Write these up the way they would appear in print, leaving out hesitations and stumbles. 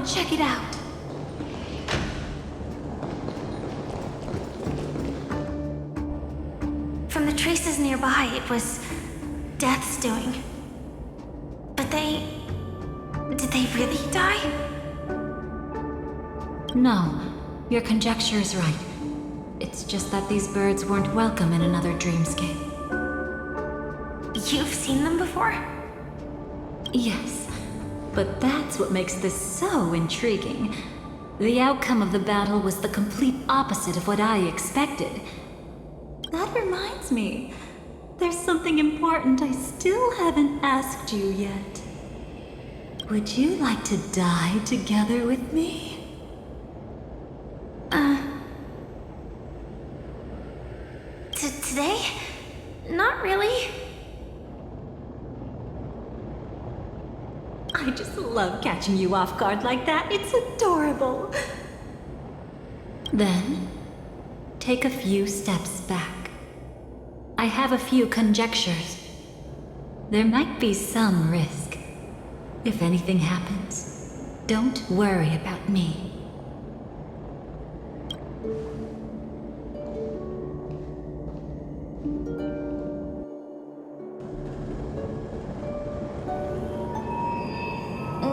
and check it out. From the traces nearby, it was Death's doing. But did they really die? No, your conjecture is right. It's just that these birds weren't welcome in another dreamscape. You've seen them before? Yes, but that's what makes this so intriguing. The outcome of the battle was the complete opposite of what I expected. That reminds me, there's something important I still haven't asked you yet. Would you like to die together with me? Today? Not really. I just love catching you off guard like that. It's adorable. Then, take a few steps back. I have a few conjectures. There might be some risk. If anything happens, don't worry about me.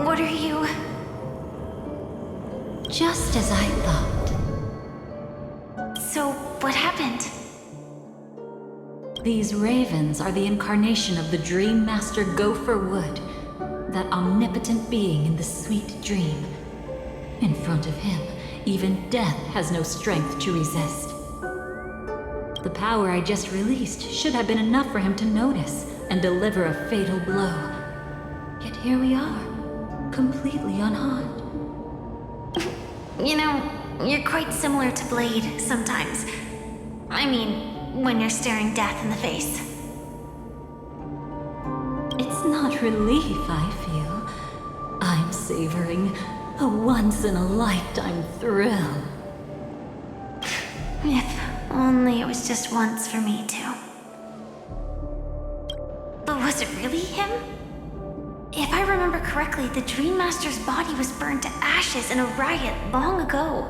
What are you... Just as I thought. So, what happened? These ravens are the incarnation of the Dream Master Gopher Wood, that omnipotent being in the sweet dream. In front of him, even death has no strength to resist. The power I just released should have been enough for him to notice and deliver a fatal blow. Yet here we are, completely unharmed. You know, you're quite similar to Blade sometimes. I mean, when you're staring death in the face. It's not relief I feel. I'm savoring a once-in-a-lifetime thrill. If only it was just once for me too. But was it really him? If I remember correctly, the Dream Master's body was burned to ashes in a riot long ago.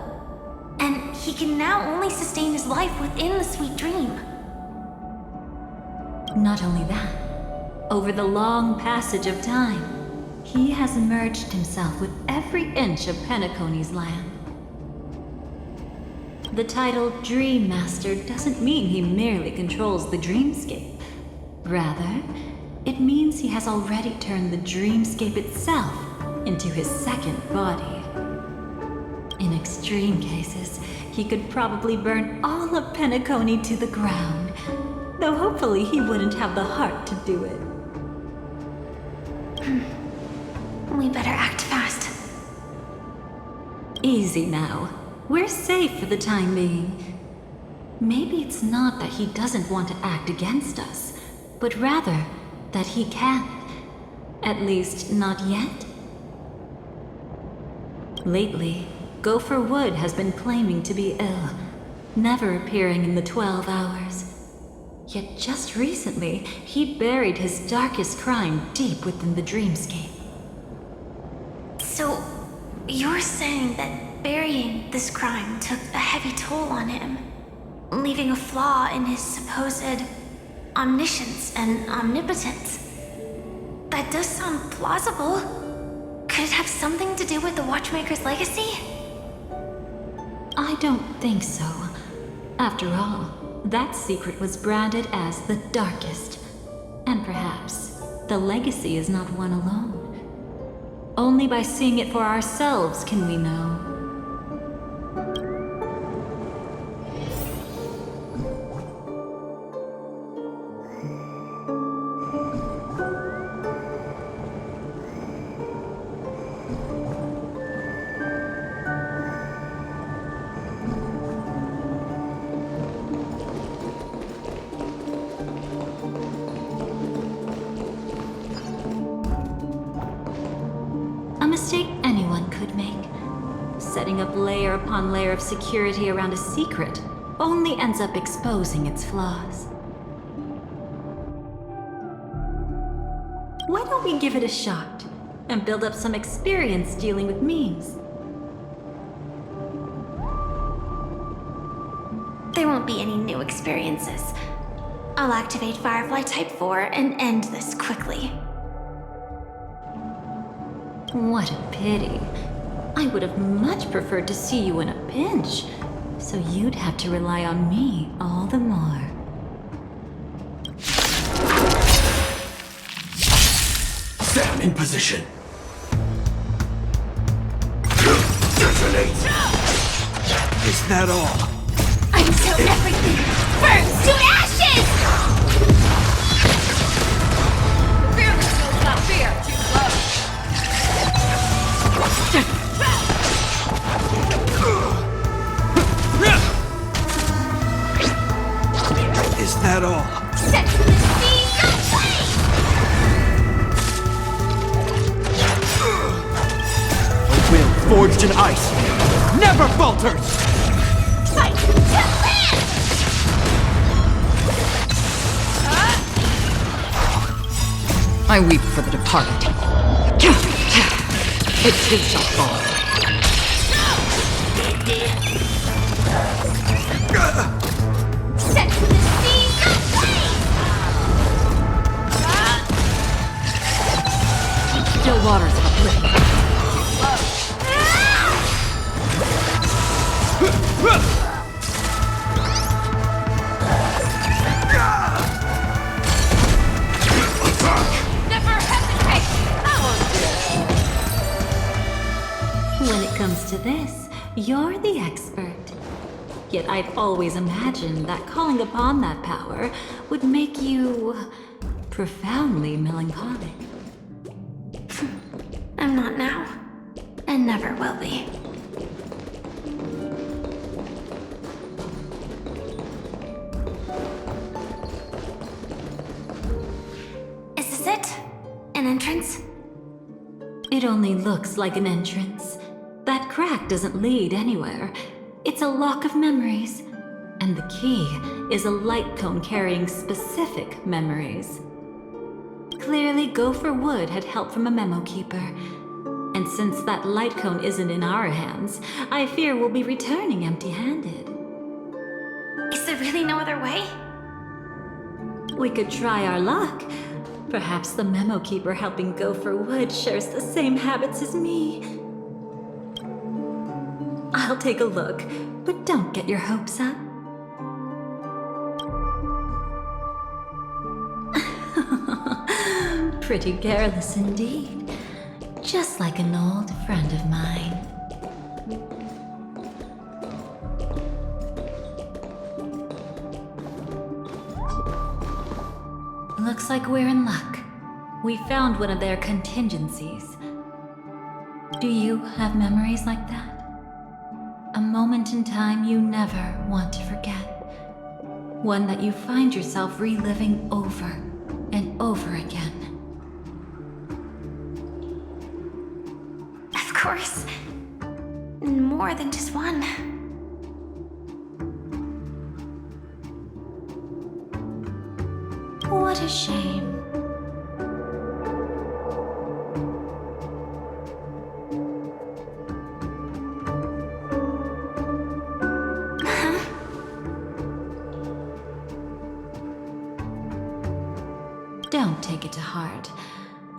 And he can now only sustain his life within the sweet dream. Not only that, over the long passage of time, he has merged himself with every inch of Penacony's land. The title Dream Master doesn't mean he merely controls the dreamscape. Rather, it means he has already turned the dreamscape itself into his second body. In extreme cases, he could probably burn all of Penacony to the ground, though hopefully he wouldn't have the heart to do it. We better act fast. Easy now. We're safe for the time being. Maybe it's not that he doesn't want to act against us, but rather that he can't. At least, not yet. Lately, Gopher Wood has been claiming to be ill, never appearing in the 12 hours. Yet just recently, he buried his darkest crime deep within the dreamscape. So, you're saying that burying this crime took a heavy toll on him, leaving a flaw in his supposed omniscience and omnipotence. That does sound plausible. Could it have something to do with the Watchmaker's legacy? I don't think so. After all, that secret was branded as the darkest. And perhaps the legacy is not one alone. Only by seeing it for ourselves can we know. A mistake anyone could make. Setting up layer upon layer of security around a secret only ends up exposing its flaws. Why don't we give it a shot? and build up some experience dealing with memes. There won't be any new experiences. I'll activate Firefly Type 4 and end this quickly. What a pity. I would have much preferred to see you in a pinch, so you'd have to rely on me all the more. Sam in position. Detonate! Is that all? Until everything burns to ashes! Fearless knows not fear too close. Is that all? Set to the sea, no place! A will forged in ice never falters! Fight to land! I weep for the departed. It too shall fall. Set to the sea, no place! Still waters of oblivion. Never hesitate! When it comes to this, you're the expert. Yet I've always imagined that calling upon that power would make you profoundly melancholic. I'm not now, and never will be. Is this it? An entrance? It only looks like an entrance. That crack doesn't lead anywhere. It's a lock of memories. And the key is a light cone carrying specific memories. Clearly, Gopher Wood had help from a memo keeper. And since that light cone isn't in our hands, I fear we'll be returning empty-handed. Is there really no other way? We could try our luck. Perhaps the memo keeper helping Gopher Wood shares the same habits as me. I'll take a look, but don't get your hopes up. Pretty careless indeed. Just like an old friend of mine. Looks like we're in luck. We found one of their contingencies. Do you have memories like that? A moment in time you never want to forget. One that you find yourself reliving over and over again. Of course. More than just one. What a shame. Don't take it to heart.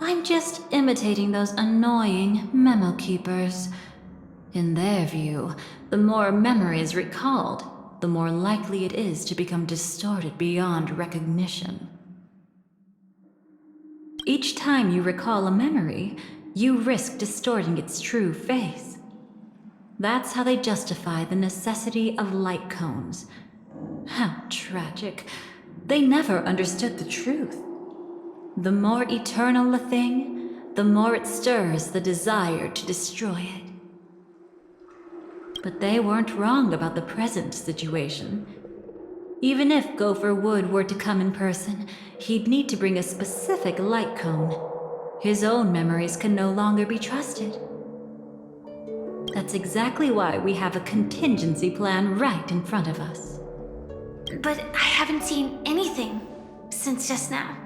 I'm just imitating those annoying memo keepers. In their view, the more memories recalled, the more likely it is to become distorted beyond recognition. Each time you recall a memory, you risk distorting its true face. That's how they justify the necessity of light cones. How tragic. They never understood the truth. The more eternal a thing, the more it stirs the desire to destroy it. But they weren't wrong about the present situation. Even if Gopher Wood were to come in person, he'd need to bring a specific light cone. His own memories can no longer be trusted. That's exactly why we have a contingency plan right in front of us. But I haven't seen anything since just now.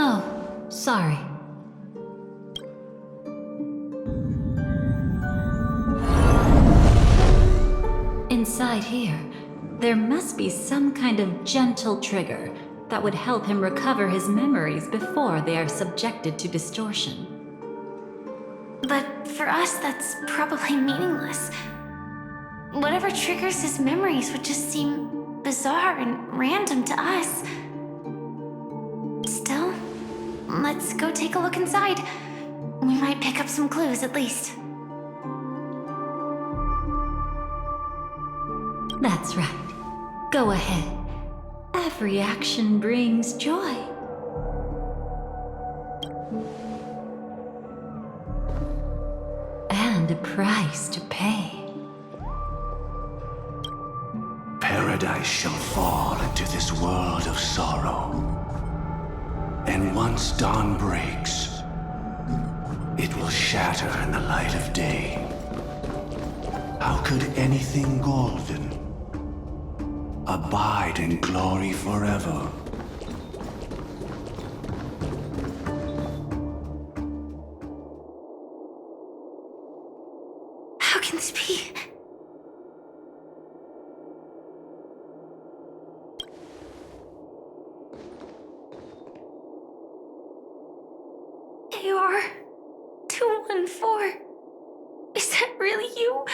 Oh, sorry. Inside here, there must be some kind of gentle trigger that would help him recover his memories before they are subjected to distortion. But for us, that's probably meaningless. Whatever triggers his memories would just seem bizarre and random to us. Still, let's go take a look inside. We might pick up some clues at least. That's right. Go ahead. Every action brings joy. And a price to pay. Paradise shall fall into this world of sorrow. And once dawn breaks, it will shatter in the light of day. How could anything golden abide in glory forever? How can this be? AR 214. Is that really you?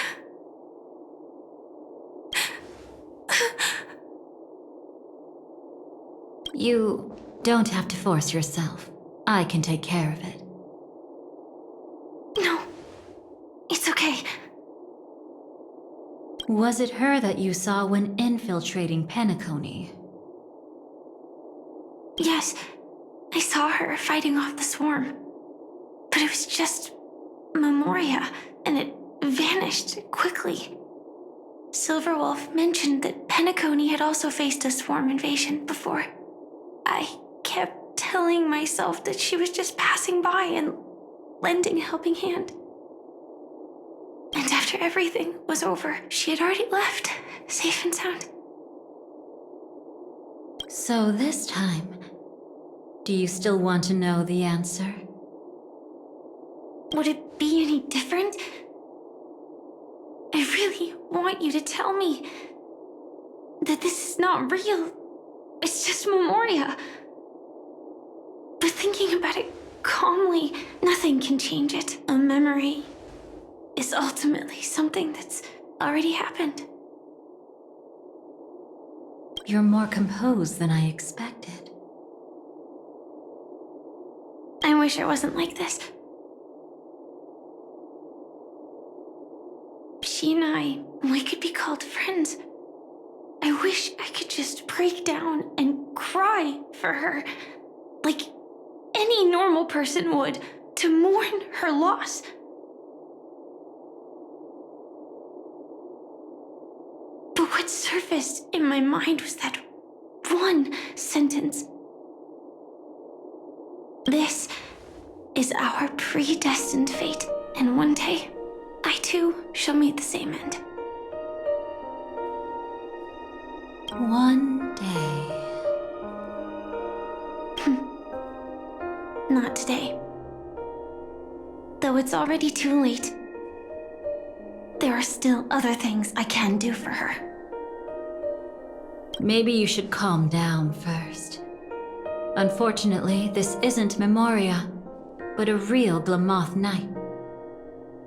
You don't have to force yourself. I can take care of it. No, it's okay. Was it her that you saw when infiltrating Penacony? Yes, I saw her fighting off the swarm. But it was just Memoria, and it vanished quickly. Silverwolf mentioned that Penacony had also faced a swarm invasion before. I kept telling myself that she was just passing by and lending a helping hand. And after everything was over, she had already left, safe and sound. So this time, do you still want to know the answer? Would it be any different? I really want you to tell me that this is not real. It's just Memoria. But thinking about it calmly, nothing can change it. A memory is ultimately something that's already happened. You're more composed than I expected. I wish I wasn't like this. She and I, we could be called friends. I wish I could just break down and cry for her, like any normal person would, to mourn her loss. But what surfaced in my mind was that one sentence. This is our predestined fate, and one day, I too shall meet the same end. One day. Not today. Though it's already too late, there are still other things I can do for her. Maybe you should calm down first. Unfortunately, this isn't Memoria, but a real Blamoth Knight.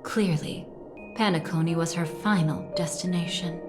Clearly, Penacony was her final destination.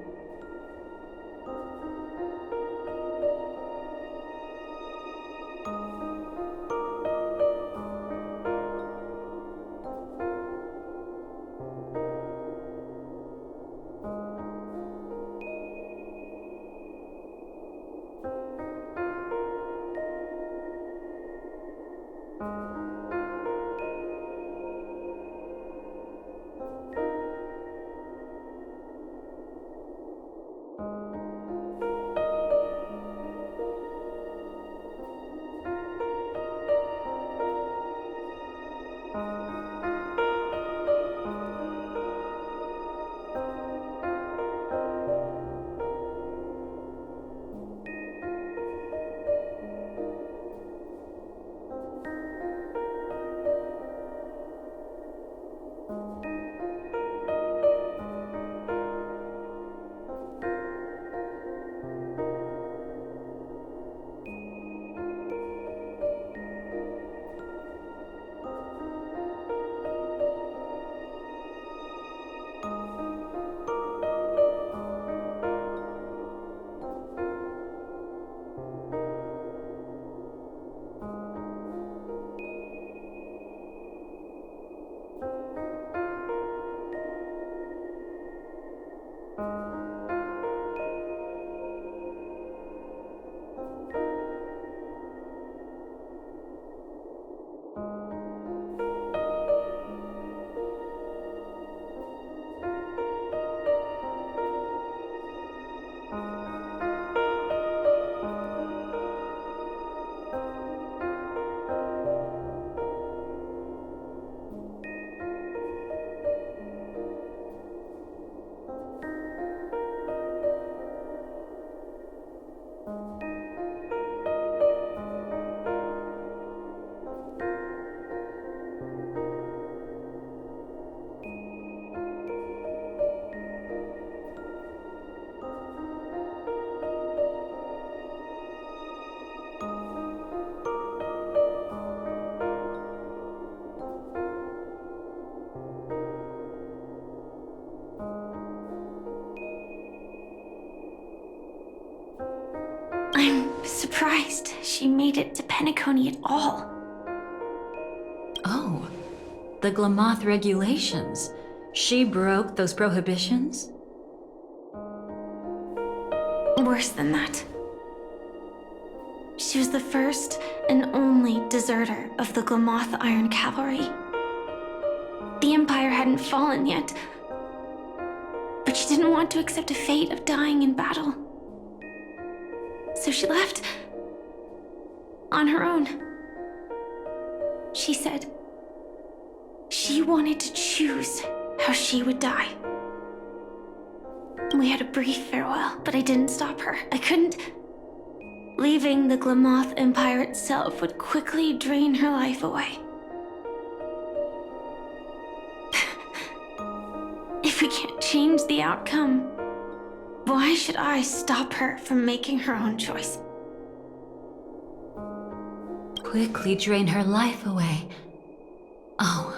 surprised she made it to Penacony at all. Oh, the Glamoth regulations. She broke those prohibitions? Worse than that. She was the first and only deserter of the Glamoth Iron Cavalry. The Empire hadn't fallen yet, but she didn't want to accept a fate of dying in battle. So she left on her own. She said she wanted to choose how she would die. We had a brief farewell, but I didn't stop her. I couldn't. Leaving the Glamoth Empire itself would quickly drain her life away. If we can't change the outcome, why should I stop her from making her own choice? Quickly drain her life away. Oh,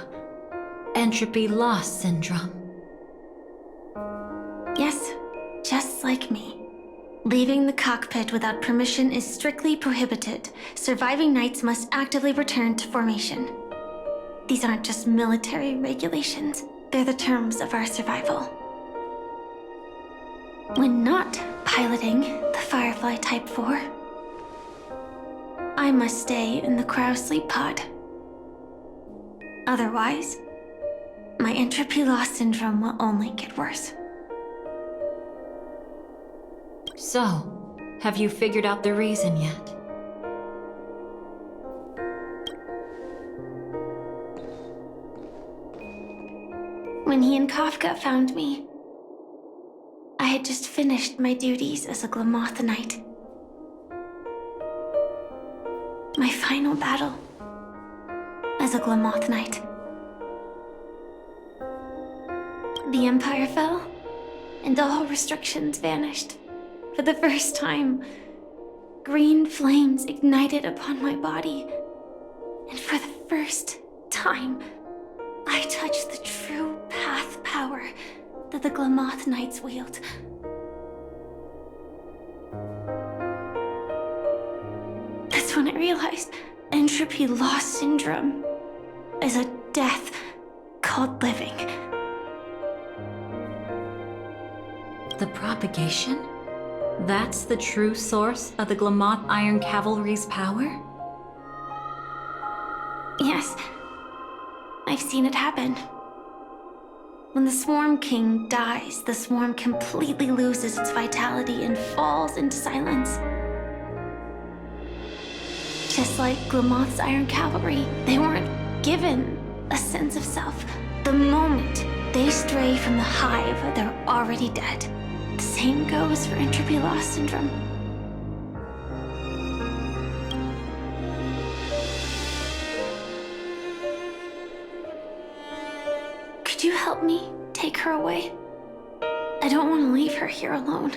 entropy loss syndrome. Yes, just like me. Leaving the cockpit without permission is strictly prohibited. Surviving knights must actively return to formation. These aren't just military regulations, they're the terms of our survival. When not piloting the Firefly Type 4, I must stay in the cryo sleep pod. Otherwise, my entropy loss syndrome will only get worse. So, have you figured out the reason yet? When he and Kafka found me, I had just finished my duties as a Glamoth Knight. My final battle as a Glamoth Knight. The Empire fell, and all restrictions vanished. For the first time, green flames ignited upon my body, and for the first time, I touched the true path power that the Glamoth Knights wield. That's when I realized entropy loss syndrome is a death called living. The propagation? That's the true source of the Glamoth Iron Cavalry's power? Yes, I've seen it happen. When the Swarm King dies, the Swarm completely loses its vitality and falls into silence. Just like Glamoth's Iron Cavalry, they weren't given a sense of self. The moment they stray from the hive, they're already dead. The same goes for entropy loss syndrome. Could you help me take her away? I don't want to leave her here alone.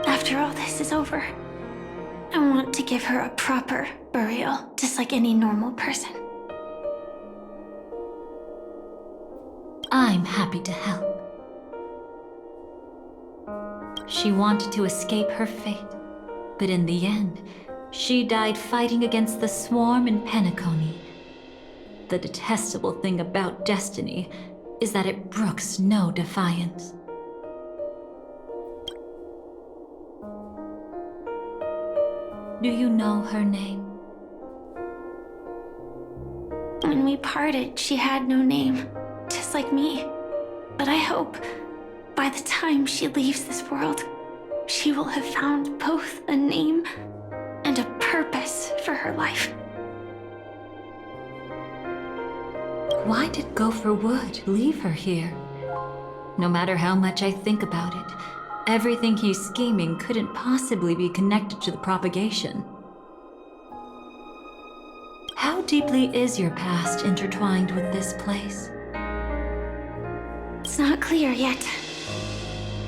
After all this is over, I want to give her a proper burial, just like any normal person. I'm happy to help. She wanted to escape her fate, but in the end, she died fighting against the Swarm in Penacony. The detestable thing about destiny is that it brooks no defiance. Do you know her name? When we parted, she had no name, just like me. But I hope by the time she leaves this world, she will have found both a name and a purpose for her life. Why did Gopher Wood leave her here? No matter how much I think about it, everything he's scheming couldn't possibly be connected to the propagation. How deeply is your past intertwined with this place? It's not clear yet,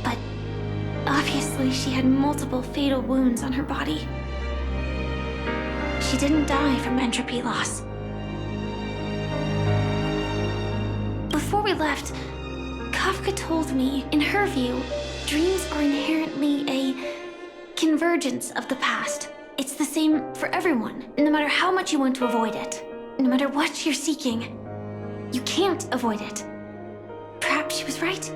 but obviously she had multiple fatal wounds on her body. She didn't die from entropy loss. Before we left, Kafka told me, in her view, Dreams are inherently a convergence of the past. It's the same for everyone, no matter how much you want to avoid it. No matter what you're seeking, you can't avoid it. Perhaps she was right.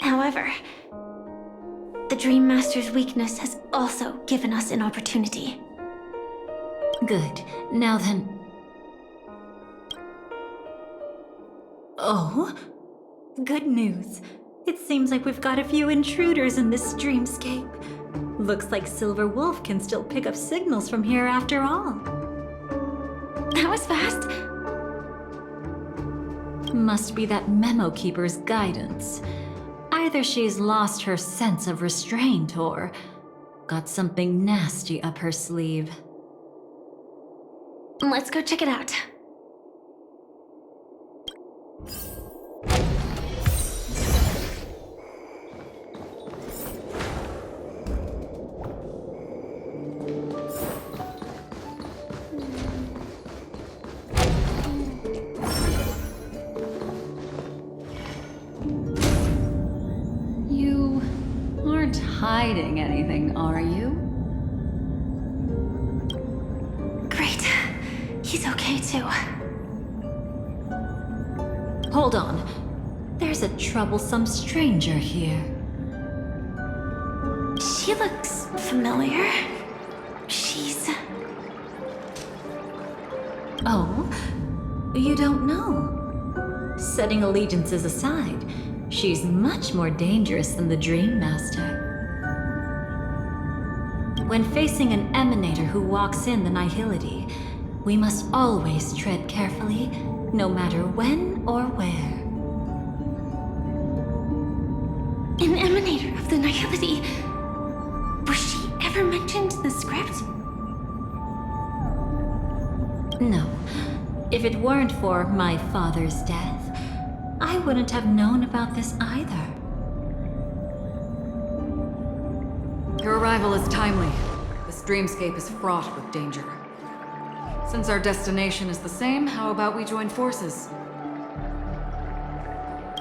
However, the Dream Master's weakness has also given us an opportunity. Good. Now then... Oh? Good news. It seems like we've got a few intruders in this dreamscape. Looks like Silver Wolf can still pick up signals from here after all. That was fast. Must be that Memo Keeper's guidance. Either she's lost her sense of restraint or got something nasty up her sleeve. Let's go check it out. You aren't hiding anything, are you? Great. He's okay too. Hold on. There's a troublesome stranger here. She looks familiar. She's... Oh? You don't know? Setting allegiances aside, she's much more dangerous than the Dream Master. When facing an emanator who walks in the nihility, we must always tread carefully, no matter when or where. an emanator of the nihility. Was she ever mentioned in the script? No. If it weren't for my father's death, I wouldn't have known about this either. Your arrival is timely. This dreamscape is fraught with danger. Since our destination is the same, how about we join forces?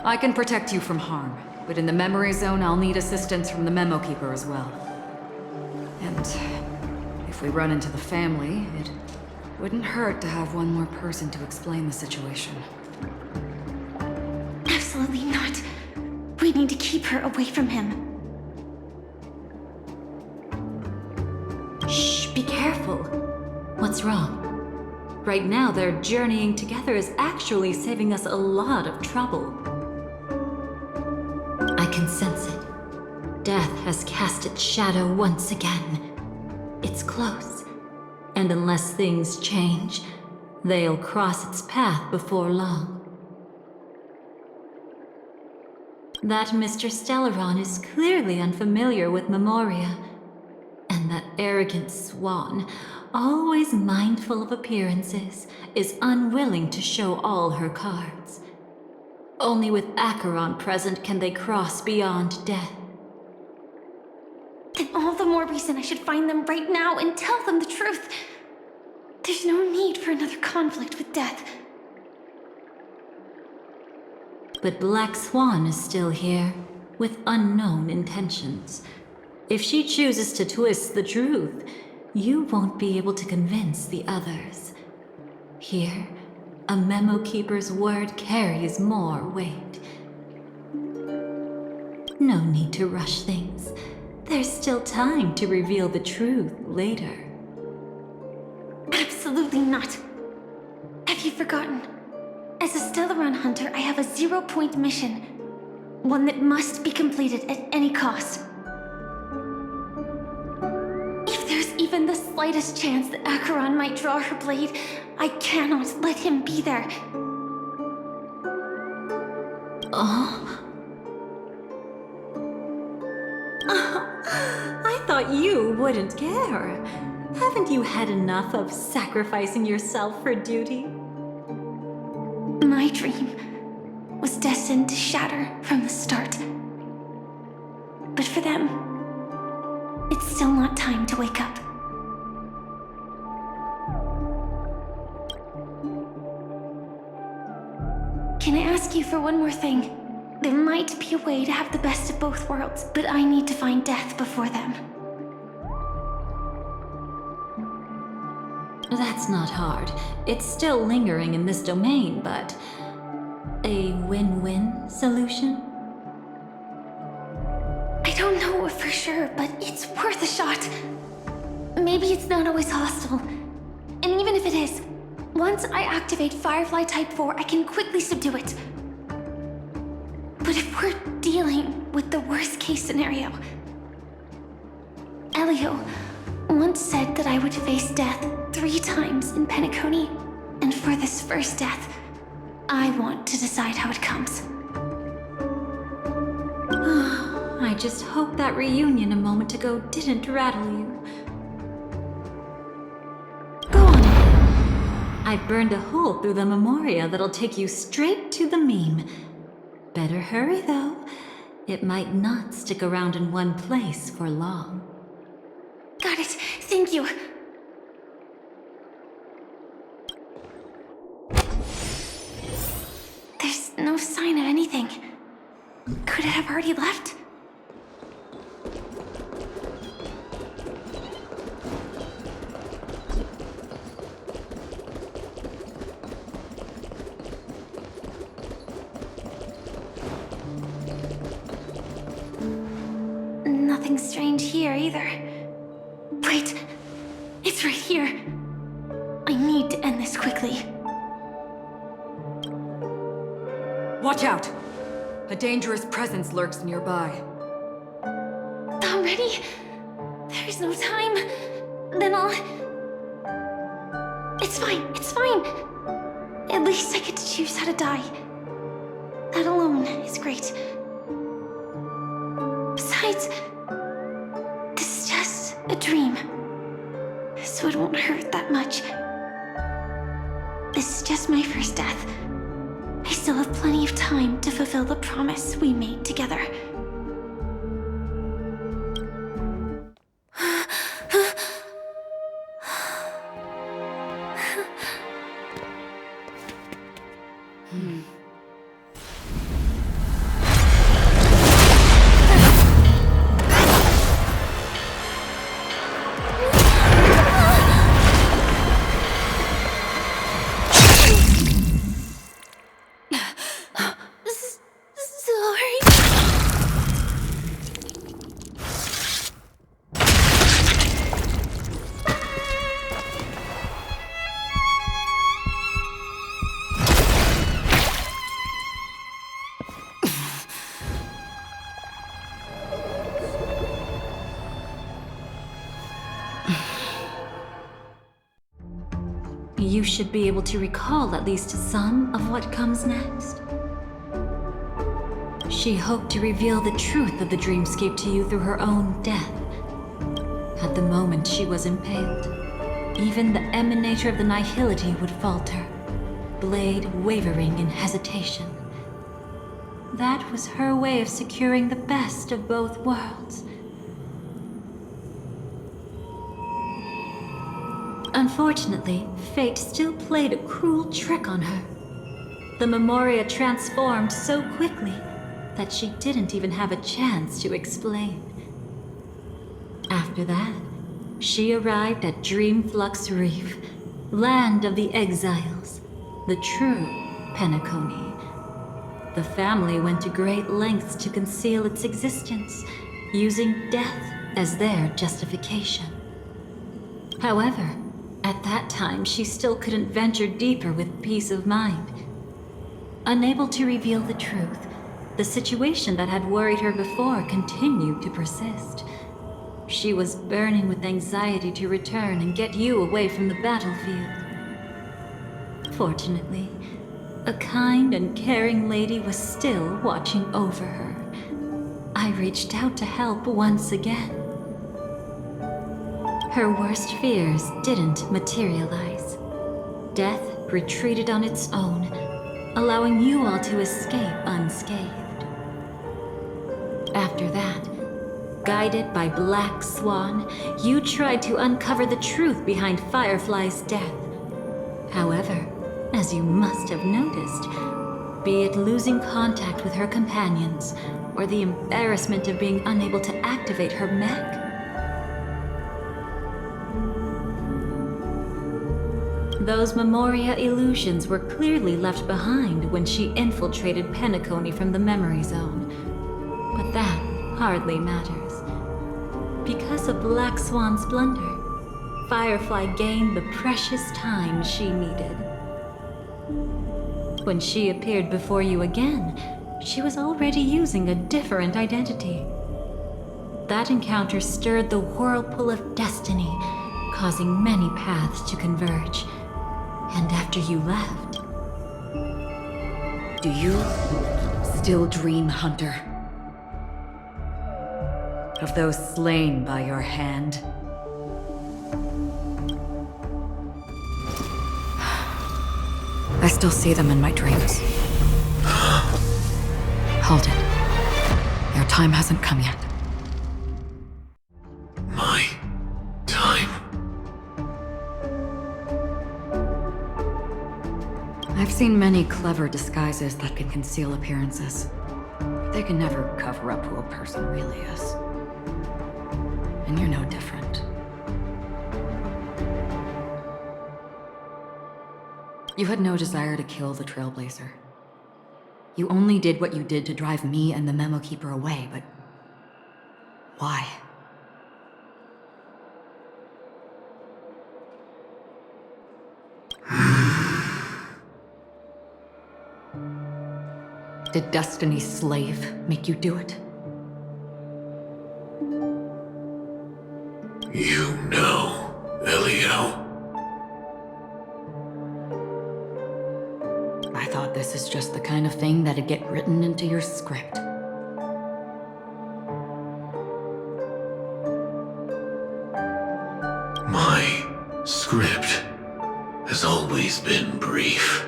I can protect you from harm, but in the memory zone I'll need assistance from the Memo Keeper as well. And if we run into the family, it wouldn't hurt to have one more person to explain the situation. Absolutely not. We need to keep her away from him. Shh, be careful. What's wrong? Right now, their journeying together is actually saving us a lot of trouble. I can sense it. Death has cast its shadow once again. It's close, and unless things change, they'll cross its path before long. That Mr. Stellaron is clearly unfamiliar with Memoria, and that arrogant swan, always mindful of appearances, is unwilling to show all her cards. Only with Acheron present can they cross beyond death. Then all the more reason I should find them right now and tell them the truth. There's no need for another conflict with death. But Black Swan is still here, with unknown intentions. If she chooses to twist the truth, you won't be able to convince the others. Here, a Memo Keeper's word carries more weight. No need to rush things. There's still time to reveal the truth later. Absolutely not. Have you forgotten? As a Stellaron hunter, I have a 0-point mission. One that must be completed at any cost. If there's even the slightest chance that Acheron might draw her blade, I cannot let him be there. I thought you wouldn't care. Haven't you had enough of sacrificing yourself for duty? My dream was destined to shatter from the start. But for them, it's still not time to wake up. Can I ask you for one more thing? There might be a way to have the best of both worlds, but I need to find death before them. That's not hard. It's still lingering in this domain, but... a win-win solution? I don't know for sure, but it's worth a shot. Maybe it's not always hostile. And even if it is, once I activate Firefly Type 4, I can quickly subdue it. But if we're dealing with the worst-case scenario... Elio once said that I would face death 3 times in Penacony, and for this first death, I want to decide how it comes. I just hope that reunion a moment ago didn't rattle you. Go on. I've burned a hole through the Memoria that'll take you straight to the meme. Better hurry, though. It might not stick around in one place for long. Got it. Thank you. There's no sign of anything. Could it have already left? Nothing strange here either. Wait, it's right here. I need to end this quickly. Watch out! A dangerous presence lurks nearby. Already? There's no time. Then I'll... It's fine, it's fine. At least I get to choose how to die. That alone is great. Besides, this is just a dream. So it won't hurt that much. This is just my first death. I still have plenty of time to fulfill the promise we made together. You should be able to recall at least some of what comes next. She hoped to reveal the truth of the dreamscape to you through her own death. At the moment she was impaled, even the emanator of the nihility would falter, blade wavering in hesitation. That was her way of securing the best of both worlds. Unfortunately, fate still played a cruel trick on her. The Memoria transformed so quickly that she didn't even have a chance to explain. After that, she arrived at Dreamflux Reef, land of the exiles, the true Penacony. The family went to great lengths to conceal its existence, using death as their justification. However, at that time she still couldn't venture deeper with peace of mind. Unable to reveal the truth, the situation that had worried her before continued to persist. She was burning with anxiety to return and get you away from the battlefield. Fortunately, a kind and caring lady was still watching over her. I reached out to help once again. Her worst fears didn't materialize. Death retreated on its own, allowing you all to escape unscathed. After that, guided by Black Swan, you tried to uncover the truth behind Firefly's death. However, as you must have noticed, be it losing contact with her companions, or the embarrassment of being unable to activate her mech, those Memoria illusions were clearly left behind when she infiltrated Penacony from the memory zone. But that hardly matters. Because of Black Swan's blunder, Firefly gained the precious time she needed. When she appeared before you again, she was already using a different identity. That encounter stirred the whirlpool of destiny, causing many paths to converge. And after you left... Do you still dream, Hunter? Of those slain by your hand? I still see them in my dreams. Hold it. Your time hasn't come yet. My time? I've seen many clever disguises that can conceal appearances. They can never cover up who a person really is. And you're no different. You had no desire to kill the Trailblazer. You only did what you did to drive me and the Memo Keeper away, but... why? Did Destiny's slave make you do it? You know, Elio. I thought this is just the kind of thing that'd get written into your script. My script has always been brief.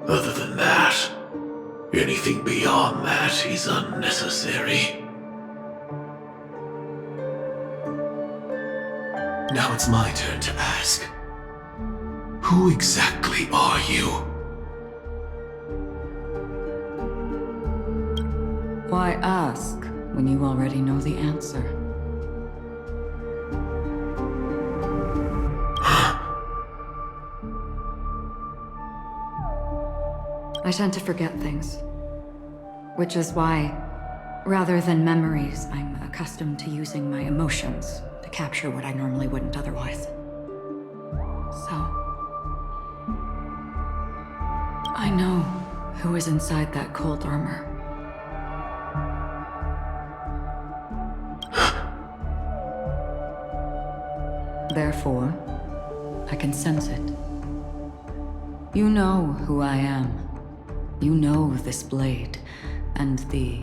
Other than that, anything beyond that is unnecessary. Now it's my turn to ask. Who exactly are you? Why ask when you already know the answer? I tend to forget things. Which is why, rather than memories, I'm accustomed to using my emotions to capture what I normally wouldn't otherwise. So... I know who is inside that cold armor. Therefore, I can sense it. You know who I am. You know this blade, and the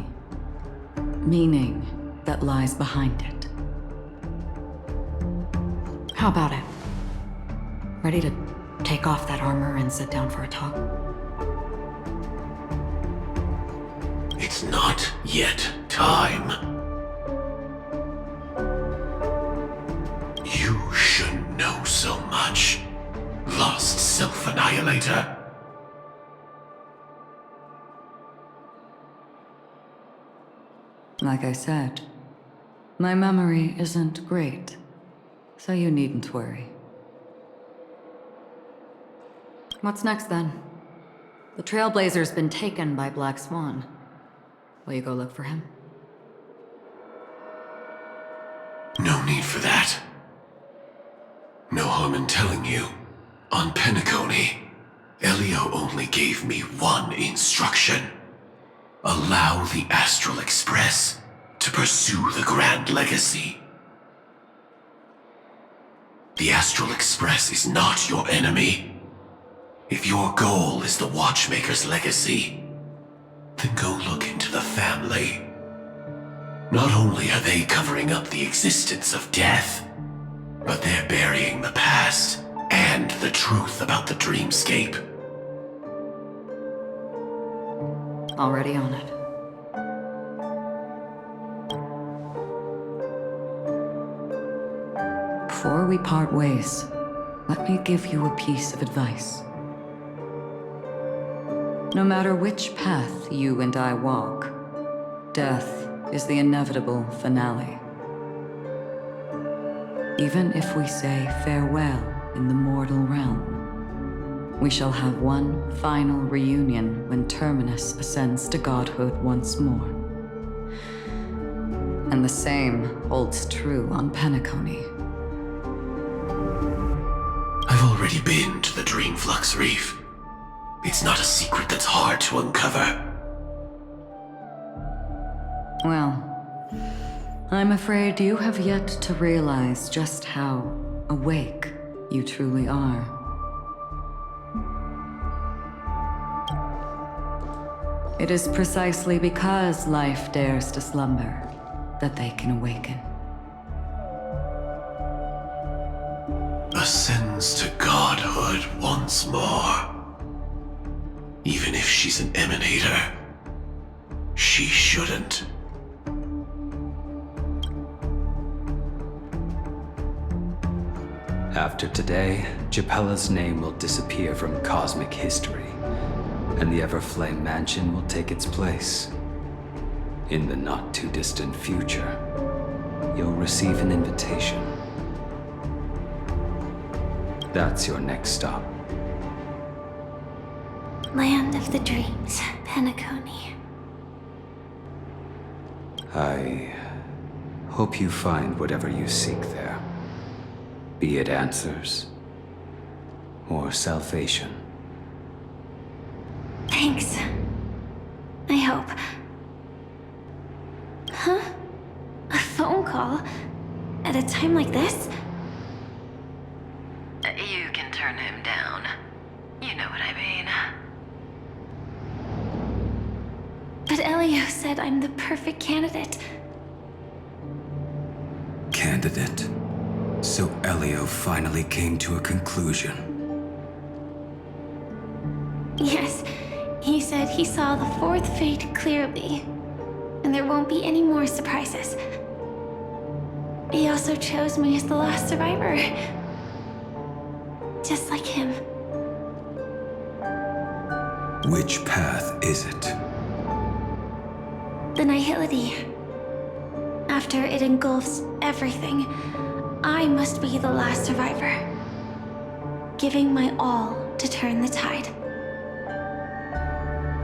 meaning that lies behind it. How about it? Ready to take off that armor and sit down for a talk? It's not yet time. You should know so much, lost self-annihilator. Like I said, my memory isn't great. So you needn't worry. What's next, then? The Trailblazer's been taken by Black Swan. Will you go look for him? No need for that. No harm in telling you. On Penacony, Elio only gave me one instruction. Allow the Astral Express to pursue the Grand Legacy. The Astral Express is not your enemy. If your goal is the Watchmaker's legacy, then go look into the family. Not only are they covering up the existence of death, but they're burying the past and the truth about the Dreamscape. Already on it. Before we part ways, let me give you a piece of advice. No matter which path you and I walk, death is the inevitable finale. Even if we say farewell in the mortal realm, we shall have one final reunion when Terminus ascends to godhood once more. And the same holds true on Penacony. I've already been to the Dreamflux Reef. It's not a secret that's hard to uncover. Well, I'm afraid you have yet to realize just how awake you truly are. It is precisely because life dares to slumber that they can awaken. Ascends to godhood once more. Even if she's an emanator, she shouldn't. After today, Japella's name will disappear from cosmic history, and the Everflame Mansion will take its place. In the not-too-distant future, you'll receive an invitation. That's your next stop. Land of the Dreams, Penacony. I hope you find whatever you seek there. Be it answers or salvation. Thanks. I hope. Huh? A phone call? At a time like this? You can turn him down. You know what I mean. But Elio said I'm the perfect candidate. Candidate? So Elio finally came to a conclusion. Yes, he said he saw the fourth fate clearly, and there won't be any more surprises. He also chose me as the last survivor. Just like him. Which path is it? The Nihility. After it engulfs everything, I must be the last survivor. Giving my all to turn the tide.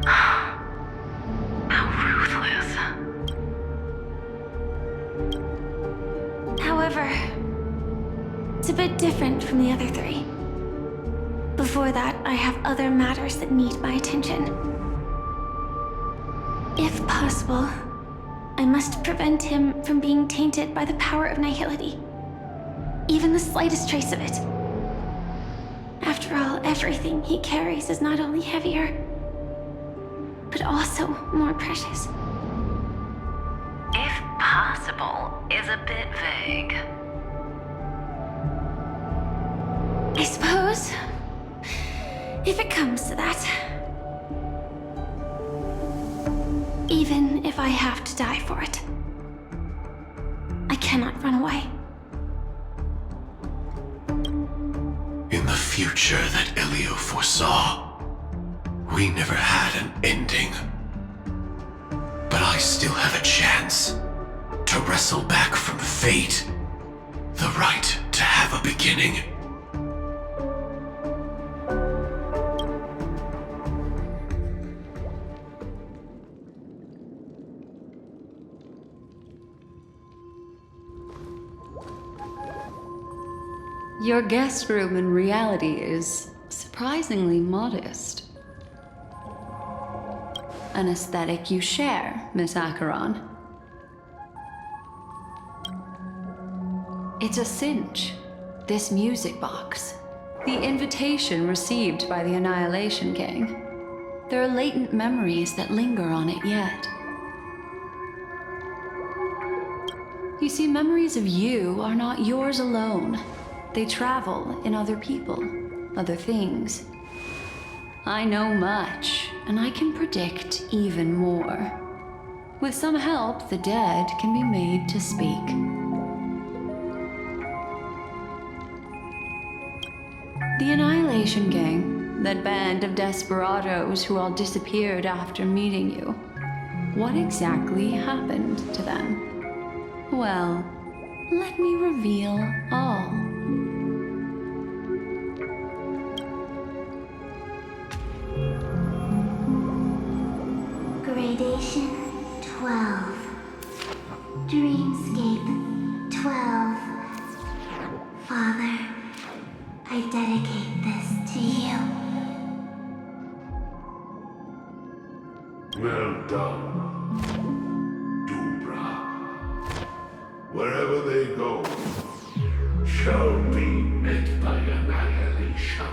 How ruthless. However, it's a bit different from the other three. Before that, I have other matters that need my attention. If possible, I must prevent him from being tainted by the power of Nihility. Even the slightest trace of it. After all, everything he carries is not only heavier, but also more precious. If possible is a bit vague. I suppose, if it comes to that. Even if I have to die for it. I cannot run away. In the future that Elio foresaw, we never had an ending. But I still have a chance to wrestle back from fate the right to have a beginning. Your guest room in reality is surprisingly modest. An aesthetic you share, Miss Acheron. It's a cinch, this music box. The invitation received by the Annihilation Gang. There are latent memories that linger on it yet. You see, memories of you are not yours alone. They travel in other people, other things. I know much, and I can predict even more. With some help, the dead can be made to speak. The Annihilation Gang, that band of desperados who all disappeared after meeting you. What exactly happened to them? Well, let me reveal all. Gradation 12. Dreamscape 12. Father, I dedicate this to you. Well done, Dubra. Wherever they go, shall be met by annihilation.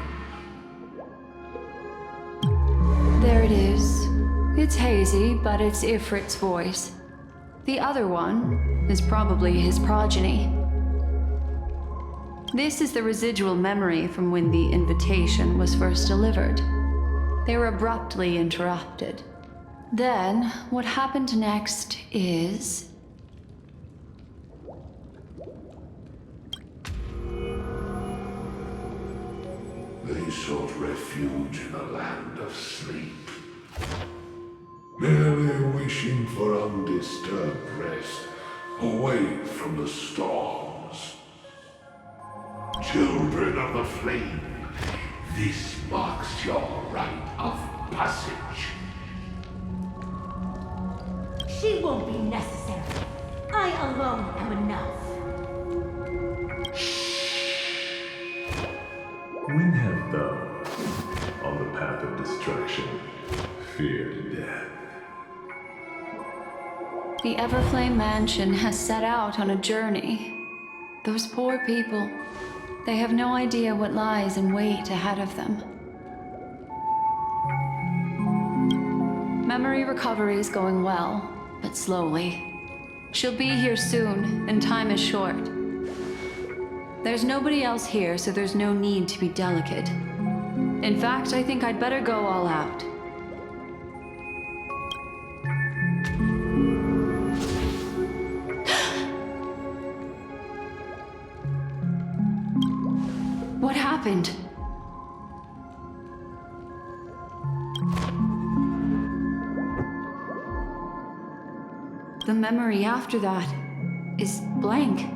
There it is. It's hazy, but it's Ifrit's voice. The other one is probably his progeny. This is the residual memory from when the invitation was first delivered. They were abruptly interrupted. Then, what happened next is... They sought refuge in a land of sleep, merely wishing for undisturbed rest away from the storms. Children of the flame, this marks your rite of passage. She won't be necessary. I alone am enough. When have thou, on the path of destruction, feared death? The Everflame Mansion has set out on a journey. Those poor people, they have no idea what lies in wait ahead of them. Memory recovery is going well, but slowly. She'll be here soon, and time is short. There's nobody else here, so there's no need to be delicate. In fact, I think I'd better go all out. What happened? The memory after that is blank.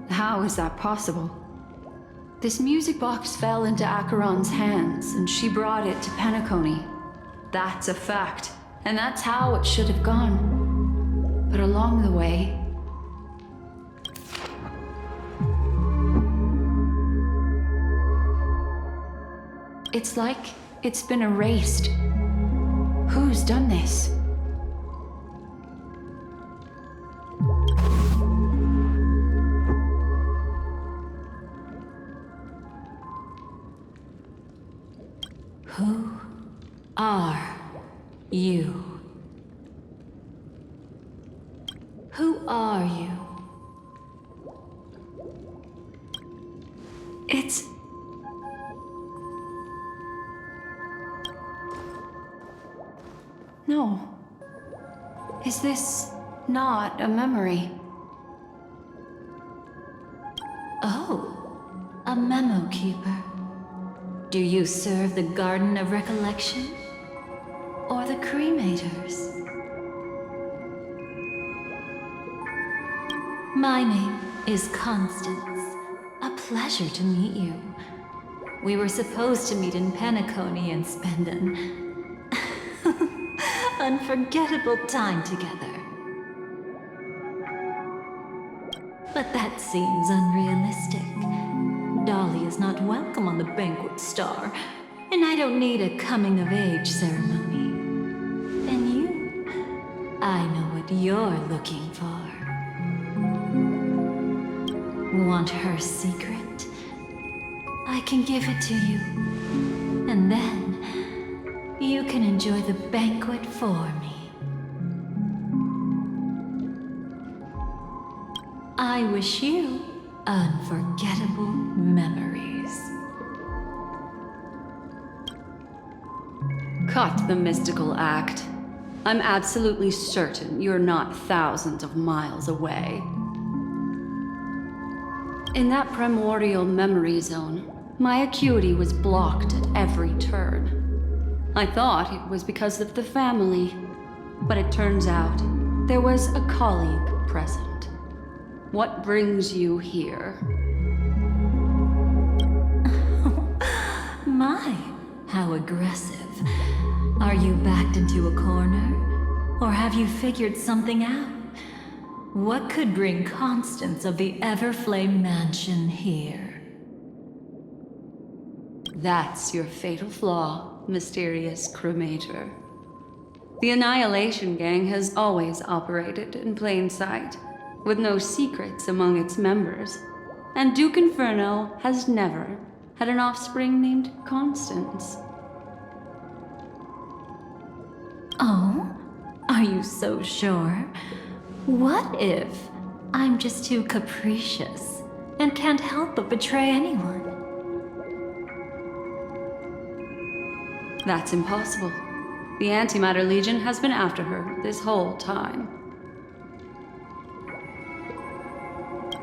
How is that possible? This music box fell into Acheron's hands, and she brought it to Penacony. That's a fact, and that's how it should have gone. But along the way... it's like it's been erased. Who's done this? Who are you? Who are you? It's... no. Is this not a memory? Oh, a memo keeper. Do you serve the Garden of Recollection? Or the Cremators? My name is Constance, a pleasure to meet you. We were supposed to meet in Penacony and spend an unforgettable time together. But that seems unrealistic. Dahlia is not welcome on the banquet star, and I don't need a coming-of-age ceremony. And you, I know what you're looking for. Want her secret? I can give it to you. And then, you can enjoy the banquet for me. I wish you unforgettable memories. Cut the mystical act. I'm absolutely certain you're not thousands of miles away. In that primordial memory zone, my acuity was blocked at every turn. I thought it was because of the family, but it turns out there was a colleague present. What brings you here? My, how aggressive. Are you backed into a corner? Or have you figured something out? What could bring Constance of the Everflame Mansion here? That's your fatal flaw, mysterious cremator. The Annihilation Gang has always operated in plain sight, with no secrets among its members. And Duke Inferno has never had an offspring named Constance. Oh? Are you so sure? What if I'm just too capricious and can't help but betray anyone? That's impossible. The Antimatter Legion has been after her this whole time.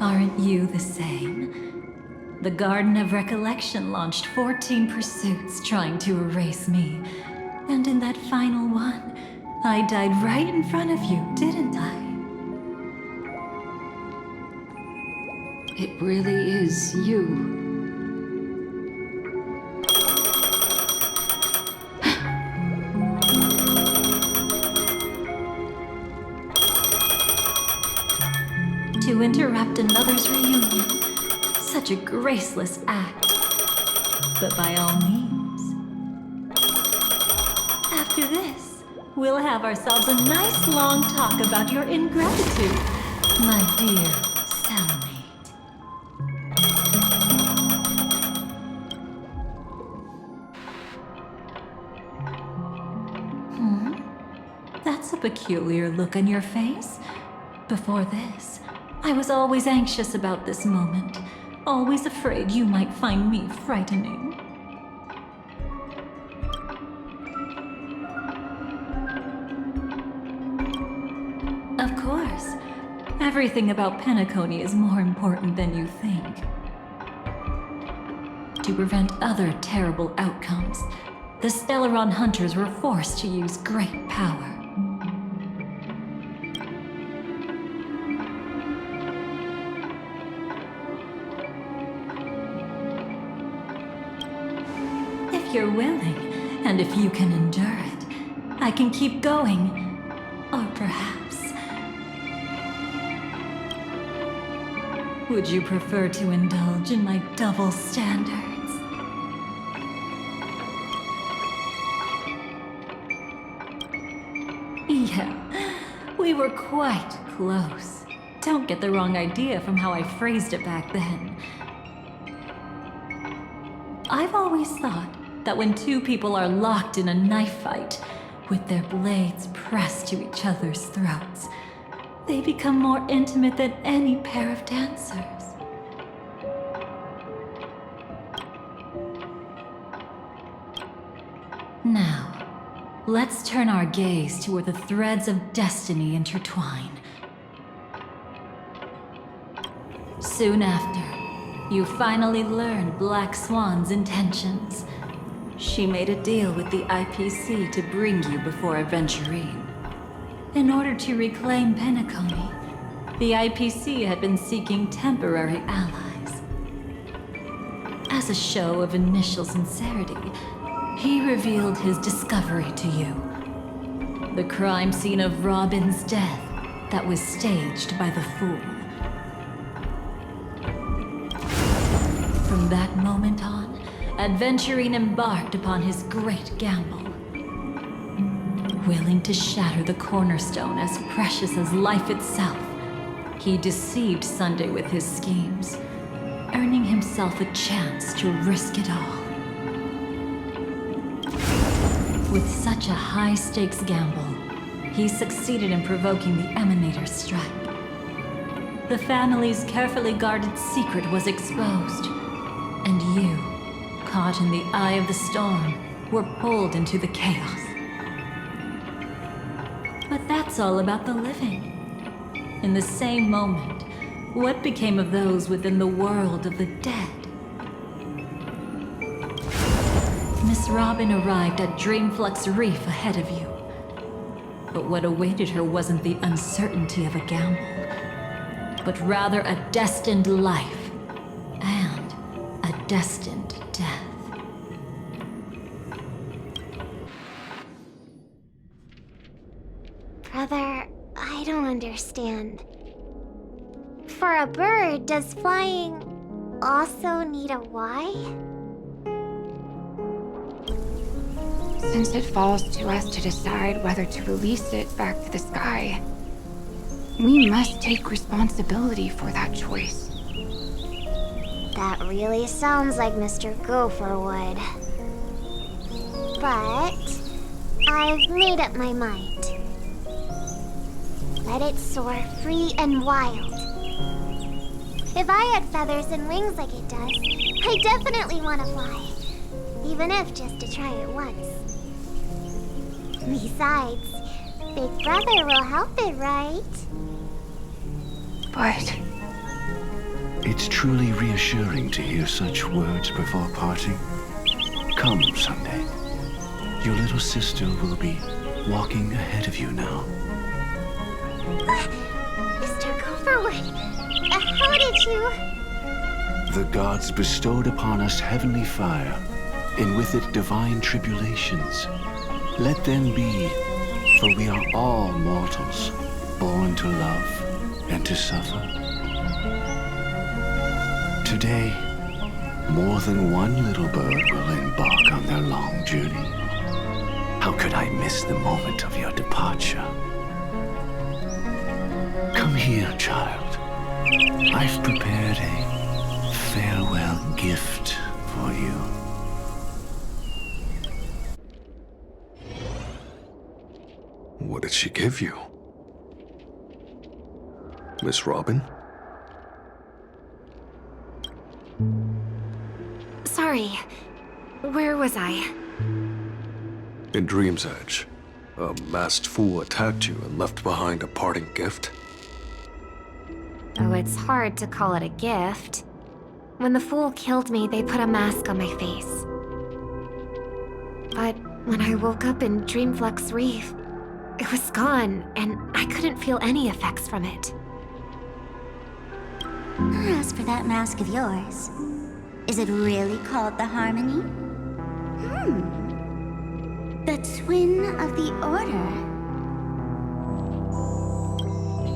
Aren't you the same? The Garden of Recollection launched 14 pursuits trying to erase me. And in that final one, I died right in front of you, didn't I? It really is you. To interrupt another's reunion, such a graceless act. But by all means. After this, we'll have ourselves a nice long talk about your ingratitude, my dear cellmate. That's a peculiar look on your face. Before this, I was always anxious about this moment, always afraid you might find me frightening. Of course, everything about Penacony is more important than you think. To prevent other terrible outcomes, the Stellaron hunters were forced to use great power. If you're willing, and if you can endure it, I can keep going. Or perhaps... would you prefer to indulge in my double standards? Yeah, we were quite close. Don't get the wrong idea from how I phrased it back then. I've always thought that when two people are locked in a knife fight, with their blades pressed to each other's throats, they become more intimate than any pair of dancers. Now, let's turn our gaze to where the threads of destiny intertwine. Soon after, you finally learned Black Swan's intentions. She made a deal with the IPC to bring you before Aventurine. In order to reclaim Penacony, the IPC had been seeking temporary allies. as a show of initial sincerity, he revealed his discovery to you. The crime scene of Robin's death that was staged by the fool. From that moment on, Adventurine embarked upon his great gamble. Willing to shatter the cornerstone as precious as life itself, he deceived Sunday with his schemes, earning himself a chance to risk it all. With such a high-stakes gamble, he succeeded in provoking the Emanator's strike. The family's carefully guarded secret was exposed, and you, caught in the eye of the storm, were pulled into the chaos. But that's all about the living. In the same moment, what became of those within the world of the dead? Miss Robin arrived at Dreamflux Reef ahead of you. But what awaited her wasn't the uncertainty of a gamble, but rather a destined life and a destined death. Brother, I don't understand. For a bird, does flying also need a why? Since it falls to us to decide whether to release it back to the sky, we must take responsibility for that choice. That really sounds like Mr. Gopher would. But I've made up my mind. Let it soar free and wild. If I had feathers and wings like it does, I definitely want to fly. Even if just to try it once. Besides, Big Brother will help it, right? But It's truly reassuring to hear such words before parting. Come, Sunday. Your little sister will be walking ahead of you now. Mr. Gopherwood, how did you... The gods bestowed upon us heavenly fire, and with it divine tribulations. Let them be, for we are all mortals, born to love and to suffer. Today, more than one little bird will embark on their long journey. How could I miss the moment of your departure? Come here, child. I've prepared a farewell gift for you. What did she give you? Miss Robin? sorry. Where was I? In Dream's Edge, a masked fool attacked you and left behind a parting gift. Oh, it's hard to call it a gift. When the fool killed me, they put a mask on my face. But when I woke up in Dreamflux Reef, it was gone, and I couldn't feel any effects from it. As for that mask of yours, is it really called the Harmony? The twin of the Order.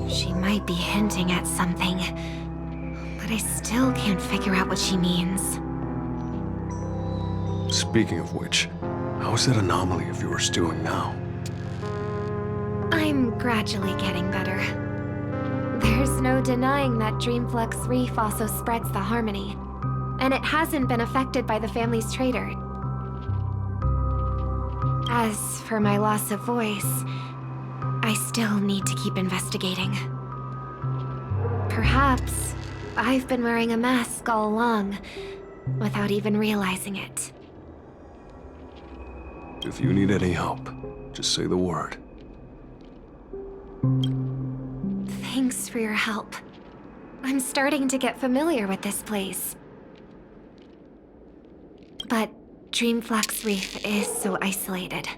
She might be hinting at something, but I still can't figure out what she means. Speaking of which, how is that anomaly of yours doing now? I'm gradually getting better. There's no denying that Dreamflux Reef also spreads the Harmony, and it hasn't been affected by the family's traitor. As for my loss of voice, I still need to keep investigating. Perhaps I've been wearing a mask all along, without even realizing it. If you need any help, just say the word. Thanks for your help. I'm starting to get familiar with this place. But Dreamflux Reef is so isolated.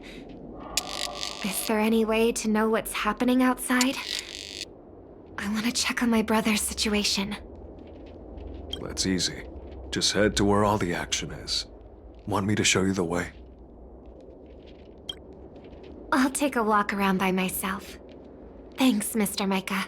Is there any way to know what's happening outside? I want to check on my brother's situation. That's easy. Just head to where all the action is. Want me to show you the way? I'll take a walk around by myself. Thanks, Mr. Micah.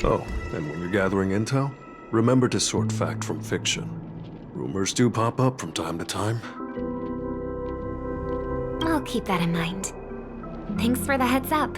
Oh, and when you're gathering intel, remember to sort fact from fiction. Rumors do pop up from time to time. I'll keep that in mind. Thanks for the heads up.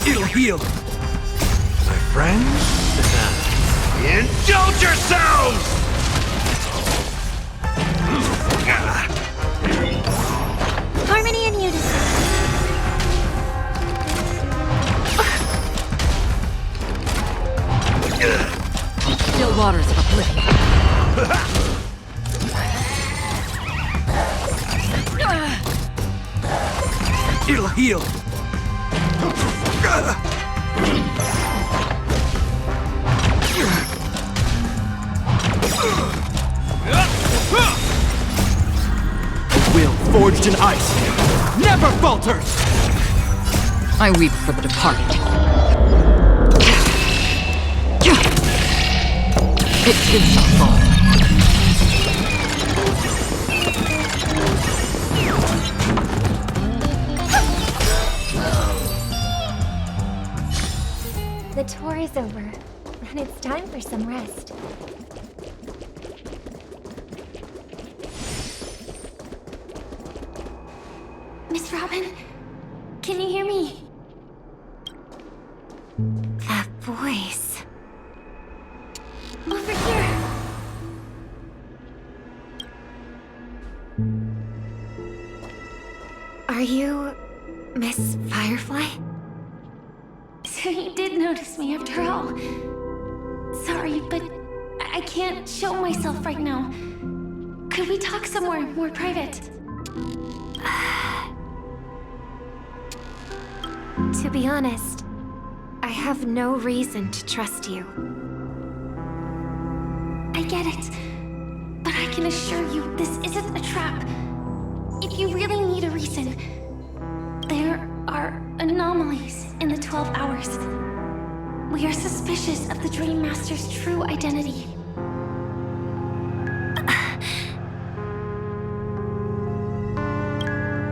It'll heal. My friends, indulge yourselves! Harmony and unison. Still waters of oblivion. It'll heal. Will forged in ice never falters! I weep for the departed. It too shall fall. The tour is over, and it's time for some rest. Miss Robin, can you hear me? That voice. Over here. Are you Miss Firefly? So you did notice me after all. Sorry, but I can't show myself right now. Could we talk somewhere more private? To be honest, I have no reason to trust you. I get it, but I can assure you this isn't a trap. If you really need a reason, there are anomalies in the 12 hours. We are suspicious of the Dream Master's true identity.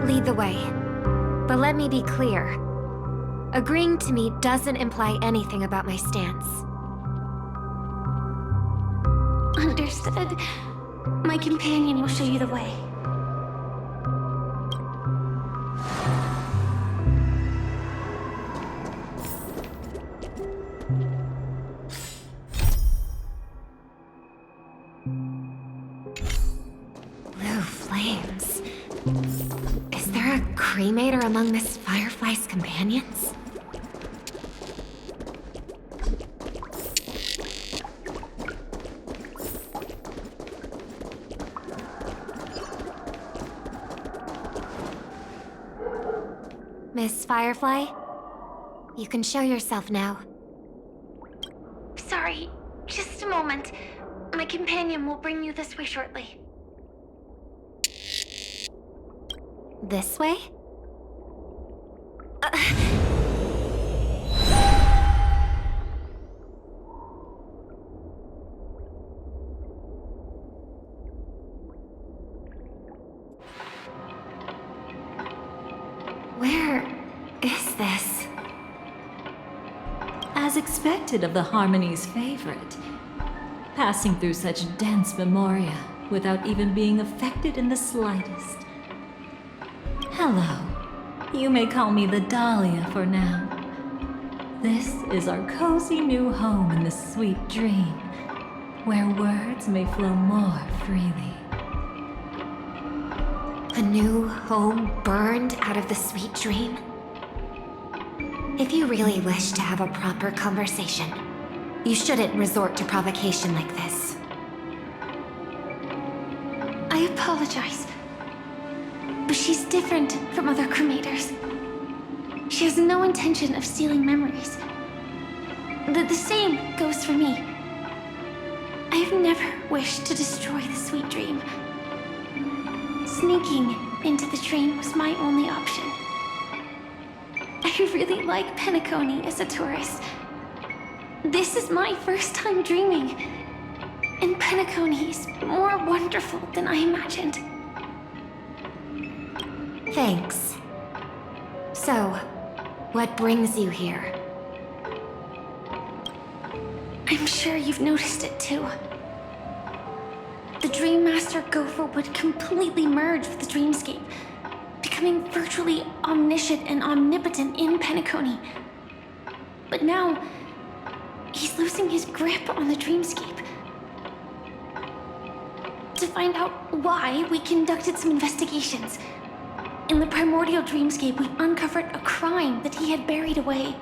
Lead the way. But let me be clear. Agreeing to me doesn't imply anything about my stance. Understood. My companion will show you the way. Blue flames. Is there a cremator among Miss Firefly's companions? Miss Firefly, you can show yourself now. Sorry, just a moment. My companion will bring you this way shortly. This way? is this? As expected of the Harmony's favorite, passing through such dense memoria without even being affected in the slightest. Hello. You may call me the Dahlia for now. This is our cozy new home in the sweet dream, where words may flow more freely. A new home burned out of the sweet dream? If you really wish to have a proper conversation, you shouldn't resort to provocation like this. I apologize, but she's different from other cremators. She has no intention of stealing memories. The same goes for me. I have never wished to destroy the sweet dream. Sneaking into the dream was my only option. I really like Penacony as a tourist. This is my first time dreaming, and Penacony is more wonderful than I imagined. Thanks. So, what brings you here? I'm sure you've noticed it too. The Dream Master Gopher would completely merge with the Dreamscape, becoming virtually omniscient and omnipotent in Penacony. But now, he's losing his grip on the Dreamscape. To find out why, we conducted some investigations. In the primordial Dreamscape, we uncovered a crime that he had buried away.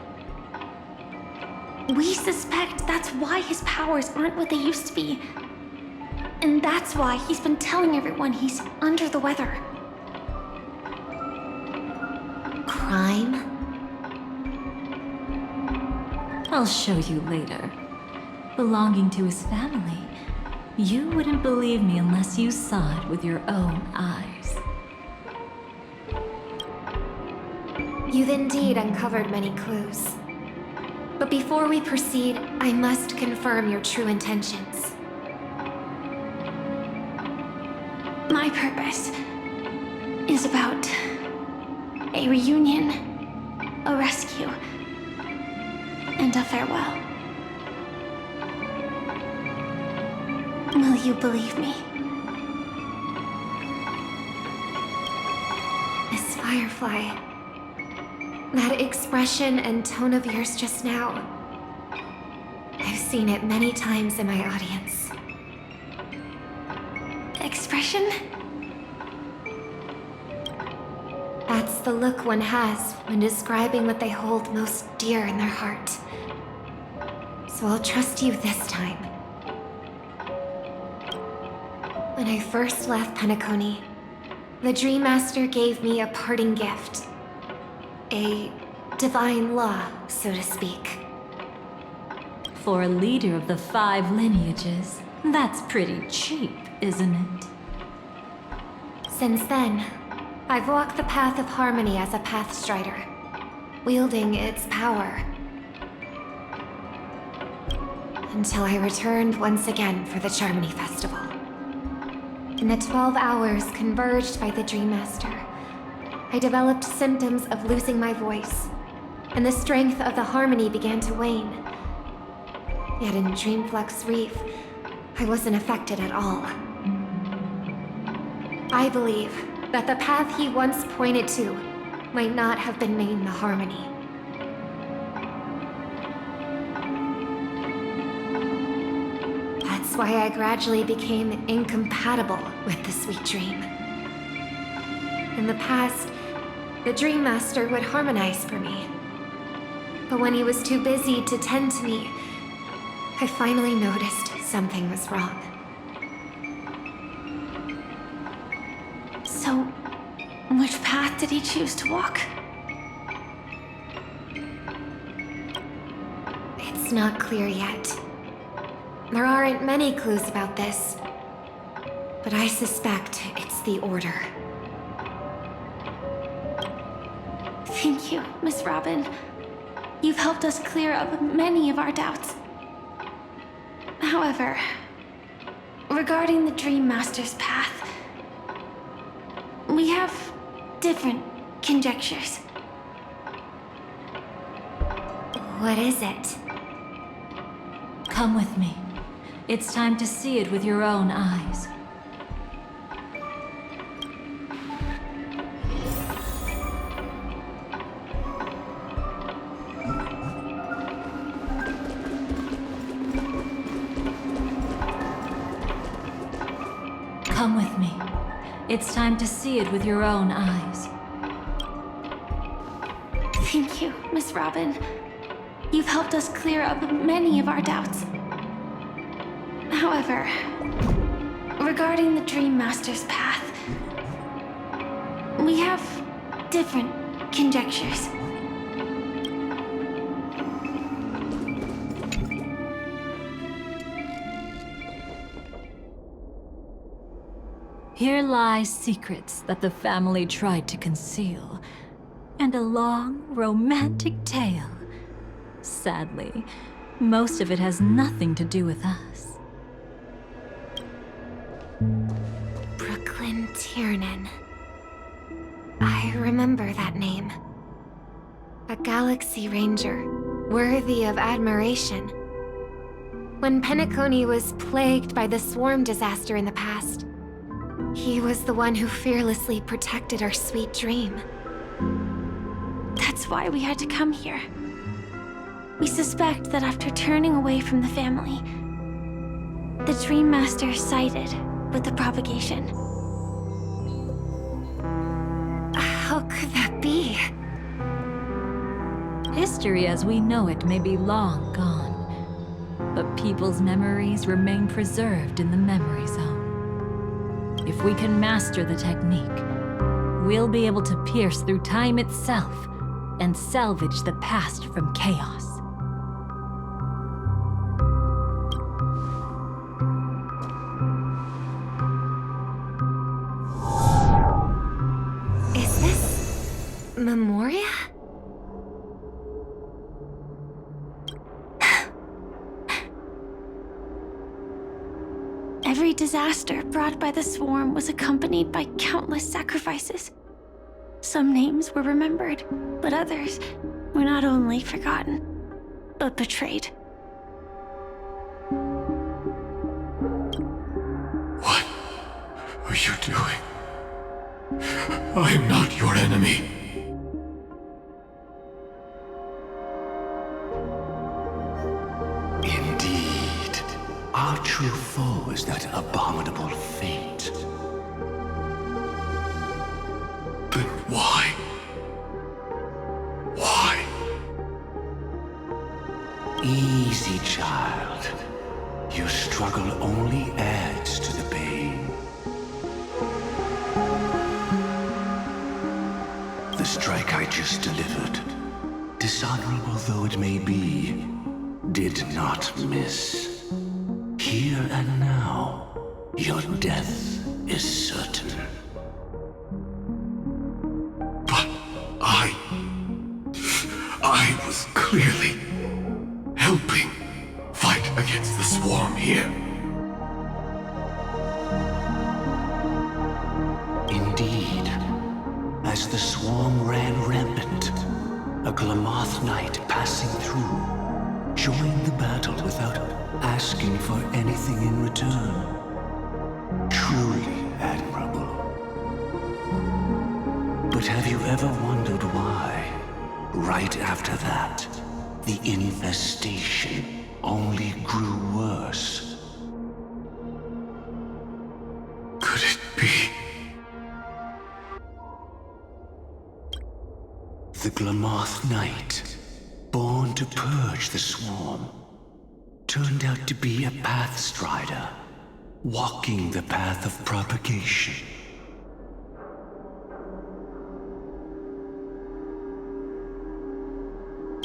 We suspect that's why his powers aren't what they used to be. And that's why he's been telling everyone he's under the weather. Crime? I'll show you later. Belonging to his family, you wouldn't believe me unless you saw it with your own eyes. You've indeed uncovered many clues. But before we proceed, I must confirm your true intentions. My purpose is about a reunion, a rescue, and a farewell. Will you believe me? Miss Firefly, that expression and tone of yours just now, I've seen it many times in my audience. Expression? That's the look one has when describing what they hold most dear in their heart. So I'll trust you this time. When I first left Penacony, the Dream Master gave me a parting gift. A divine law, so to speak. For a leader of the 5 lineages, that's pretty cheap, isn't it? Since then, I've walked the path of harmony as a Pathstrider, wielding its power. Until I returned once again for the Charmony Festival. In the 12 hours converged by the Dream Master, I developed symptoms of losing my voice, and the strength of the harmony began to wane. Yet in Dreamflux Reef, I wasn't affected at all. I believe that the path he once pointed to might not have been named the Harmony. That's why I gradually became incompatible with the sweet dream. In the past, the Dream Master would harmonize for me. But when he was too busy to tend to me, I finally noticed something was wrong. So, which path did he choose to walk? It's not clear yet. There aren't many clues about this, but I suspect it's the Order. Thank you, Miss Robin. You've helped us clear up many of our doubts. However, regarding the Dream Master's path, we have different conjectures. What is it? Come with me. It's time to see it with your own eyes. Come with me. It's time to see it with your own eyes. Thank you, Miss Robin. You've helped us clear up many of our doubts. However, regarding the Dream Master's path, we have different conjectures. Here lie secrets that the family tried to conceal, and a long, romantic tale. Sadly, most of it has nothing to do with us. Brooklyn Tiernan. I remember that name. A Galaxy Ranger, worthy of admiration. When Penacony was plagued by the swarm disaster in the past, he was the one who fearlessly protected our sweet dream. That's why we had to come here. We suspect that after turning away from the family, the Dream Master sided with the propagation. How could that be? History as we know it may be long gone, but people's memories remain preserved in the memory zone. If we can master the technique, we'll be able to pierce through time itself and salvage the past from chaos. Is this Memoria? Every disaster brought by the swarm was accompanied by countless sacrifices. Some names were remembered, but others were not only forgotten, but betrayed. What are you doing? I am not your enemy. Indeed. Our true foe is that abominable fate. Then why? Why? Easy, child. Your struggle only adds to the pain. The strike I just delivered, dishonorable though it may be, did not miss. Here and now, your death is certain. But I was clearly helping fight against the swarm here. Indeed. As the swarm ran rampant, a Glamoth knight passing through joined the battle without asking for anything in return. Truly admirable. But have you ever wondered why, right after that, the infestation only grew worse? Could it be? The Glamoth Knight, born to purge the swarm, turned out to be a pathstrider, walking the path of propagation.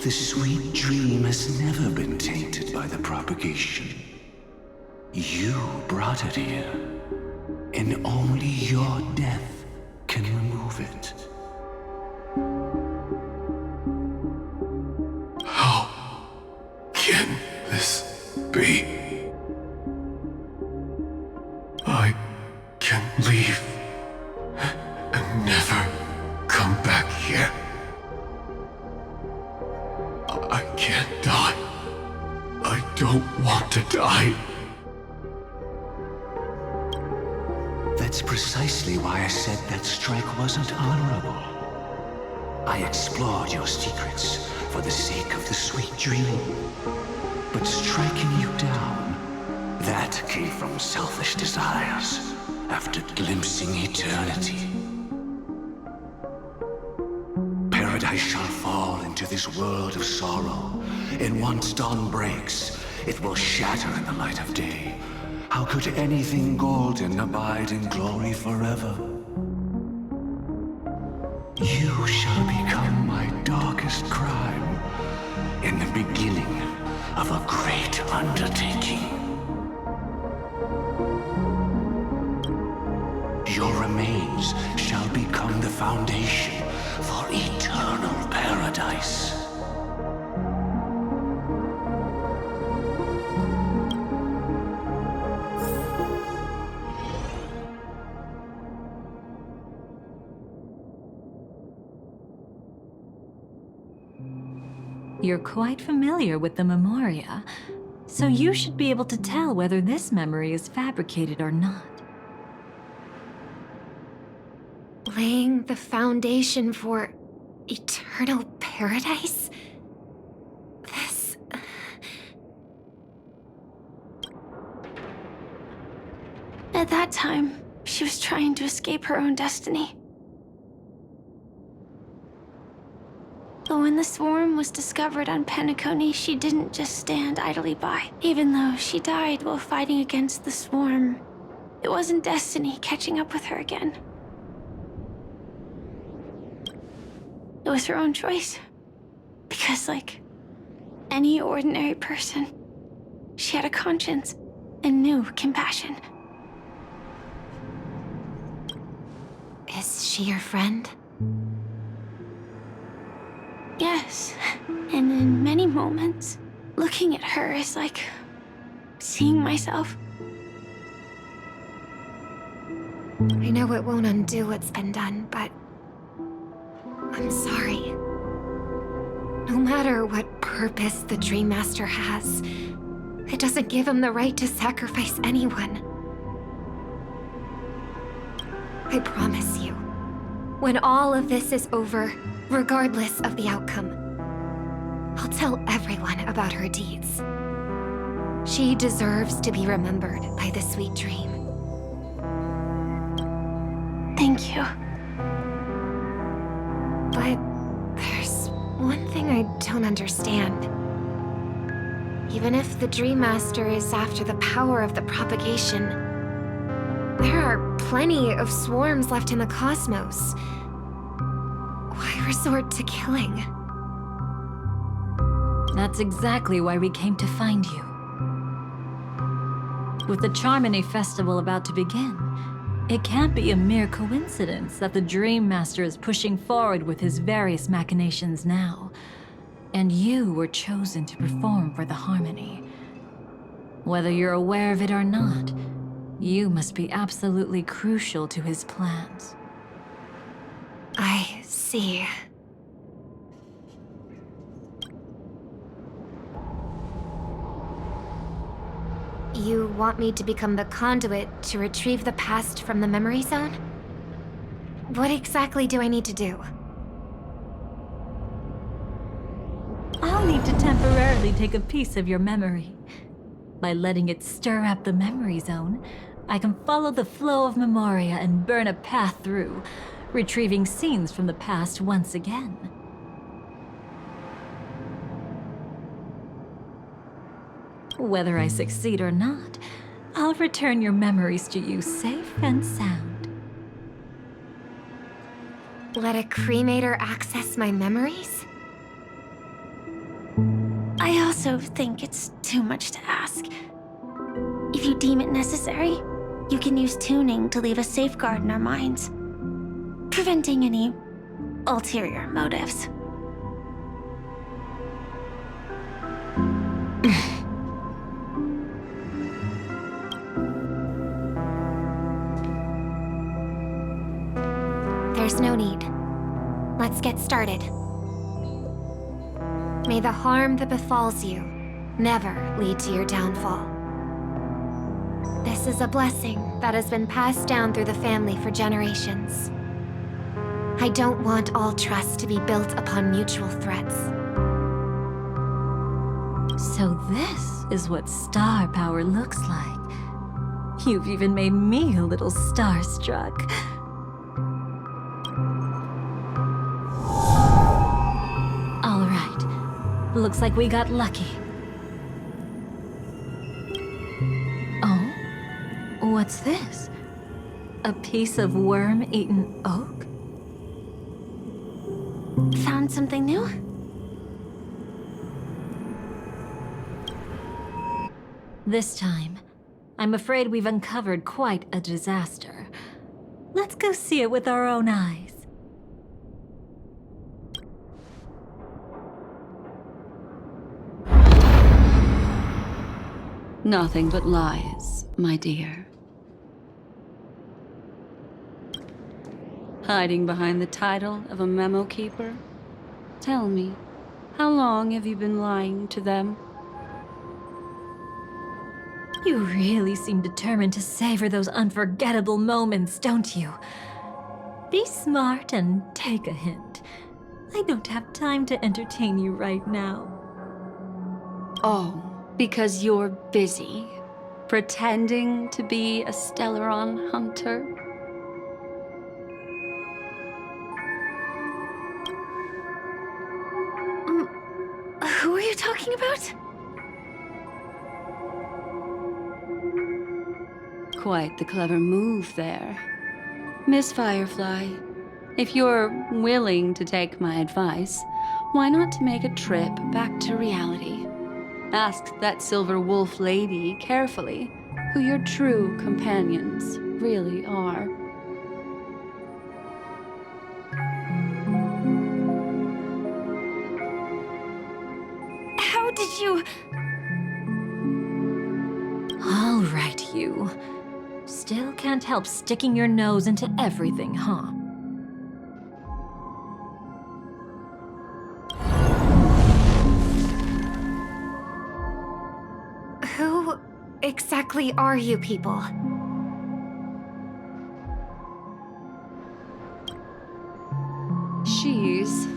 The sweet dream has never been tainted by the propagation. You brought it here, and only your death can remove it. How can this be? I can leave and never come back here. I can't die. I don't want to die. That's precisely why I said that strike wasn't honorable. I explored your secrets for the sake of the sweet dream. But striking you down, that came from selfish desires after glimpsing eternity. Paradise shall fall into this world of sorrow, and once dawn breaks, it will shatter in the light of day. How could anything golden abide in glory forever? You shall become my darkest crime, in the beginning of a great undertaking. Your remains shall become the foundation for eternal paradise. You're quite familiar with the Memoria, so you should be able to tell whether this memory is fabricated or not. Laying the foundation for eternal paradise? This... At that time, she was trying to escape her own destiny. But when the swarm was discovered on Penacony, she didn't just stand idly by. Even though she died while fighting against the swarm, it wasn't destiny catching up with her again. It was her own choice. Because like any ordinary person, she had a conscience and knew compassion. Is she your friend? Yes, and in many moments, looking at her is like seeing myself. I know it won't undo what's been done, but I'm sorry. No matter what purpose the Dream Master has, it doesn't give him the right to sacrifice anyone. I promise you, when all of this is over, regardless of the outcome, I'll tell everyone about her deeds. She deserves to be remembered by the sweet dream. Thank you. But there's one thing I don't understand. Even if the Dream Master is after the power of the propagation, there are plenty of swarms left in the cosmos. Why resort to killing? That's exactly why we came to find you. With the Charmony Festival about to begin, it can't be a mere coincidence that the Dream Master is pushing forward with his various machinations now. And you were chosen to perform for the Harmony. Whether you're aware of it or not, you must be absolutely crucial to his plans. I see. You want me to become the conduit to retrieve the past from the memory zone? What exactly do I need to do? I'll need to temporarily take a piece of your memory. By letting it stir up the memory zone, I can follow the flow of Memoria and burn a path through, retrieving scenes from the past once again. Whether I succeed or not, I'll return your memories to you safe and sound. Let a cremator access my memories? I also think it's too much to ask. If you deem it necessary, you can use tuning to leave a safeguard in our minds, preventing any ulterior motives. There's no need. Let's get started. May the harm that befalls you never lead to your downfall. This is a blessing that has been passed down through the family for generations. I don't want all trust to be built upon mutual threats. So this is what star power looks like. You've even made me a little starstruck. All right. Looks like we got lucky. Oh? What's this? A piece of worm-eaten oak? Found something new? This time, I'm afraid we've uncovered quite a disaster. Let's go see it with our own eyes. Nothing but lies, my dear. Hiding behind the title of a memo keeper? Tell me, how long have you been lying to them? You really seem determined to savor those unforgettable moments, don't you? Be smart and take a hint. I don't have time to entertain you right now. Oh, because you're busy, pretending to be a Stellaron hunter? Who are you talking about? Quite the clever move there. Miss Firefly, if you're willing to take my advice, why not make a trip back to reality? Ask that Silver Wolf lady carefully who your true companions really are. How did you... All right, you. Still can't help sticking your nose into everything, huh? Who exactly are you people? She's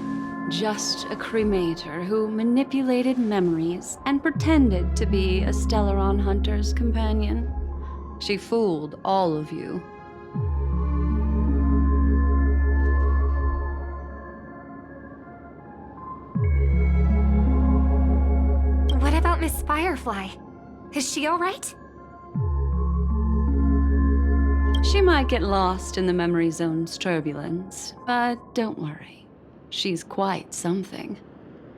just a cremator who manipulated memories and pretended to be a Stellaron hunter's companion. She fooled all of you. What about Miss Firefly? Is she all right? She might get lost in the memory zone's turbulence, but don't worry. She's quite something.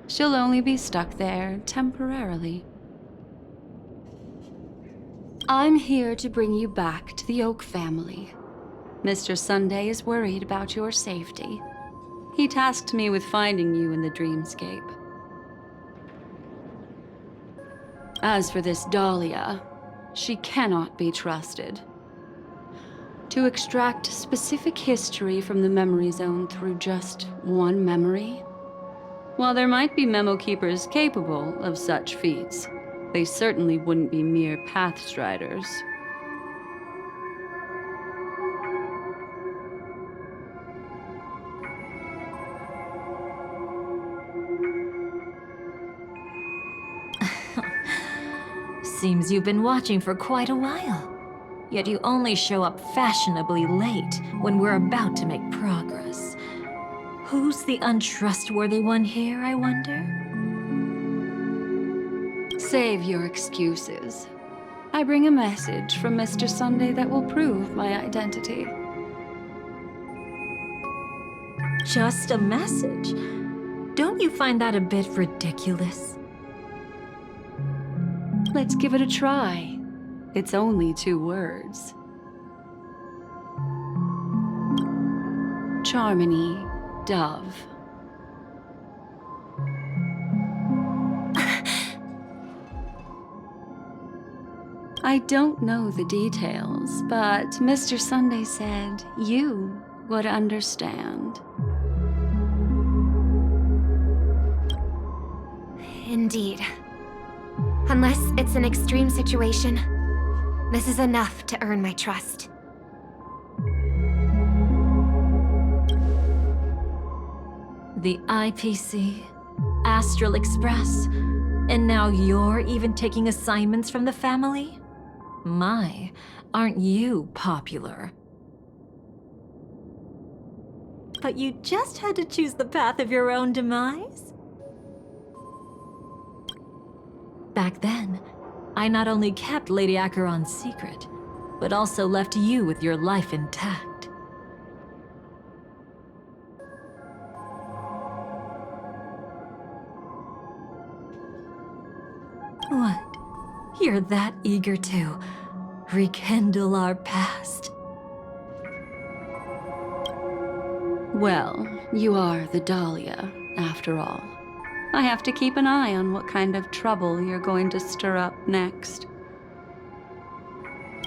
She'll only be stuck there temporarily. I'm here to bring you back to the Oak family. Mr. Sunday is worried about your safety. He tasked me with finding you in the Dreamscape. As for this Dahlia, she cannot be trusted. To extract specific history from the memory zone through just one memory? While there might be memo keepers capable of such feats, they certainly wouldn't be mere pathstriders. Seems you've been watching for quite a while. Yet you only show up fashionably late when we're about to make progress. Who's the untrustworthy one here, I wonder? Save your excuses. I bring a message from Mr. Sunday that will prove my identity. Just a message? Don't you find that a bit ridiculous? Let's give it a try. It's only 2 words. Charmony Dove. I don't know the details, but Mr. Sunday said you would understand. Indeed. Unless it's an extreme situation, this is enough to earn my trust. The IPC, Astral Express, and now you're even taking assignments from the family? My, aren't you popular? But you just had to choose the path of your own demise? Back then, I not only kept Lady Acheron's secret, but also left you with your life intact. What? You're that eager to rekindle our past? Well, you are the Dahlia, after all. I have to keep an eye on what kind of trouble you're going to stir up next.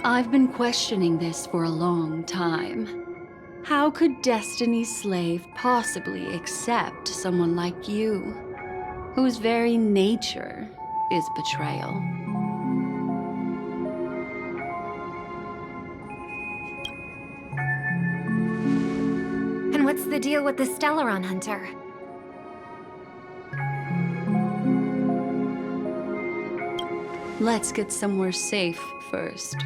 I've been questioning this for a long time. How could Destiny's slave possibly accept someone like you, whose very nature is betrayal? And what's the deal with the Stellaron Hunter? Let's get somewhere safe first.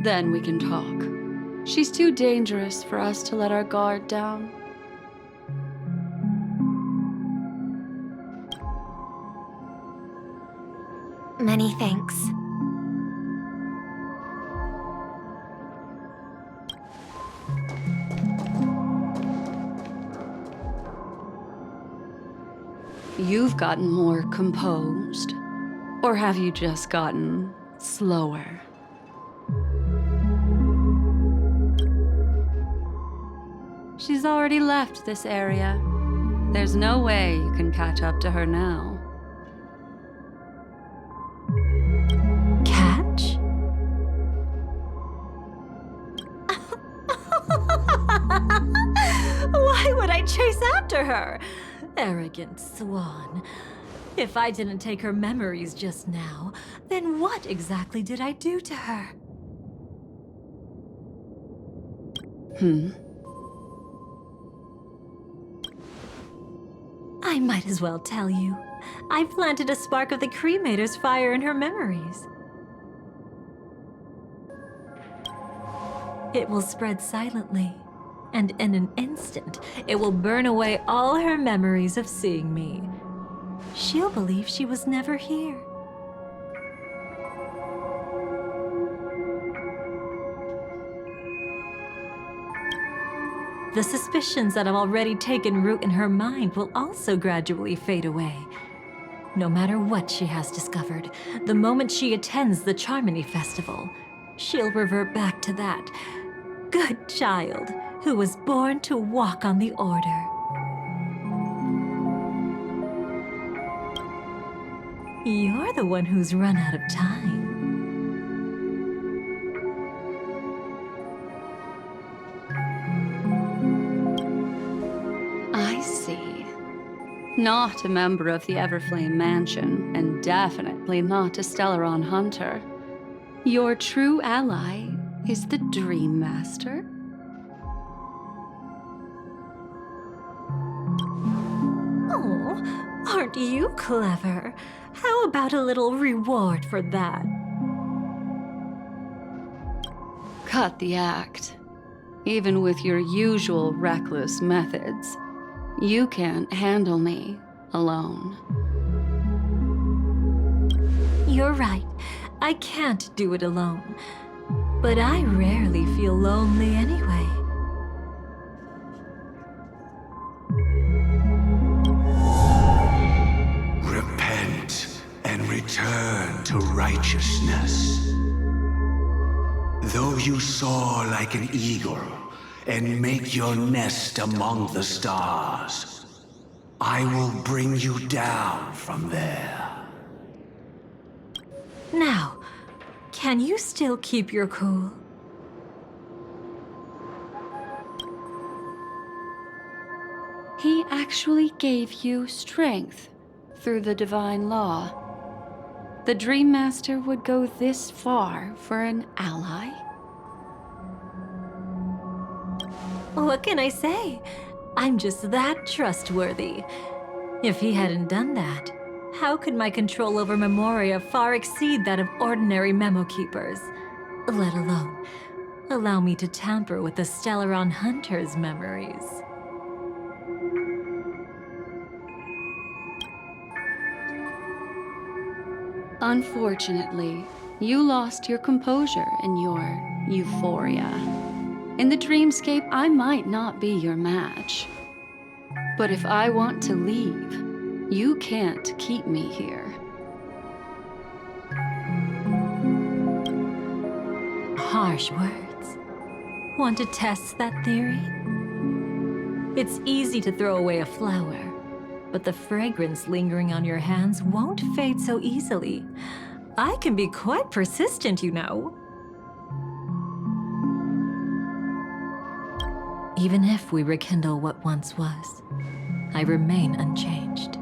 Then we can talk. She's too dangerous for us to let our guard down. Many thanks. You've gotten more composed. Or have you just gotten slower? She's already left this area. There's no way you can catch up to her now. Catch? Why would I chase after her? Arrogant swan. If I didn't take her memories just now, then what exactly did I do to her? I might as well tell you. I planted a spark of the cremator's fire in her memories. It will spread silently, and in an instant, it will burn away all her memories of seeing me. She'll believe she was never here. The suspicions that have already taken root in her mind will also gradually fade away. No matter what she has discovered, the moment she attends the Charmony Festival, she'll revert back to that good child who was born to walk on the Order. You're the one who's run out of time. I see. Not a member of the Everflame Mansion, and definitely not a Stellaron Hunter. Your true ally is the Dream Master? Oh, aren't you clever? How about a little reward for that? Cut the act. Even with your usual reckless methods, you can't handle me alone. You're right. I can't do it alone. But I rarely feel lonely anyway. Repent and return to righteousness. Though you soar like an eagle and make your nest among the stars, I will bring you down from there. Now, can you still keep your cool? He actually gave you strength through the divine law. The Dream Master would go this far for an ally? What can I say? I'm just that trustworthy. If he hadn't done that, how could my control over Memoria far exceed that of ordinary memo keepers? Let alone allow me to tamper with the Stellaron Hunter's memories. Unfortunately, you lost your composure in your euphoria. In the dreamscape, I might not be your match. But if I want to leave, you can't keep me here. Harsh words. Want to test that theory? It's easy to throw away a flower, but the fragrance lingering on your hands won't fade so easily. I can be quite persistent, you know. Even if we rekindle what once was, I remain unchanged.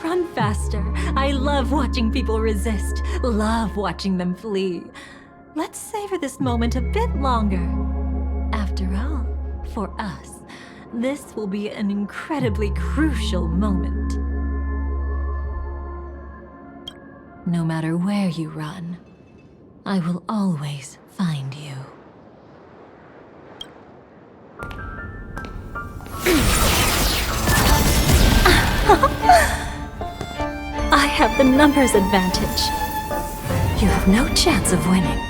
Run faster. I love watching people resist, love watching them flee. Let's savor this moment a bit longer. After all, for us, this will be an incredibly crucial moment. No matter where you run, I will always find you. I have the numbers advantage. You have no chance of winning.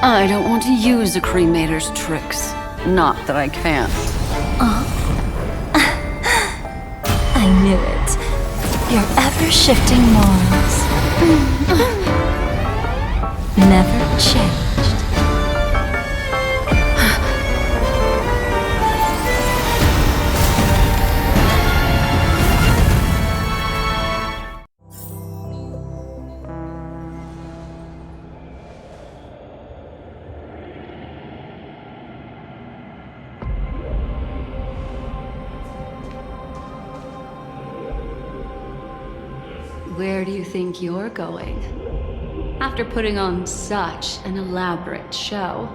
I don't want to use the cremator's tricks. Not that I can't. I knew it. Your ever-shifting morals. Never changed. Where do you think you're going? After putting on such an elaborate show,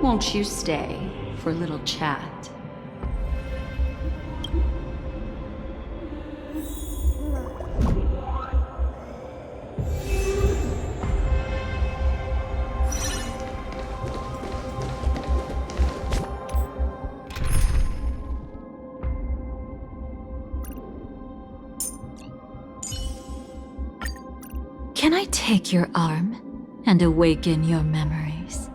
won't you stay for a little chat? Can I take your arm and awaken your memories?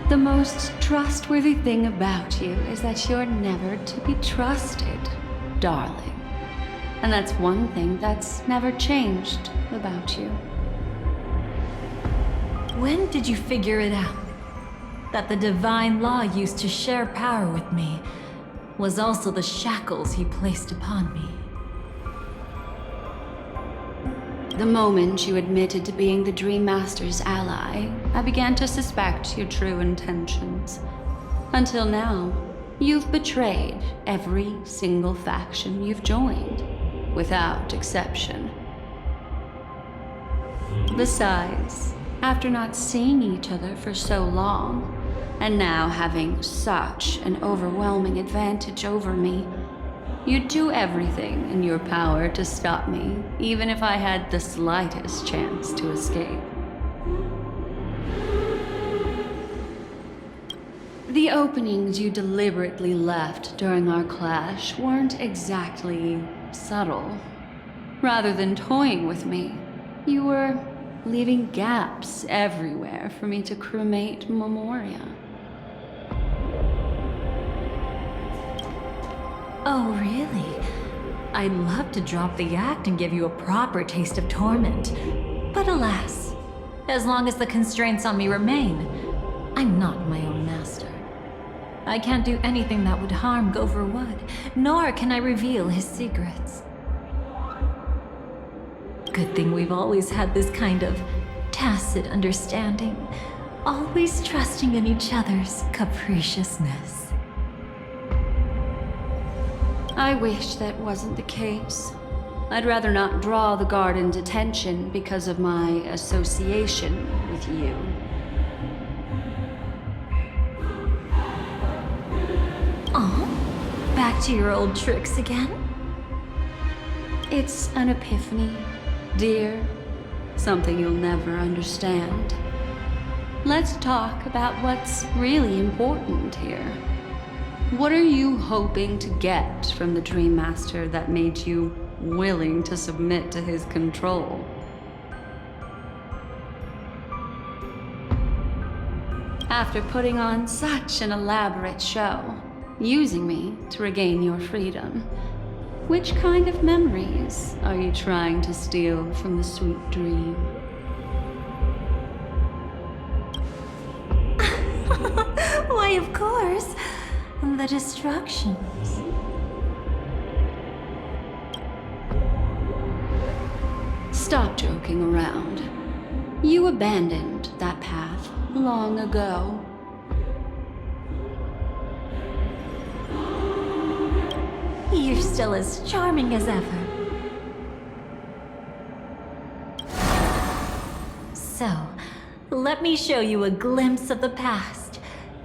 The most trustworthy thing about you is that you're never to be trusted, darling. And that's one thing that's never changed about you. When did you figure it out? That the divine law used to share power with me was also the shackles he placed upon me. The moment you admitted to being the Dream Master's ally, I began to suspect your true intentions. Until now, you've betrayed every single faction you've joined, without exception. Besides, after not seeing each other for so long, and now having such an overwhelming advantage over me, you'd do everything in your power to stop me, even if I had the slightest chance to escape. The openings you deliberately left during our clash weren't exactly subtle. Rather than toying with me, you were leaving gaps everywhere for me to cremate Memoria. Oh, really? I'd love to drop the act and give you a proper taste of torment. But alas, as long as the constraints on me remain, I'm not my own master. I can't do anything that would harm Gopher Wood, nor can I reveal his secrets. Good thing we've always had this kind of tacit understanding, always trusting in each other's capriciousness. I wish that wasn't the case. I'd rather not draw the Garden's attention because of my association with you. Oh, back to your old tricks again? It's an epiphany, dear. Something you'll never understand. Let's talk about what's really important here. What are you hoping to get from the Dream Master that made you willing to submit to his control? After putting on such an elaborate show, using me to regain your freedom, which kind of memories are you trying to steal from the sweet dream? Why, of course. The destructions. Stop joking around. You abandoned that path long ago. You're still as charming as ever. So, let me show you a glimpse of the past.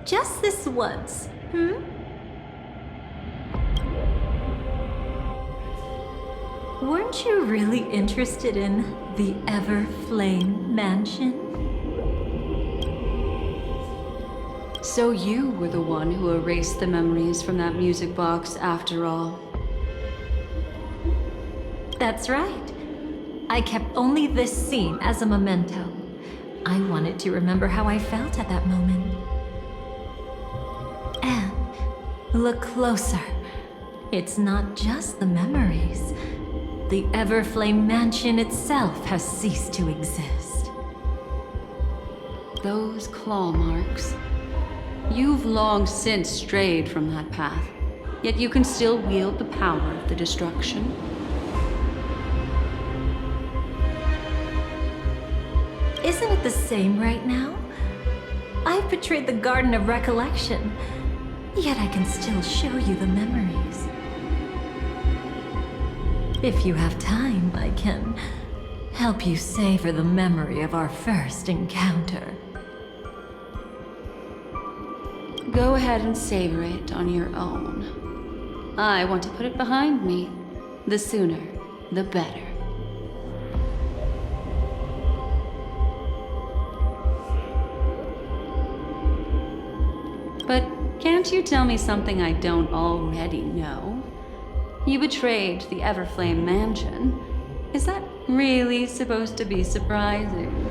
Just this once, Weren't you really interested in the Everflame Mansion? So you were the one who erased the memories from that music box after all. That's right. I kept only this scene as a memento. I wanted to remember how I felt at that moment. And look closer. It's not just the memories. The Everflame Mansion itself has ceased to exist. Those claw marks. You've long since strayed from that path, yet you can still wield the power of the destruction. Isn't it the same right now? I've betrayed the Garden of Recollection, yet I can still show you the memories. If you have time, I can help you savor the memory of our first encounter. Go ahead and savor it on your own. I want to put it behind me. The sooner, the better. But can't you tell me something I don't already know? You betrayed the Everflame Mansion. Is that really supposed to be surprising?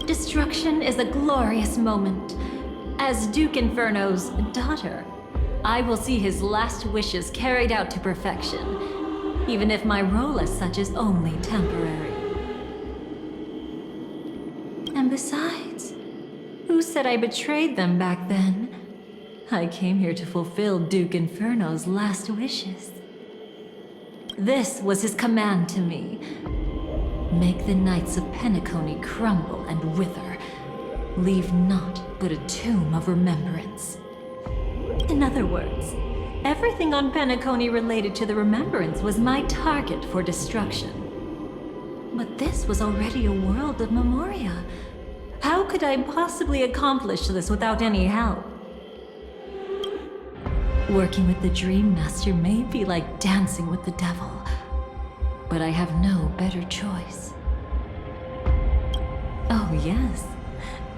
Destruction is a glorious moment. As Duke Inferno's daughter, I will see his last wishes carried out to perfection, even if my role as such is only temporary. And besides, who said I betrayed them back then? I came here to fulfill Duke Inferno's last wishes. This was his command to me. Make the Knights of Penacony crumble and wither. Leave naught but a tomb of remembrance. In other words, everything on Penacony related to the remembrance was my target for destruction. But this was already a world of memoria. How could I possibly accomplish this without any help? Working with the Dream Master may be like dancing with the devil, but I have no better choice. Oh yes,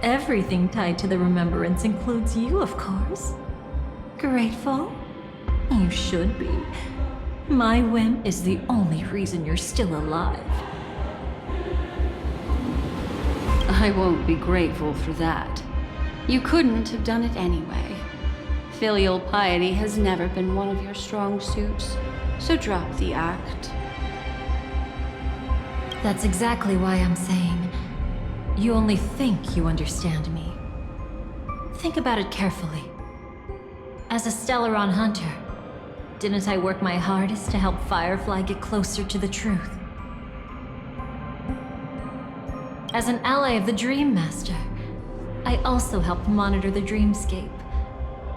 everything tied to the remembrance includes you, of course. Grateful? You should be. My whim is the only reason you're still alive. I won't be grateful for that. You couldn't have done it anyway. Filial piety has never been one of your strong suits, so drop the act. That's exactly why I'm saying, you only think you understand me. Think about it carefully. As a Stellaron hunter, didn't I work my hardest to help Firefly get closer to the truth? As an ally of the Dream Master, I also helped monitor the Dreamscape.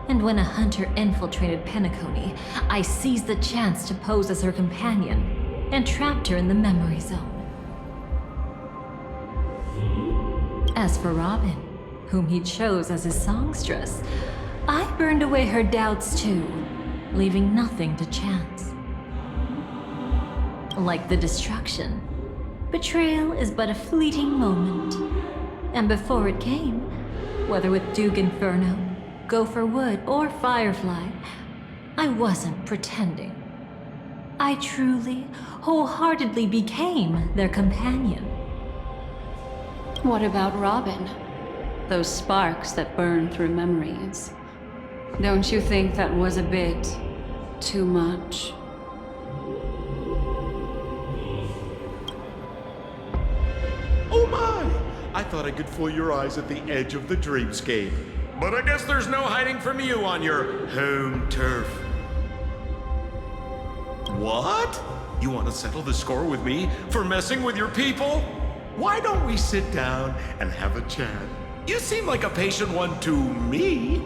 And when a hunter infiltrated Penacony, I seized the chance to pose as her companion and trapped her in the memory zone. As for Robin, whom he chose as his songstress, I burned away her doubts too, leaving nothing to chance. Like the destruction, betrayal is but a fleeting moment. And before it came, whether with Duke Inferno, Gopher Wood, or Firefly, I wasn't pretending. I truly, wholeheartedly became their companion. What about Robin? Those sparks that burn through memories. Don't you think that was a bit too much? Oh my! I thought I could fool your eyes at the edge of the Dreamscape. But I guess there's no hiding from you on your home turf. What? You want to settle the score with me for messing with your people? Why don't we sit down and have a chat? You seem like a patient one to me.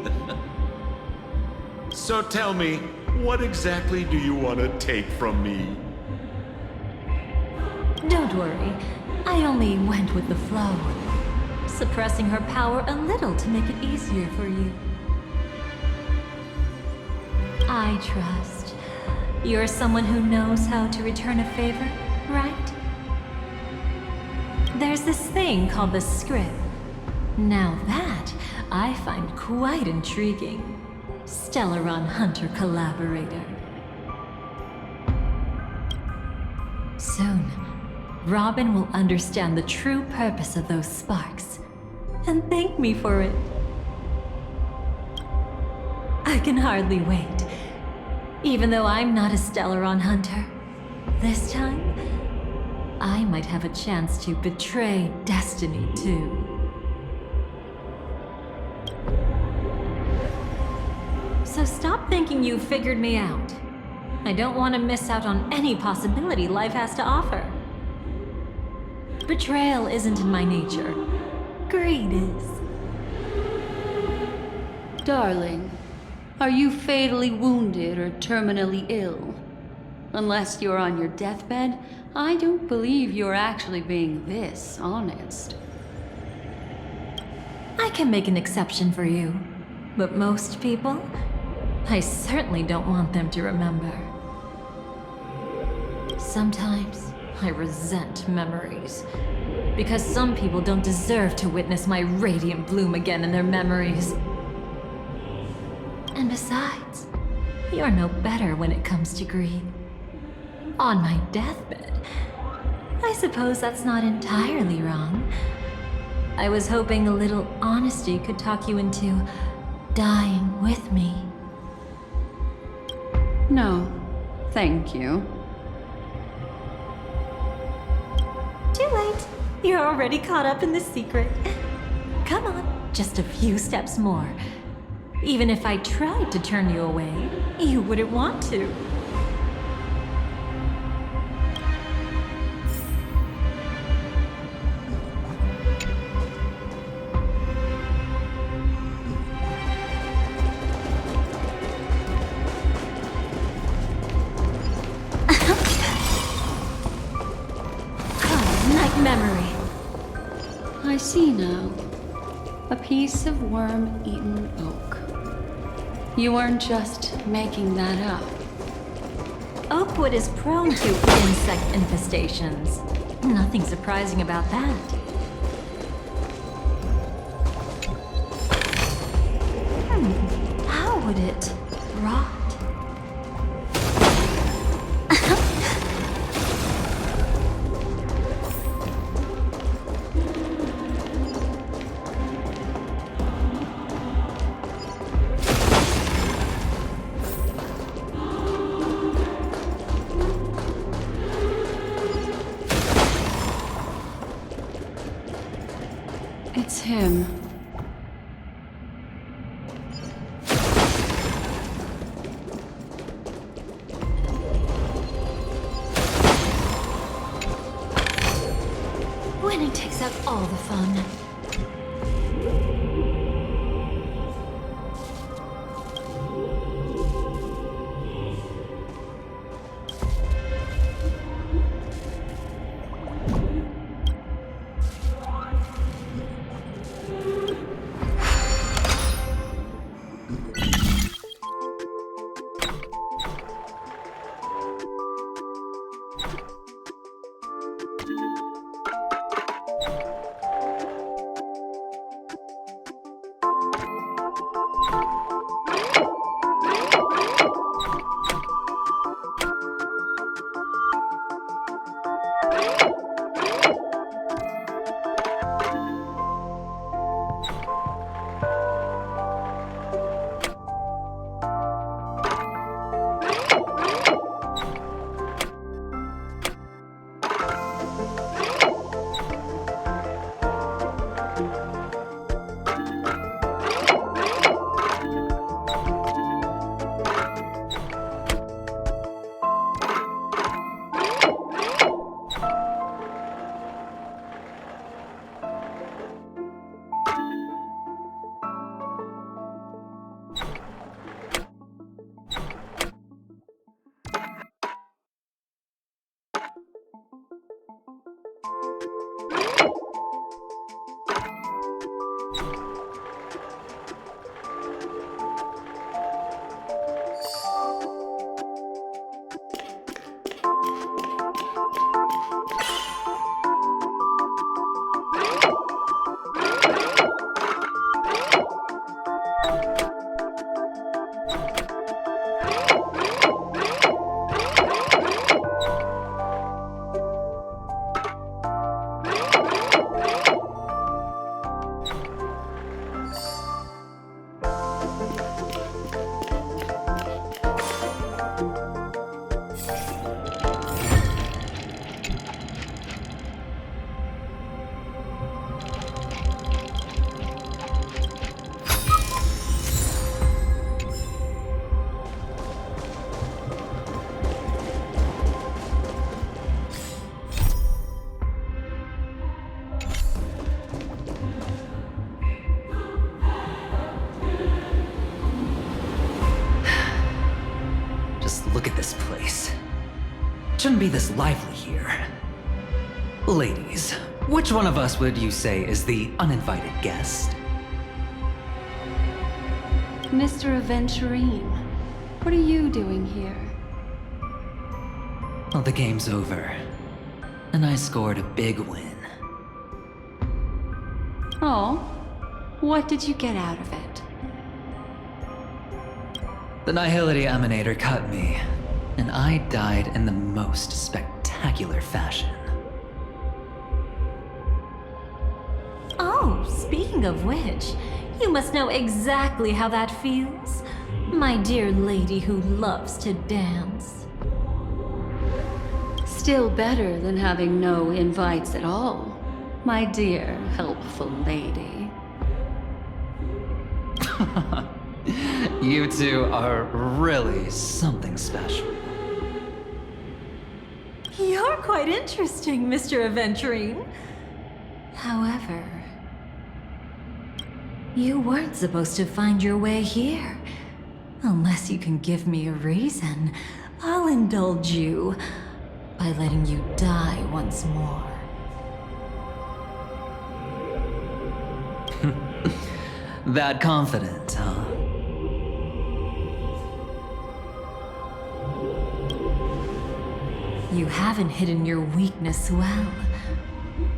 So tell me, what exactly do you want to take from me? Don't worry, I only went with the flow, suppressing her power a little to make it easier for you. I trust. You're someone who knows how to return a favor, right? There's this thing called the script. Now that, I find quite intriguing. Stellaron Hunter collaborator. Soon, Robin will understand the true purpose of those sparks, and thank me for it. I can hardly wait. Even though I'm not a Stellaron hunter, this time, I might have a chance to betray destiny too. So stop thinking you figured me out. I don't want to miss out on any possibility life has to offer. Betrayal isn't in my nature. Greed is. Darling, are you fatally wounded or terminally ill? Unless you're on your deathbed, I don't believe you're actually being this honest. I can make an exception for you, but most people, I certainly don't want them to remember. Sometimes I resent memories, because some people don't deserve to witness my radiant bloom again in their memories. And besides, you're no better when it comes to greed. On my deathbed, I suppose that's not entirely wrong. I was hoping a little honesty could talk you into dying with me. No, thank you. Too late. You're already caught up in the secret. Come on, just a few steps more. Even if I tried to turn you away, you wouldn't want to. Memory. I see now. A piece of worm-eaten oak. You weren't just making that up. Oakwood is prone to insect infestations. Nothing surprising about that. How would it rot? It's him. out all the fun. Look at this place. Shouldn't be this lively here. Ladies, which one of us would you say is the uninvited guest? Mr. Aventurine, what are you doing here? Well, the game's over. And I scored a big win. Oh, what did you get out of it? The Nihility Emanator cut me, and I died in the most spectacular fashion. Oh, speaking of which, you must know exactly how that feels. My dear lady who loves to dance. Still better than having no invites at all, my dear helpful lady. You two are really something special. You're quite interesting, Mr. Aventurine. However, you weren't supposed to find your way here. Unless you can give me a reason, I'll indulge you by letting you die once more. That confident, huh? You haven't hidden your weakness well,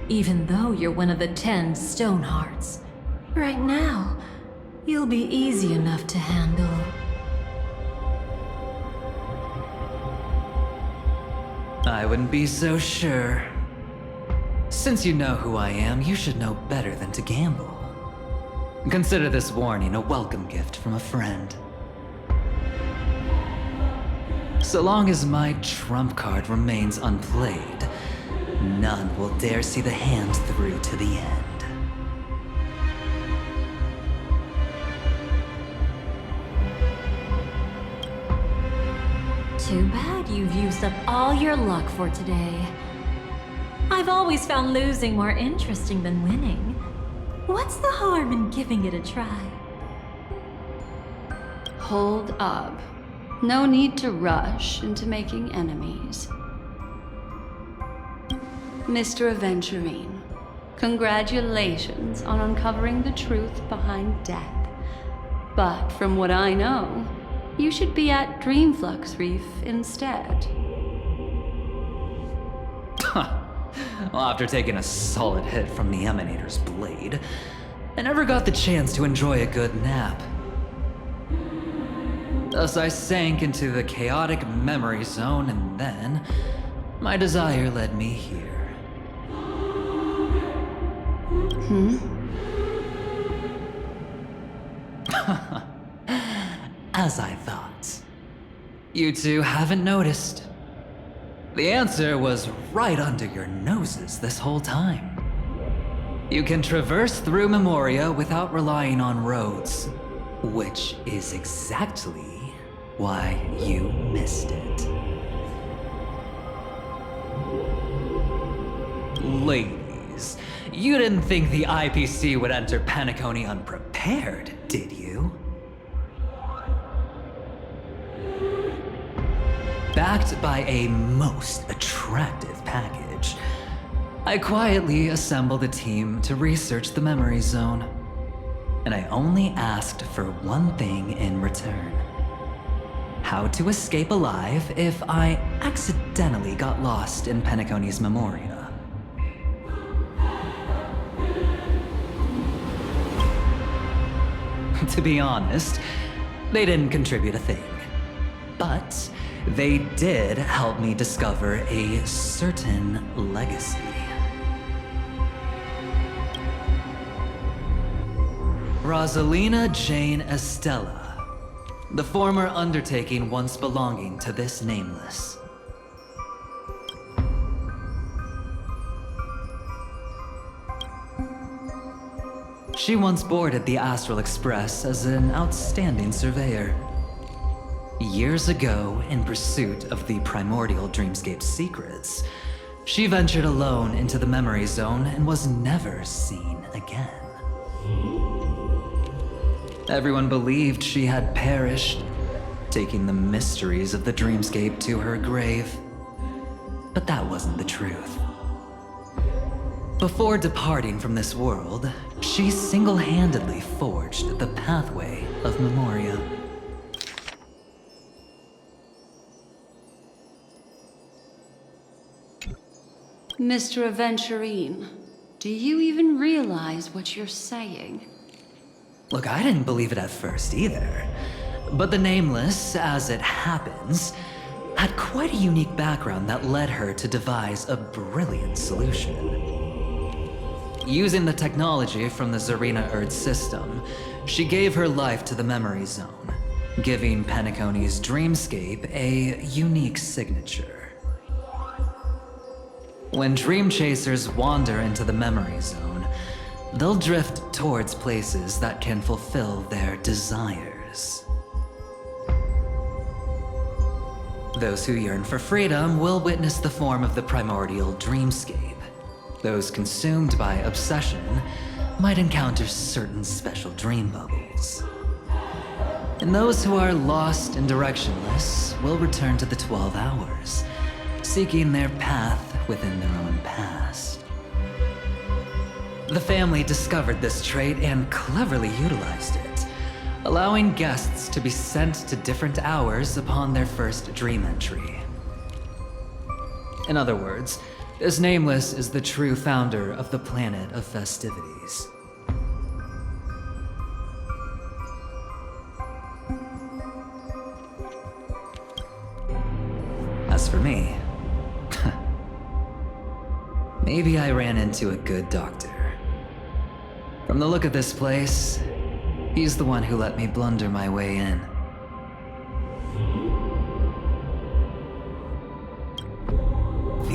even though you're one of the 10 Stone Hearts. Right now, you'll be easy enough to handle. I wouldn't be so sure. Since you know who I am, you should know better than to gamble. Consider this warning a welcome gift from a friend. So long as my trump card remains unplayed, none will dare see the hand through to the end. Too bad you've used up all your luck for today. I've always found losing more interesting than winning. What's the harm in giving it a try? Hold up. No need to rush into making enemies. Mr. Aventurine, congratulations on uncovering the truth behind death. But from what I know, you should be at Dreamflux Reef instead. Well, after taking a solid hit from the Emanator's blade, I never got the chance to enjoy a good nap. Thus I sank into the chaotic memory zone, and then my desire led me here. As I thought. You two haven't noticed. The answer was right under your noses this whole time. You can traverse through Memoria without relying on roads, which is exactly why you missed it. Ladies, you didn't think the IPC would enter Penacony unprepared, did you? Backed by a most attractive package, I quietly assembled a team to research the memory zone. And I only asked for one thing in return. How to escape alive if I accidentally got lost in Penacony's Memoria. To be honest, they didn't contribute a thing. But they did help me discover a certain legacy. Rosalina Jane Estella, the former undertaking once belonging to this nameless. She once boarded the Astral Express as an outstanding surveyor. Years ago, in pursuit of the primordial Dreamscape secrets, she ventured alone into the memory zone and was never seen again. Everyone believed she had perished, taking the mysteries of the Dreamscape to her grave. But that wasn't the truth. Before departing from this world, she single-handedly forged the pathway of Memoria. Mr. Aventurine, do you even realize what you're saying? Look, I didn't believe it at first either. But the Nameless, as it happens, had quite a unique background that led her to devise a brilliant solution. Using the technology from the Zarina Earth system, she gave her life to the memory zone, giving Penacony's Dreamscape a unique signature. When dream chasers wander into the memory zone, they'll drift towards places that can fulfill their desires. Those who yearn for freedom will witness the form of the primordial Dreamscape. Those consumed by obsession might encounter certain special dream bubbles. And those who are lost and directionless will return to the 12 hours, seeking their path within their own past. The family discovered this trait and cleverly utilized it, allowing guests to be sent to different hours upon their first dream entry. In other words, this Nameless is the true founder of the planet of festivities. As for me, maybe I ran into a good doctor. From the look of this place, he's the one who let me blunder my way in.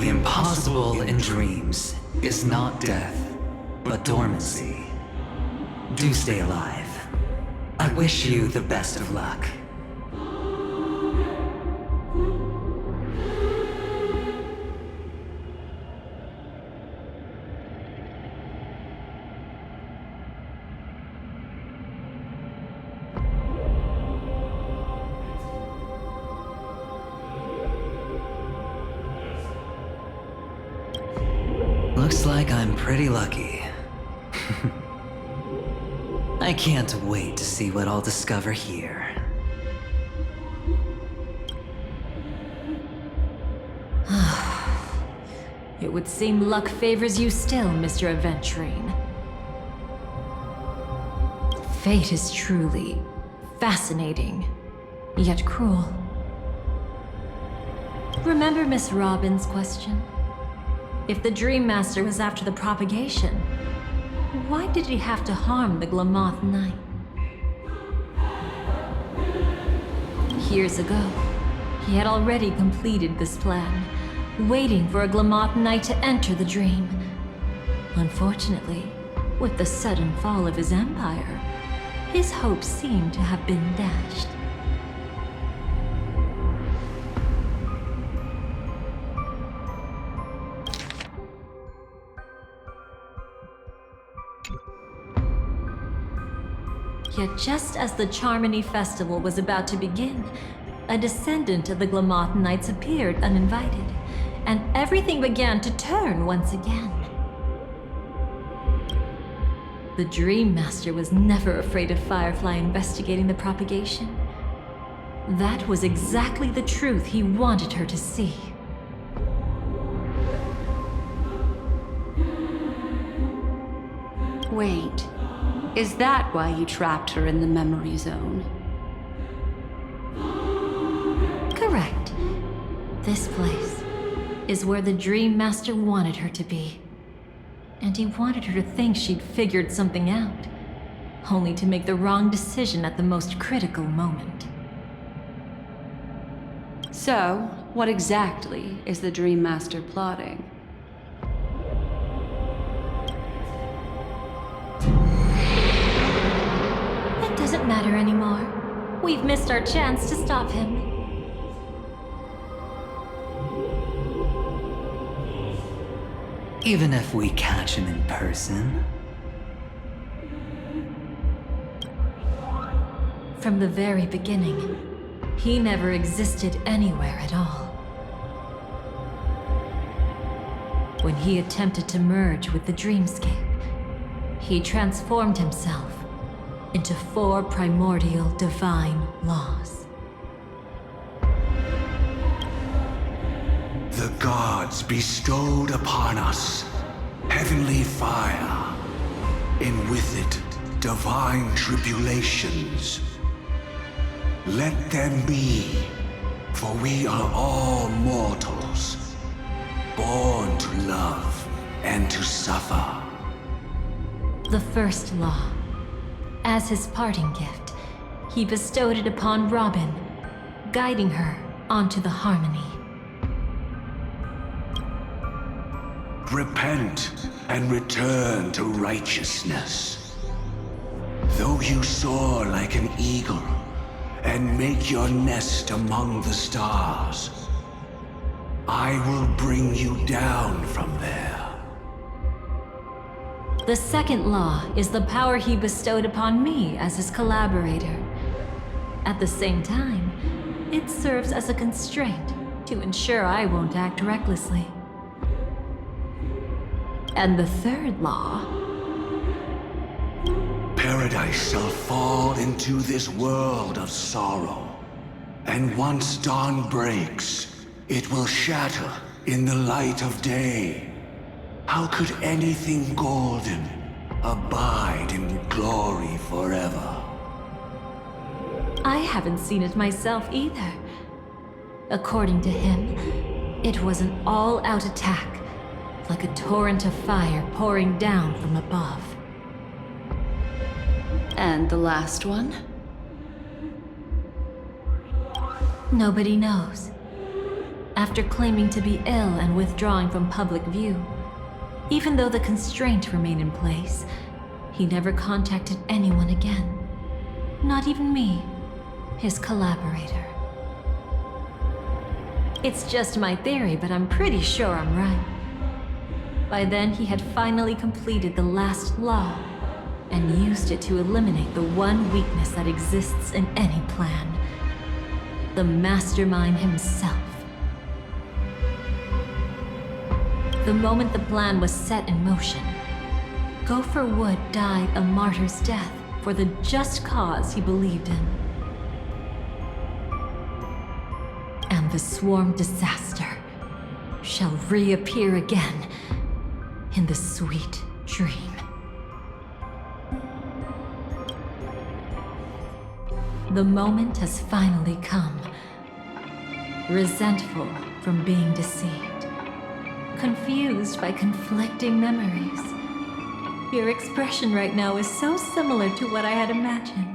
The impossible in dreams is not death, but dormancy. Do stay alive. I wish you the best of luck. like I'm pretty lucky. I can't wait to see what I'll discover here. It would seem luck favors you still, Mr. Aventurine. Fate is truly fascinating, yet cruel. Remember Miss Robin's question? If the Dream Master was after the propagation, why did he have to harm the Glamoth Knight? Years ago, he had already completed this plan, waiting for a Glamoth Knight to enter the dream. Unfortunately, with the sudden fall of his empire, his hopes seem to have been dashed. Yet just as the Charmony Festival was about to begin, a descendant of the Glamoth Knights appeared uninvited, and everything began to turn once again. The Dream Master was never afraid of Firefly investigating the propagation. That was exactly the truth he wanted her to see. Wait, is that why you trapped her in the memory zone? Correct. This place is where the Dream Master wanted her to be. And he wanted her to think she'd figured something out, only to make the wrong decision at the most critical moment. So, what exactly is the Dream Master plotting? It doesn't matter anymore. We've missed our chance to stop him. Even if we catch him in person? From the very beginning, he never existed anywhere at all. When he attempted to merge with the Dreamscape, he transformed himself into 4 primordial divine laws. The gods bestowed upon us heavenly fire, and with it divine tribulations. Let them be, for we are all mortals, born to love and to suffer. The first law. As his parting gift, he bestowed it upon Robin, guiding her onto the harmony. Repent and return to righteousness. Though you soar like an eagle and make your nest among the stars, I will bring you down from there. The second law is the power he bestowed upon me as his collaborator. At the same time, it serves as a constraint to ensure I won't act recklessly. And the third law... Paradise shall fall into this world of sorrow. And once dawn breaks, it will shatter in the light of day. How could anything golden abide in glory forever? I haven't seen it myself either. According to him, it was an all-out attack, like a torrent of fire pouring down from above. And the last one? Nobody knows. After claiming to be ill and withdrawing from public view, even though the constraint remained in place, he never contacted anyone again. Not even me, his collaborator. It's just my theory, but I'm pretty sure I'm right. By then, he had finally completed the last law, and used it to eliminate the one weakness that exists in any plan. The mastermind himself. the moment the plan was set in motion, Gopher Wood died a martyr's death for the just cause he believed in. And the swarm disaster shall reappear again in the sweet dream. The moment has finally come. Resentful from being deceived, confused by conflicting memories. Your expression right now is so similar to what I had imagined.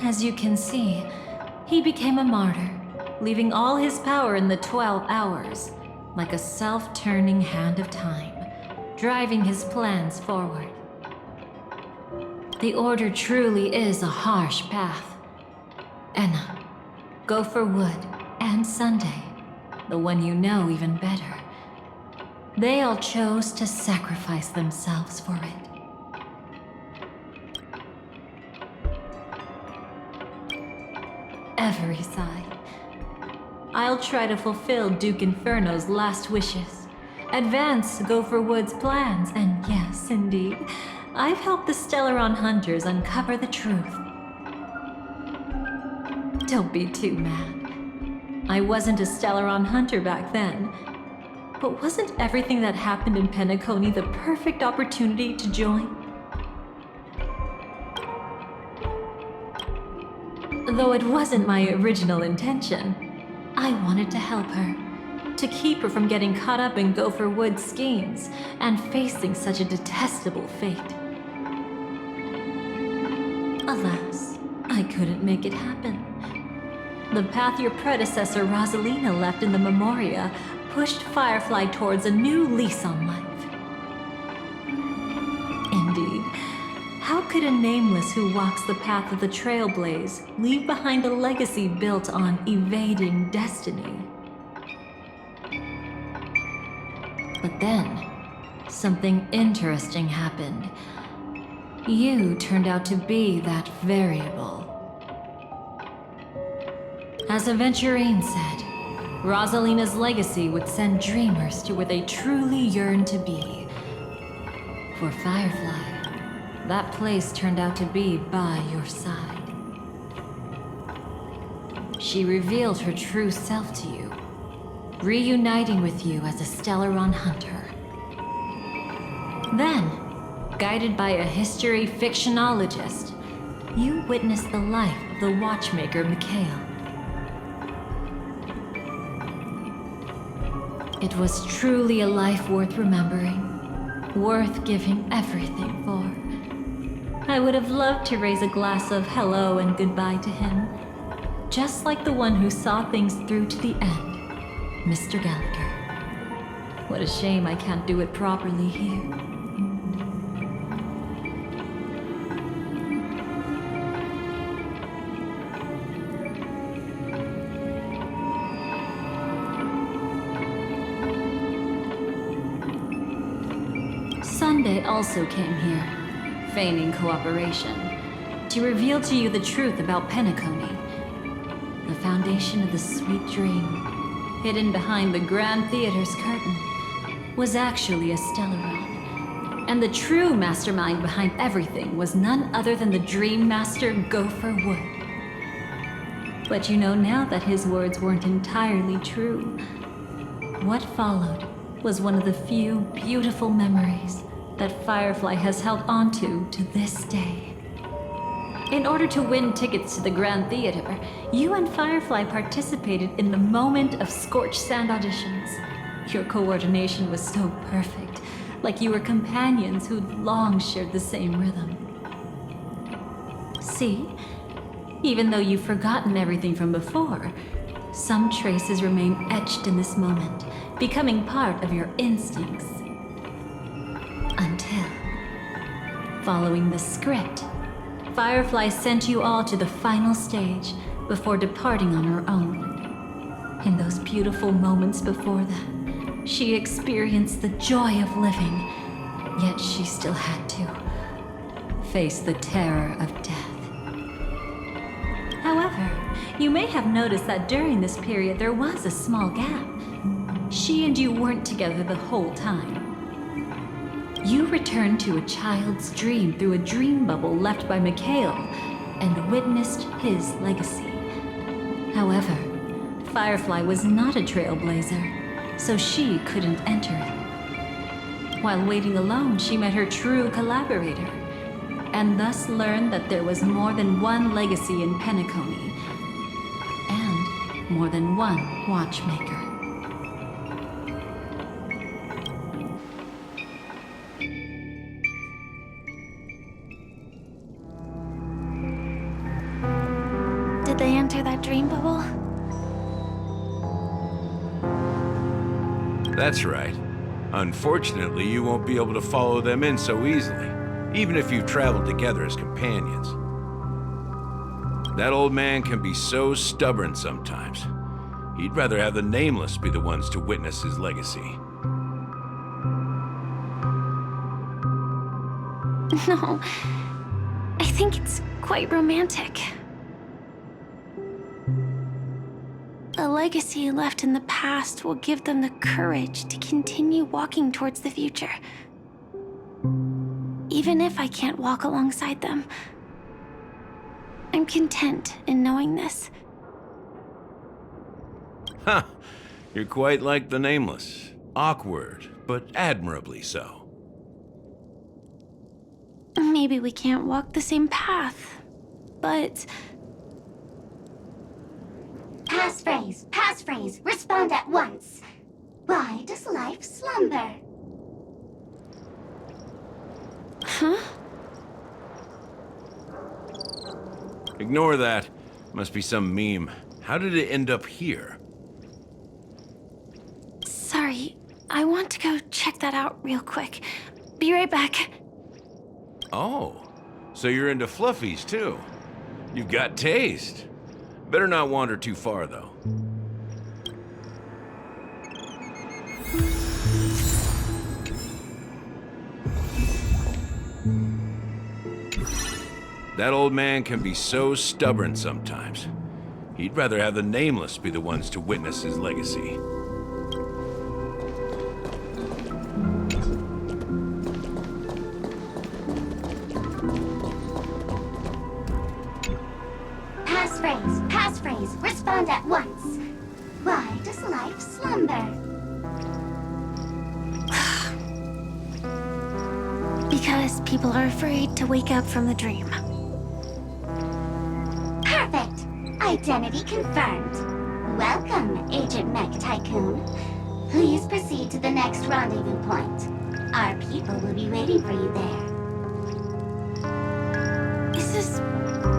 As you can see, he became a martyr, leaving all his power in the 12 hours, like a self-turning hand of time, driving his plans forward. The Order truly is a harsh path. Enna, Gopher Wood, and Sunday, the one you know even better, they all chose to sacrifice themselves for it. Every sigh. I'll try to fulfill Duke Inferno's last wishes, advance Gopher Wood's plans, and yes, indeed, I've helped the Stellaron hunters uncover the truth. Don't be too mad. I wasn't a Stellaron hunter back then, but wasn't everything that happened in Penacony the perfect opportunity to join? Though it wasn't my original intention, I wanted to help her, to keep her from getting caught up in Gopher Wood's schemes and facing such a detestable fate. Alas, I couldn't make it happen. The path your predecessor Rosalina left in the Memoria pushed Firefly towards a new lease on life. Indeed, how could a nameless who walks the path of the Trailblaze leave behind a legacy built on evading destiny? But then, something interesting happened. You turned out to be that variable. As Aventurine said, Rosalina's legacy would send dreamers to where they truly yearn to be. For Firefly, that place turned out to be by your side. She revealed her true self to you, reuniting with you as a Stellaron hunter. Then, guided by a history fictionologist, you witnessed the life of the watchmaker Mikhail. It was truly a life worth remembering, worth giving everything for. I would have loved to raise a glass of hello and goodbye to him, just like the one who saw things through to the end, Mr. Gallagher. What a shame I can't do it properly here. Sunday also came here, feigning cooperation, to reveal to you the truth about Penacony, the foundation of the sweet dream, hidden behind the Grand Theater's curtain, was actually a Stellaron. And the true mastermind behind everything was none other than the Dream Master Gopher Wood. But you know now that his words weren't entirely true. What followed was one of the few beautiful memories that Firefly has held onto to this day. In order to win tickets to the Grand Theater, you and Firefly participated in the moment of scorched sand auditions. Your coordination was so perfect, like you were companions who'd long shared the same rhythm. See? Even though you've forgotten everything from before, some traces remain etched in this moment, becoming part of your instincts. Until, following the script, Firefly sent you all to the final stage before departing on her own. In those beautiful moments before that, she experienced the joy of living Yet she still had to face the terror of death. However, you may have noticed that during this period there was a small gap. She and you weren't together the whole time. You returned to a child's dream through a dream bubble left by Mikhail and witnessed his legacy. However, Firefly was not a trailblazer, so she couldn't enter it. While waiting alone, she met her true collaborator, and thus learned that there was more than one legacy in Penacony, and more than one watchmaker. Did they enter that dream bubble? That's right. Unfortunately, you won't be able to follow them in so easily, even if you've traveled together as companions. That old man can be so stubborn sometimes. He'd rather have the Nameless be the ones to witness his legacy. No, I think it's quite romantic. A legacy left in the past will give them the courage to continue walking towards the future. Even if I can't walk alongside them, I'm content in knowing this. Ha! You're quite like the Nameless. Awkward, but admirably so. Maybe we can't walk the same path, but... Passphrase, respond at once. Why does life slumber? Huh? Ignore that. Must be some meme. How did it end up here? Sorry, I want to go check that out real quick. Be right back. Oh, so you're into fluffies too. You've got taste. Better not wander too far, though. That old man can be so stubborn sometimes. He'd rather have the Nameless be the ones to witness his legacy. Passphrase, respond at once. Why does life slumber? Because people are afraid to wake up from the dream. Perfect! Identity confirmed. Welcome, Agent Mech Tycoon. Please proceed to the next rendezvous point. Our people will be waiting for you there. Is this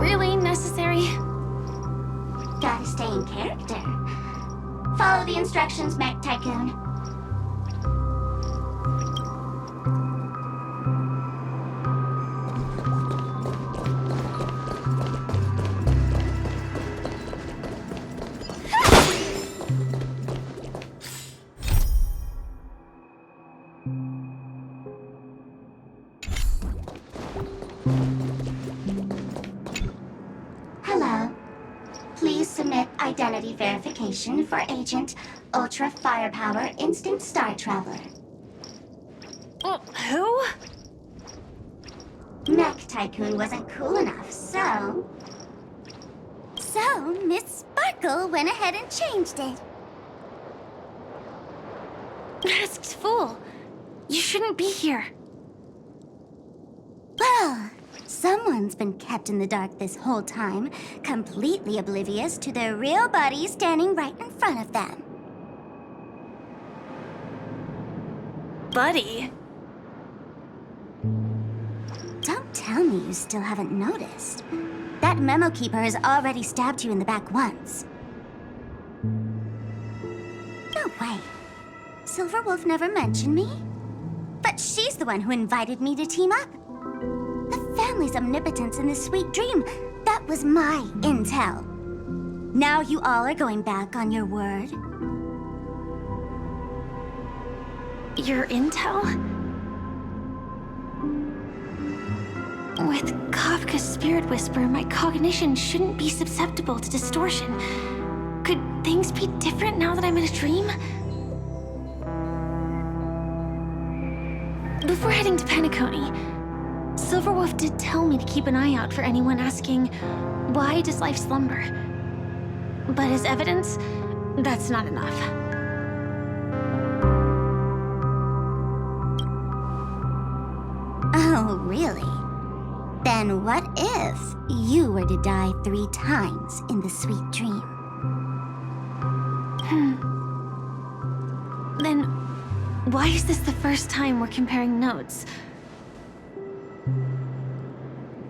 really necessary? Gotta stay in character. Follow the instructions, Mech Tycoon. Identity verification for Agent Ultra Firepower Instant Star Traveler. Who? Mech Tycoon wasn't cool enough, so... So, Miss Sparkle went ahead and changed it. Masked fool. You shouldn't be here. Well, someone's been kept in the dark this whole time, completely oblivious to their real body standing right in front of them. Buddy? Don't tell me you still haven't noticed. That memo keeper has already stabbed you in the back once. No way. Silverwolf never mentioned me? But she's the one who invited me to team up. The family's omnipotence in this sweet dream, that was my intel. Now you all are going back on your word? Your intel? With Kafka's spirit whisper, my cognition shouldn't be susceptible to distortion. Could things be different now that I'm in a dream? Before heading to Penacony, Silverwolf did tell me to keep an eye out for anyone asking, why does life slumber? But as evidence, that's not enough. Oh, really? Then what if you were to die 3 times in the sweet dream? Then, why is this the first time we're comparing notes?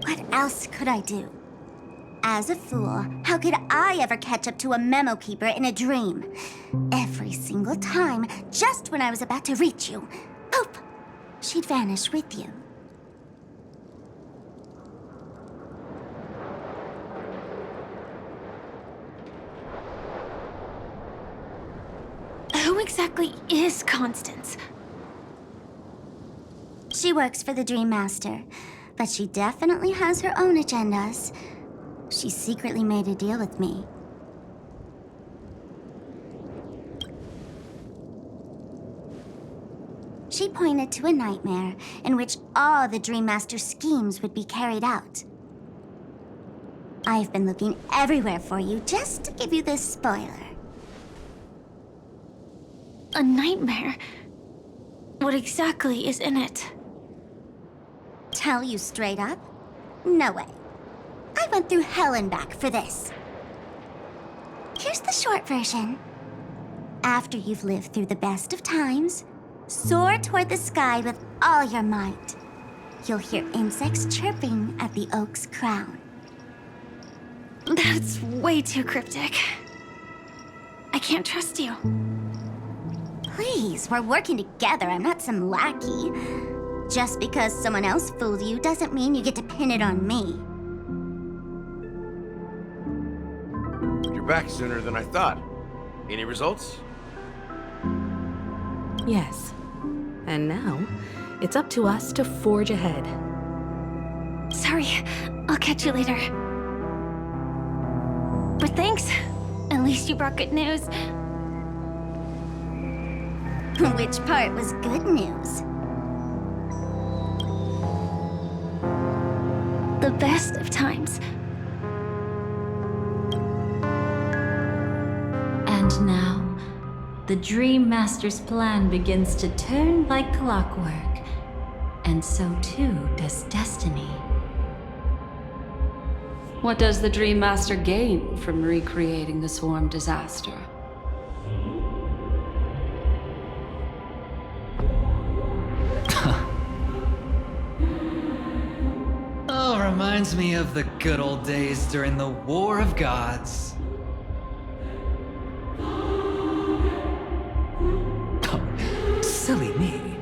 What else could I do? As a fool, how could I ever catch up to a memo keeper in a dream? Every single time, just when I was about to reach you, poof, she'd vanish with you. Who exactly is Constance? She works for the Dream Master, but she definitely has her own agendas. She secretly made a deal with me. She pointed to a nightmare in which all the Dream Master's schemes would be carried out. I've been looking everywhere for you just to give you this spoiler. A nightmare? What exactly is in it? Tell you straight up? No way. I went through hell and back for this. Here's the short version. After you've lived through the best of times, soar toward the sky with all your might. You'll hear insects chirping at the oak's crown. That's way too cryptic. I can't trust you. Please, we're working together. I'm not some lackey. Just because someone else fooled you doesn't mean you get to pin it on me. You're back sooner than I thought. Any results? Yes. And now, it's up to us to forge ahead. Sorry, I'll catch you later. But thanks. At least you brought good news. Which part was good news? The best of times. And now, the Dream Master's plan begins to turn like clockwork. And so too does destiny. What does the Dream Master gain from recreating the swarm disaster? Oh, reminds me of the good old days during the War of Gods. Oh, silly me.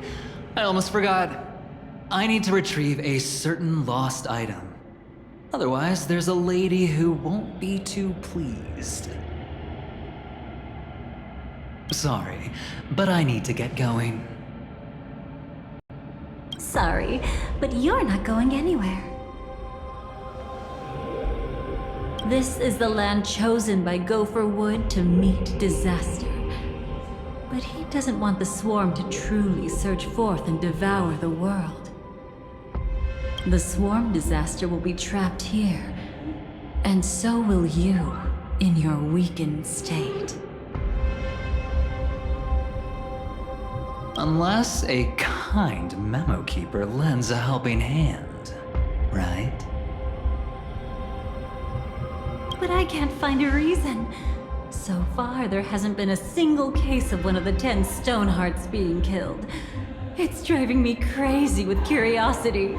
I almost forgot. I need to retrieve a certain lost item. Otherwise, there's a lady who won't be too pleased. Sorry, but I need to get going. Sorry, but you're not going anywhere. This is the land chosen by Gopher Wood to meet disaster. But he doesn't want the swarm to truly surge forth and devour the world. The swarm disaster will be trapped here, and so will you in your weakened state. Unless a kind memo keeper lends a helping hand, right? But I can't find a reason. So far, there hasn't been a single case of one of the 10 Stonehearts being killed. It's driving me crazy with curiosity.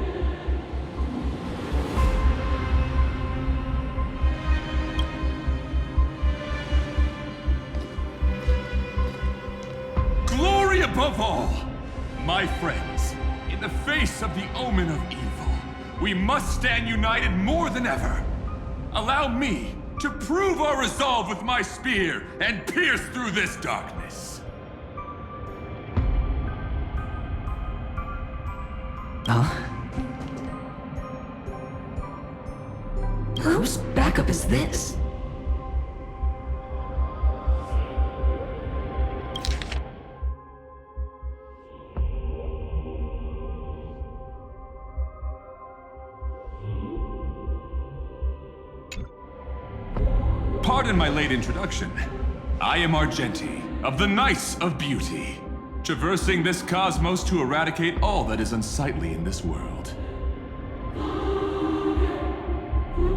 Glory above all! My friends, in the face of the omen of evil, we must stand united more than ever. Allow me to prove our resolve with my spear and pierce through this darkness. Huh? Whose backup is this? Pardon my late introduction. I am Argenti, of the Knights of Beauty, traversing this cosmos to eradicate all that is unsightly in this world.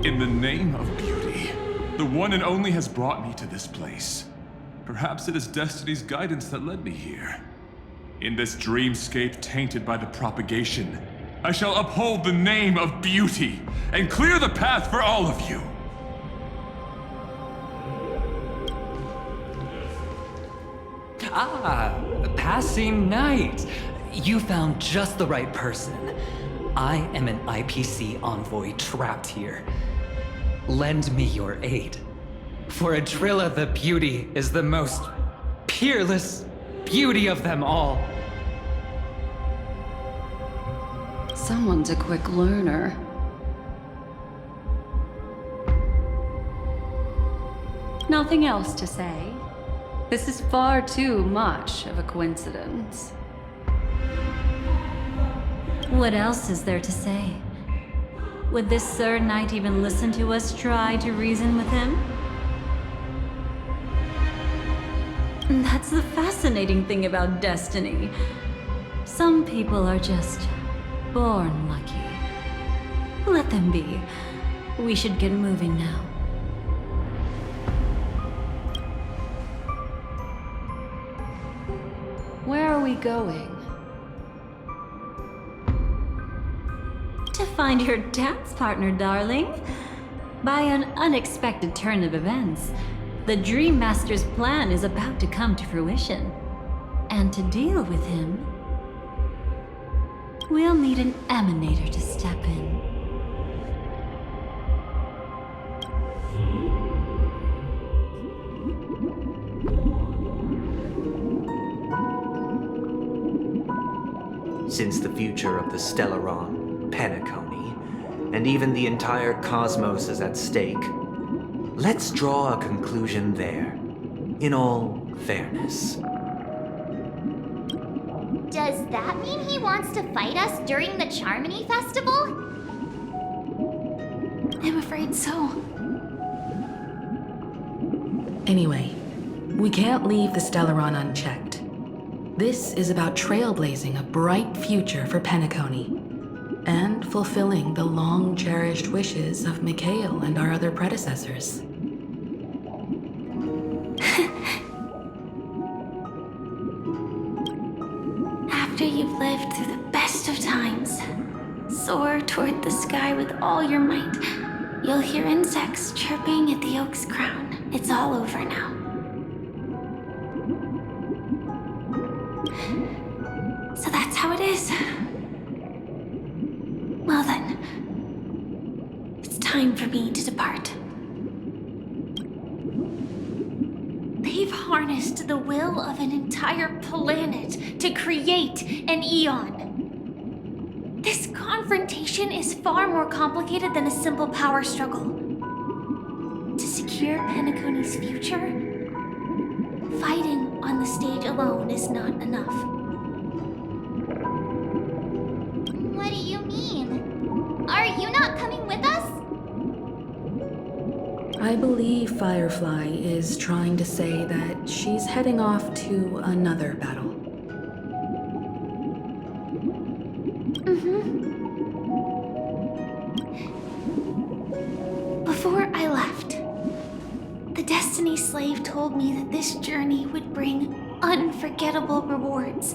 In the name of beauty, the one and only has brought me to this place. Perhaps it is destiny's guidance that led me here. In this dreamscape tainted by the propagation, I shall uphold the name of beauty and clear the path for all of you. Ah, passing knight. You found just the right person. I am an IPC envoy trapped here. Lend me your aid. For Adrilla the Beauty is the most peerless beauty of them all. Someone's a quick learner. Nothing else to say. This is far too much of a coincidence. What else is there to say? Would this Sir Knight even listen to us try to reason with him? That's the fascinating thing about destiny. Some people are just born lucky. Let them be. We should get moving now. Where are we going? To find your dance partner, darling. By an unexpected turn of events, the Dream Master's plan is about to come to fruition. And to deal with him, we'll need an emanator to step in. Since the future of the Stellaron, Penacony, and even the entire cosmos is at stake, let's draw a conclusion there, in all fairness. Does that mean he wants to fight us during the Charmony Festival? I'm afraid so. Anyway, we can't leave the Stellaron unchecked. This is about trailblazing a bright future for Penacony, and fulfilling the long-cherished wishes of Mikhail and our other predecessors. After you've lived through the best of times, soar toward the sky with all your might. You'll hear insects chirping at the oak's crown. It's all over now. So that's how it is. Well then, it's time for me to depart. They've harnessed the will of an entire planet to create an eon. This confrontation is far more complicated than a simple power struggle. To secure Penacony's future, fighting on the stage alone is not enough. What do you mean? Are you not coming with us? I believe Firefly is trying to say that she's heading off to another battle. Before I left, the Destiny Slave told me that this journey would bring unforgettable rewards.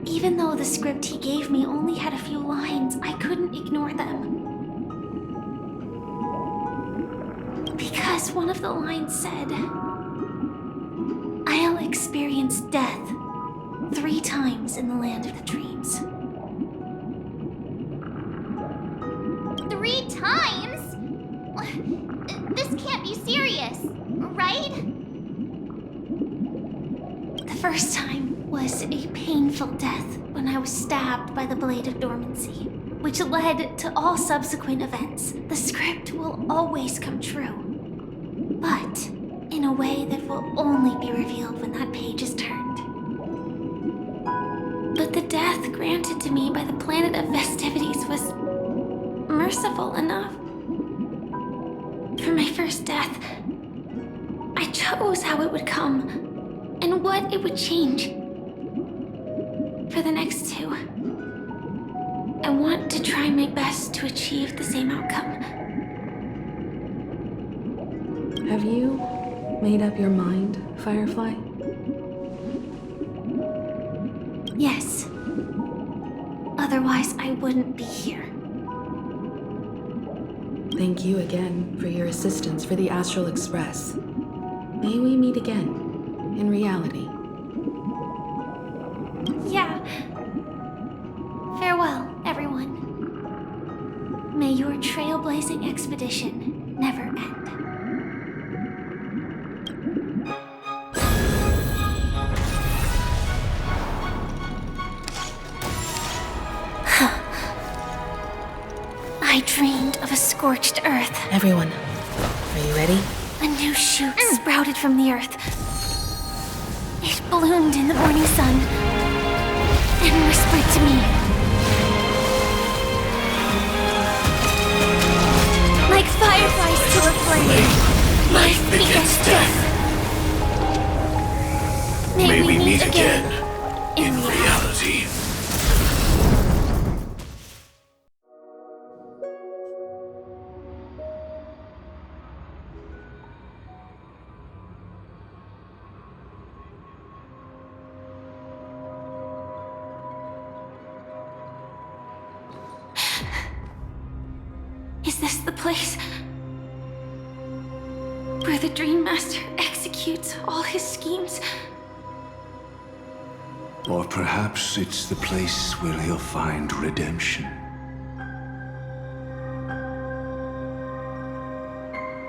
Even though the script he gave me only had a few lines, I couldn't ignore them. Because one of the lines said, "I'll experience death 3 times in the land of the dreams." 3 times? This can't be serious, right? The first time was a painful death when I was stabbed by the Blade of Dormancy. which led to all subsequent events. The script will always come true, but in a way that will only be revealed when that page is turned. But the death granted to me by the planet of festivities was merciful enough. For my first death, I chose how it would come and what it would change. For the next two, I want to try my best to achieve the same outcome. Have you made up your mind, Firefly? Yes. Otherwise, I wouldn't be here. Thank you again for your assistance for the Astral Express. May we meet again, in reality. Yeah. Farewell, everyone. May your trailblazing expedition never end. I dreamed of a scorched earth. Everyone, are you ready? A new shoot sprouted from the earth. It bloomed in the morning sun and whispered to me. Like fireflies to a flame, life begets death. May we meet again in reality. Is this the place where the Dream Master executes all his schemes? Or perhaps it's the place where he'll find redemption.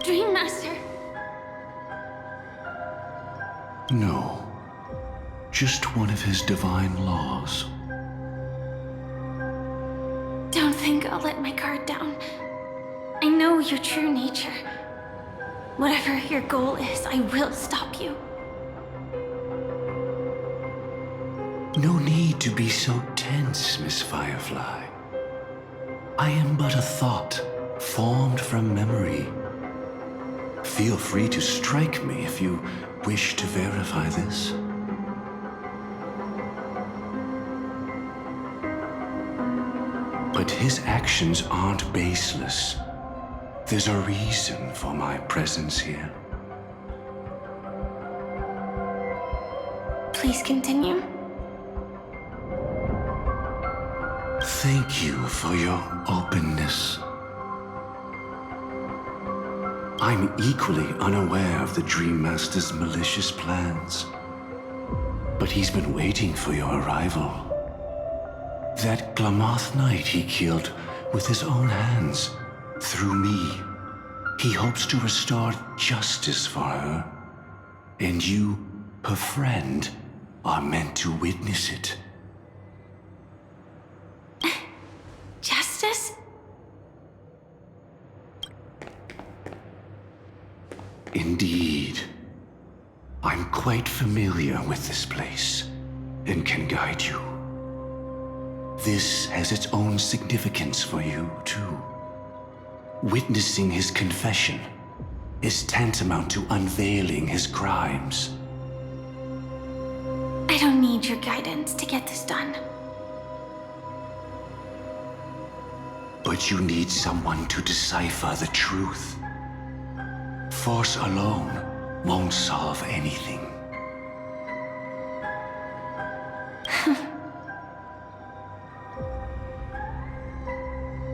Dream Master? No. Just one of his divine laws. Don't think I'll let my guard down. I know your true nature. Whatever your goal is, I will stop you. No need to be so tense, Miss Firefly. I am but a thought, formed from memory. Feel free to strike me if you wish to verify this. But his actions aren't baseless. There's a reason for my presence here. Please continue. Thank you for your openness. I'm equally unaware of the Dream Master's malicious plans. But he's been waiting for your arrival. That Glamoth Knight he killed with his own hands, through me. He hopes to restore justice for her. And you, her friend, are meant to witness it. Justice? Indeed. I'm quite familiar with this place, and can guide you. This has its own significance for you, too. Witnessing his confession is tantamount to unveiling his crimes. I don't need your guidance to get this done. But you need someone to decipher the truth. Force alone won't solve anything.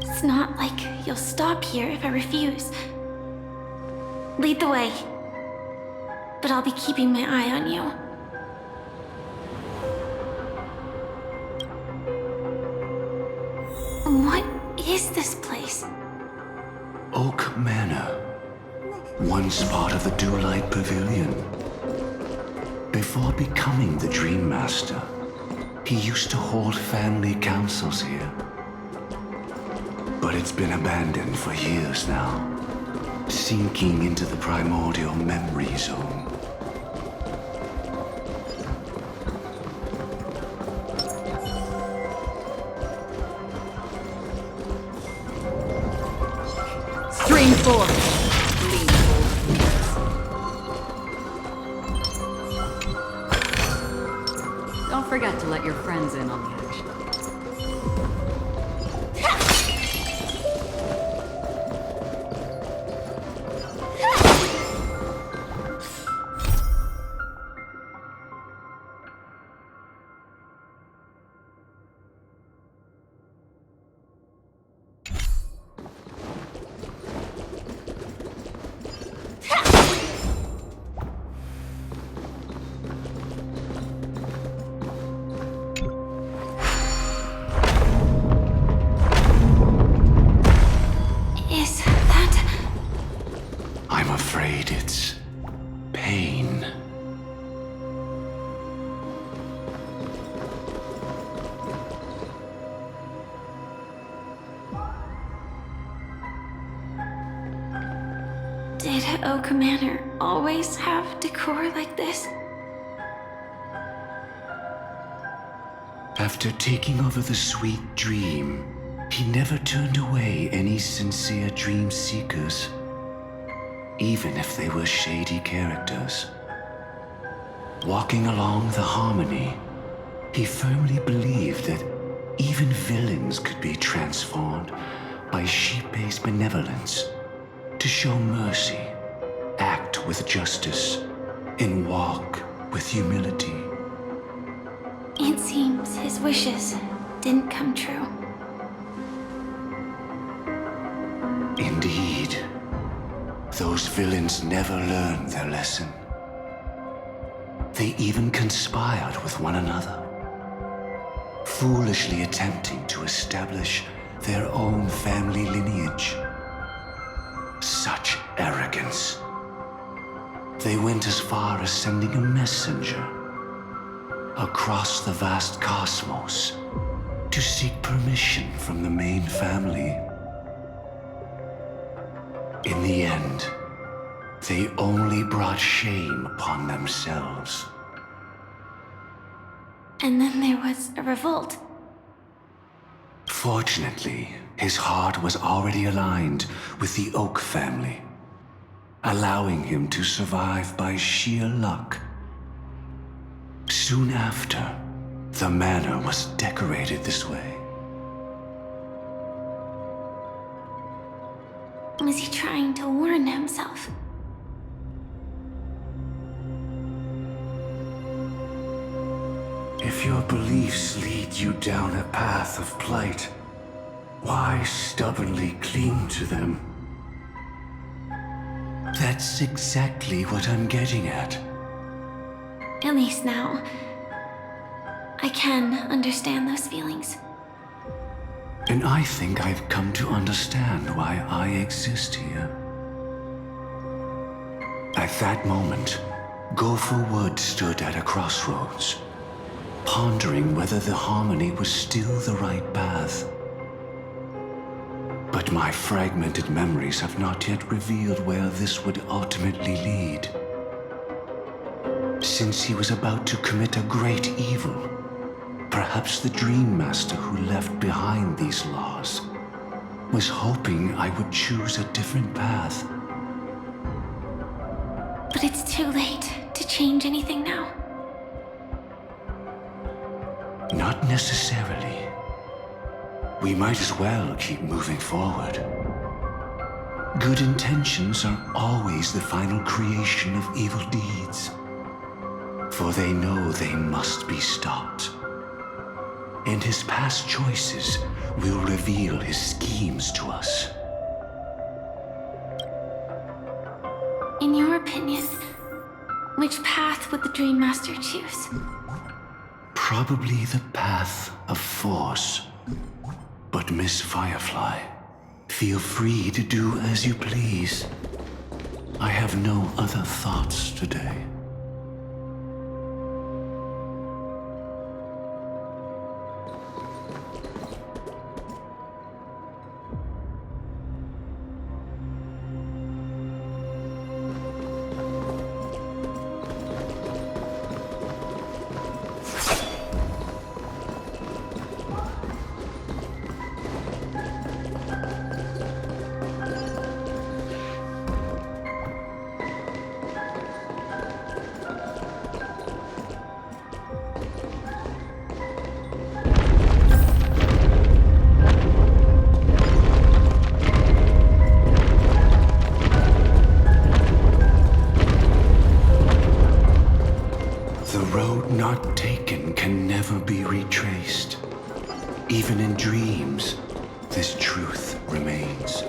It's not like you'll stop here if I refuse. Lead the way. But I'll be keeping my eye on you. What is this place? Oak Manor. Once part of the Dewlight Pavilion. Before becoming the Dream Master, he used to hold family councils here. But it's been abandoned for years now, sinking into the primordial memory zone. Stream 4. Don't forget to let your friends in on the action. I'm afraid it's pain. Did Oak Manor always have decor like this? After taking over the sweet dream, he never turned away any sincere dream seekers, even if they were shady characters. Walking along the harmony, he firmly believed that even villains could be transformed by sheep-based benevolence to show mercy, act with justice, and walk with humility. It seems his wishes didn't come true. Indeed, those villains never learned their lesson. They even conspired with one another, foolishly attempting to establish their own family lineage. Such arrogance. They went as far as sending a messenger across the vast cosmos to seek permission from the main family. In the end, they only brought shame upon themselves. And then there was a revolt. Fortunately, his heart was already aligned with the Oak family, allowing him to survive by sheer luck. Soon after, the manor was decorated this way. Was he trying to warn himself? If your beliefs lead you down a path of plight, why stubbornly cling to them? That's exactly what I'm getting at. At least now, I can understand those feelings. And I think I've come to understand why I exist here. At that moment, Gopher Wood stood at a crossroads, pondering whether the harmony was still the right path. But my fragmented memories have not yet revealed where this would ultimately lead. Since he was about to commit a great evil, perhaps the Dream Master who left behind these laws was hoping I would choose a different path. But it's too late to change anything now. Not necessarily. We might as well keep moving forward. Good intentions are always the final creation of evil deeds, for they know they must be stopped. And his past choices will reveal his schemes to us. In your opinion, which path would the Dream Master choose? Probably the path of force. But Miss Firefly, feel free to do as you please. I have no other thoughts today. not taken can never be retraced. Even in dreams, this truth remains.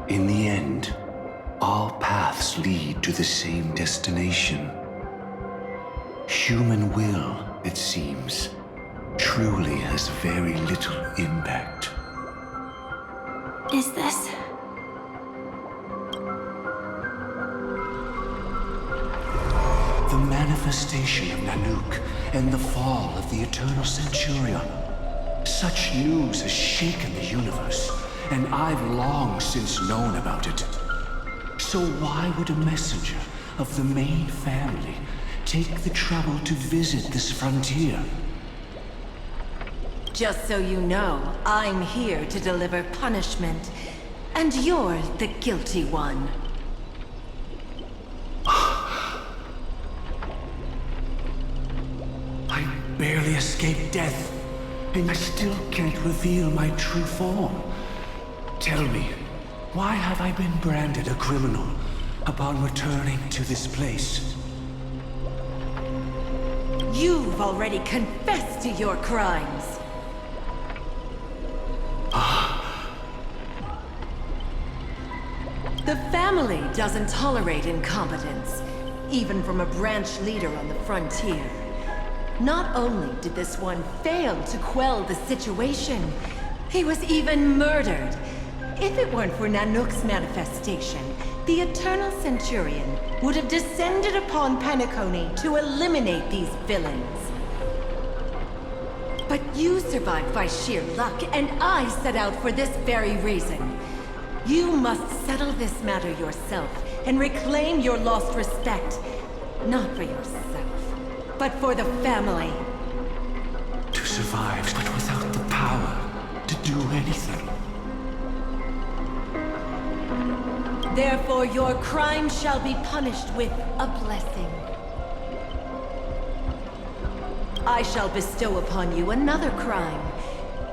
In the end, all paths lead to the same destination. Human will, it seems, truly has very little impact. Is this? The manifestation of Nanook and the fall of the Eternal Centurion. Such news has shaken the universe, and I've long since known about it. So why would a messenger of the main family take the trouble to visit this frontier? Just so you know, I'm here to deliver punishment, and you're the guilty one. I barely escaped death, and I still can't reveal my true form. Tell me, why have I been branded a criminal upon returning to this place? You've already confessed to your crimes. The family doesn't tolerate incompetence, even from a branch leader on the frontier. Not only did this one fail to quell the situation, he was even murdered. If it weren't for Nanook's manifestation, the Eternal Centurion would have descended upon Penacony to eliminate these villains. But you survived by sheer luck, and I set out for this very reason. You must settle this matter yourself and reclaim your lost respect. Not for yourself, but for the family. To survive, but without the power to do anything. Therefore, your crime shall be punished with a blessing. I shall bestow upon you another crime.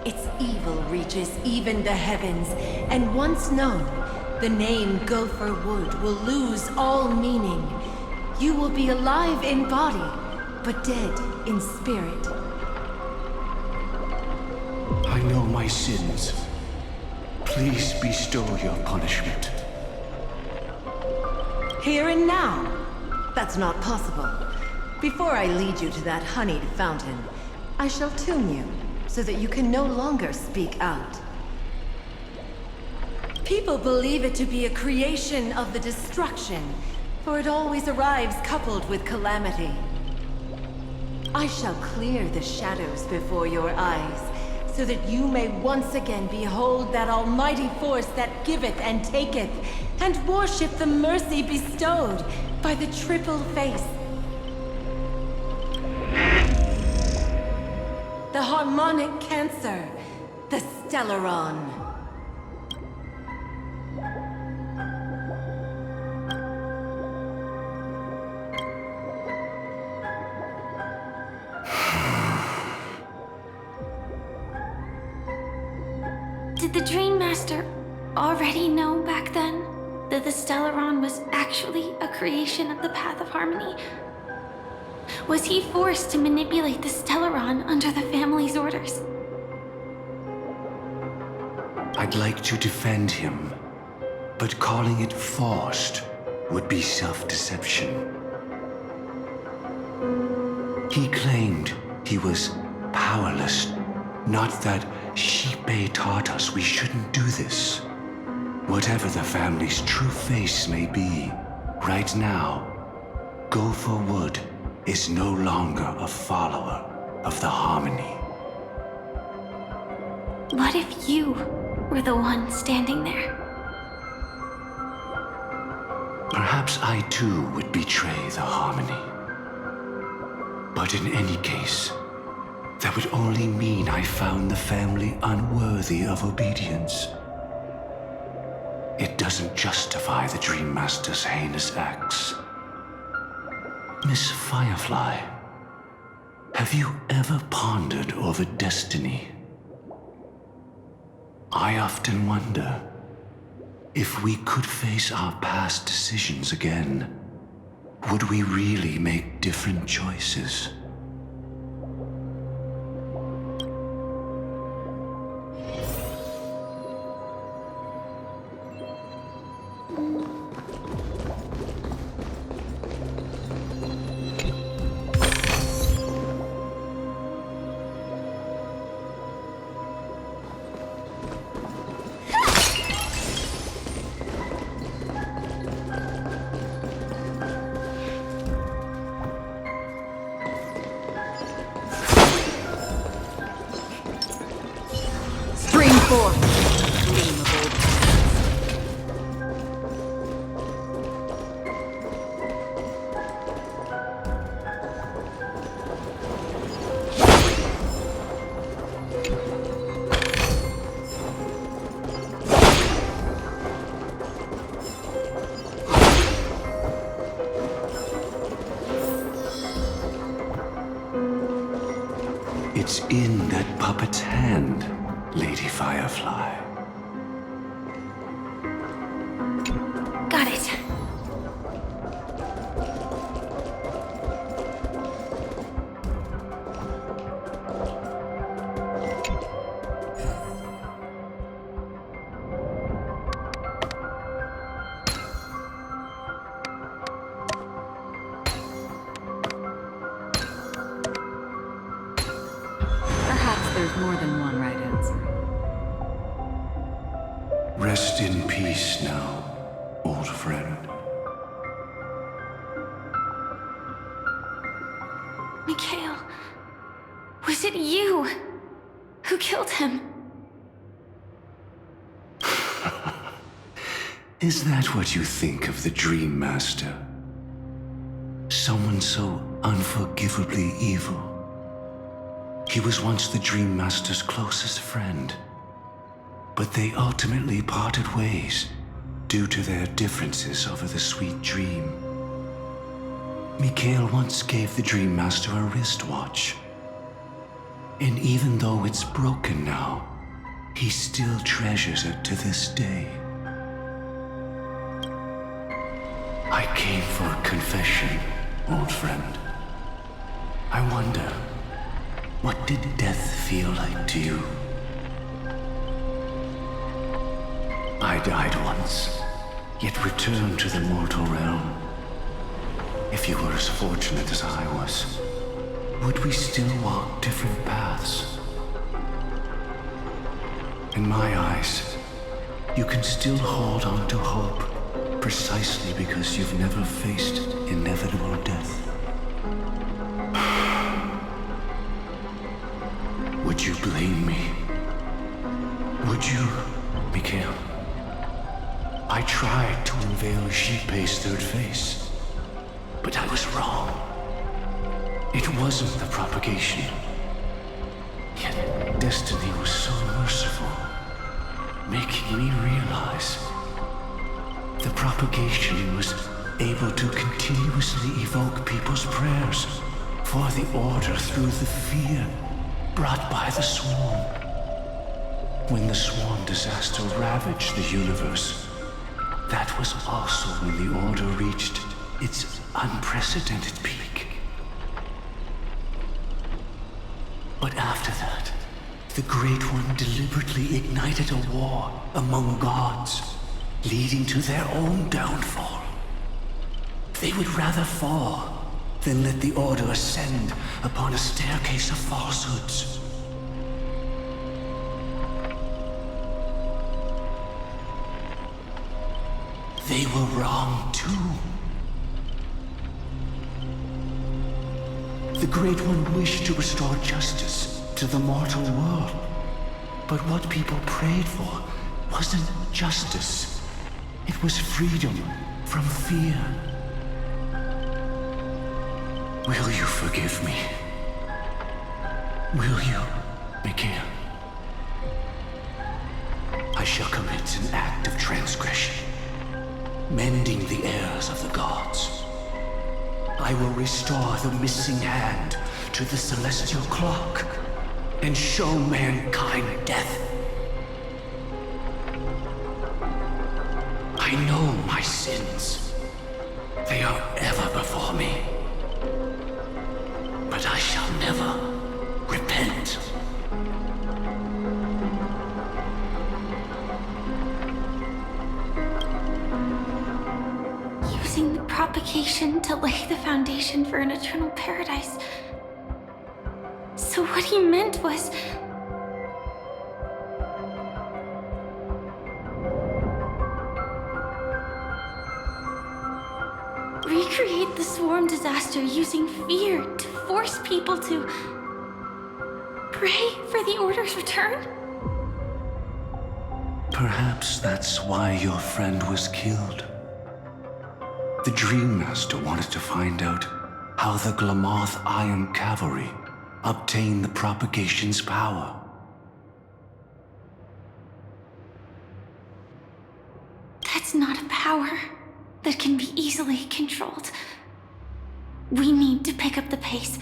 Its evil reaches even the heavens, and once known, the name Gopher Wood will lose all meaning. You will be alive in body, but dead in spirit. I know my sins. Please bestow your punishment. Here and now? That's not possible. Before I lead you to that honeyed fountain, I shall tune you, so that you can no longer speak out. People believe it to be a creation of the destruction, for it always arrives coupled with calamity. I shall clear the shadows before your eyes, so that you may once again behold that almighty force that giveth and taketh, and worship the mercy bestowed by the triple face. The harmonic cancer, the Stellaron. Did the Dream Master already know back then that the Stellaron was actually a creation of the Path of Harmony? Was he forced to manipulate the Stellaron under the family's orders? I'd like to defend him, but calling it forced would be self-deception. He claimed he was powerless, not that Shipe taught us we shouldn't do this. Whatever the family's true face may be, right now, Gopher Wood is no longer a follower of the Harmony. What if you were the one standing there? Perhaps I too would betray the Harmony. But in any case, that would only mean I found the family unworthy of obedience. It doesn't justify the Dream Master's heinous acts. Miss Firefly, have you ever pondered over destiny? I often wonder if we could face our past decisions again, would we really make different choices? It's in that puppet's hand, Lady Firefly. Got it. There's more than one right answer. Rest in peace now, old friend. Mikhail, was it you who killed him? Is that what you think of the Dream Master? Someone so unforgivably evil? He was once the Dream Master's closest friend, but they ultimately parted ways due to their differences over the sweet dream. Mikhail once gave the Dream Master a wristwatch, and even though it's broken now, he still treasures it to this day. I came for a confession, old friend. I wonder, what did death feel like to you? I died once, yet returned to the mortal realm. If you were as fortunate as I was, would we still walk different paths? In my eyes, you can still hold on to hope precisely because you've never faced inevitable death. Would you blame me? Would you, Mikhail? I tried to unveil Xipe's third face, but I was wrong. It wasn't the propagation. Yet destiny was so merciful, making me realize the propagation was able to continuously evoke people's prayers for the order through the fear brought by the swarm. When the swarm disaster ravaged the universe, that was also when the order reached its unprecedented peak. But after that, the Great One deliberately ignited a war among gods, leading to their own downfall. They would rather fall than let the order ascend upon a staircase of falsehoods. They were wrong too. The Great One wished to restore justice to the mortal world. But what people prayed for wasn't justice. It was freedom from fear. Will you forgive me? Will you, Mikhail? I shall commit an act of transgression, mending the errors of the gods. I will restore the missing hand to the celestial clock and show mankind death. I know my sins. They are ever before me. But I shall never repent. Using the propagation to lay the foundation for an eternal paradise. So what he meant was... recreate the swarm disaster using fear to force people to... pray for the Order's return? Perhaps that's why your friend was killed. The Dream Master wanted to find out how the Glamoth Iron Cavalry obtained the propagation's power. That's not a power that can be easily controlled. We need to pick up the pace.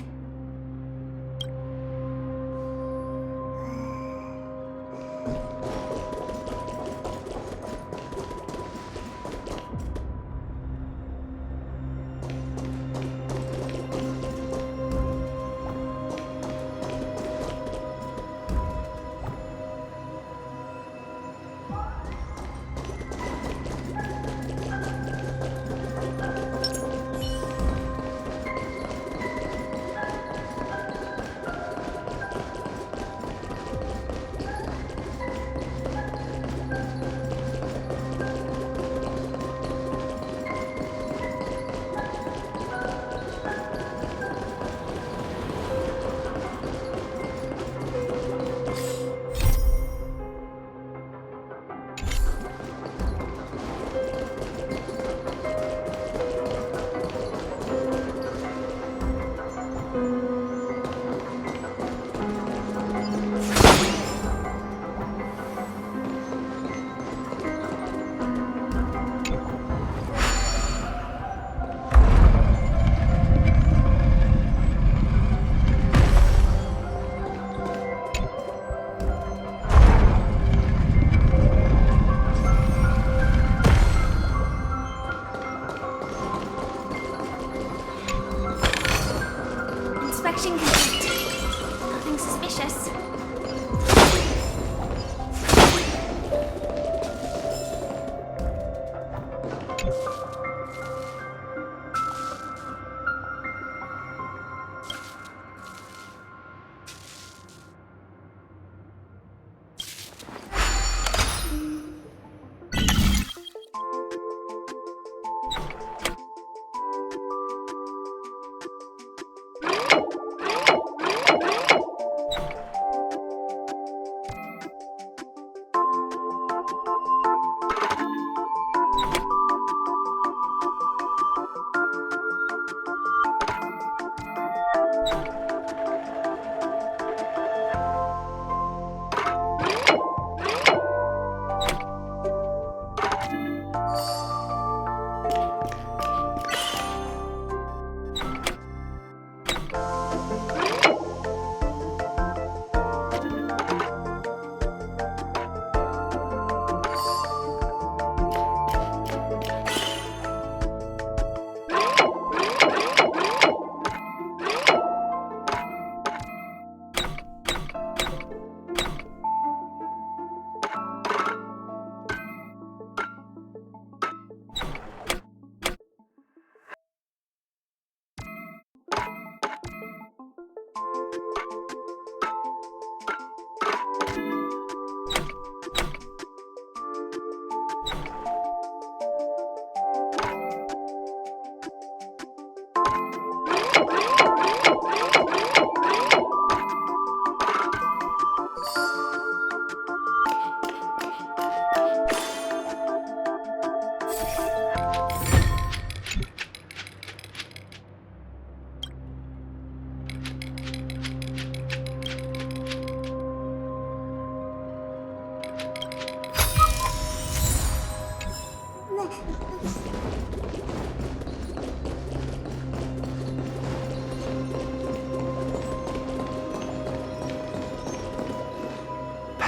Inspection complete. Nothing suspicious.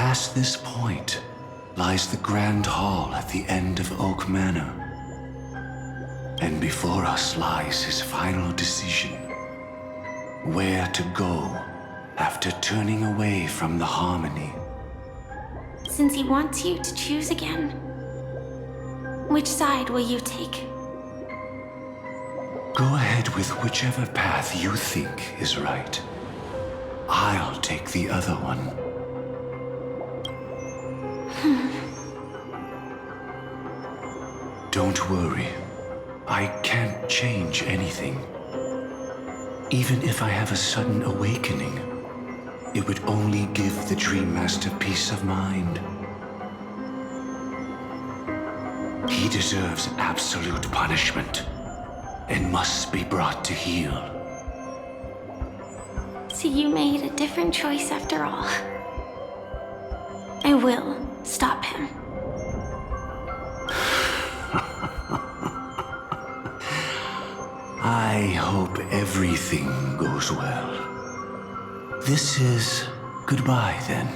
Past this point lies the Grand Hall at the end of Oak Manor. And before us lies his final decision. Where to go after turning away from the harmony. Since he wants you to choose again, which side will you take? Go ahead with whichever path you think is right. I'll take the other one. Don't worry. I can't change anything. Even if I have a sudden awakening, it would only give the Dream Master peace of mind. He deserves absolute punishment and must be brought to heel. So you made a different choice after all. I will stop him. I hope everything goes well. This is goodbye, then.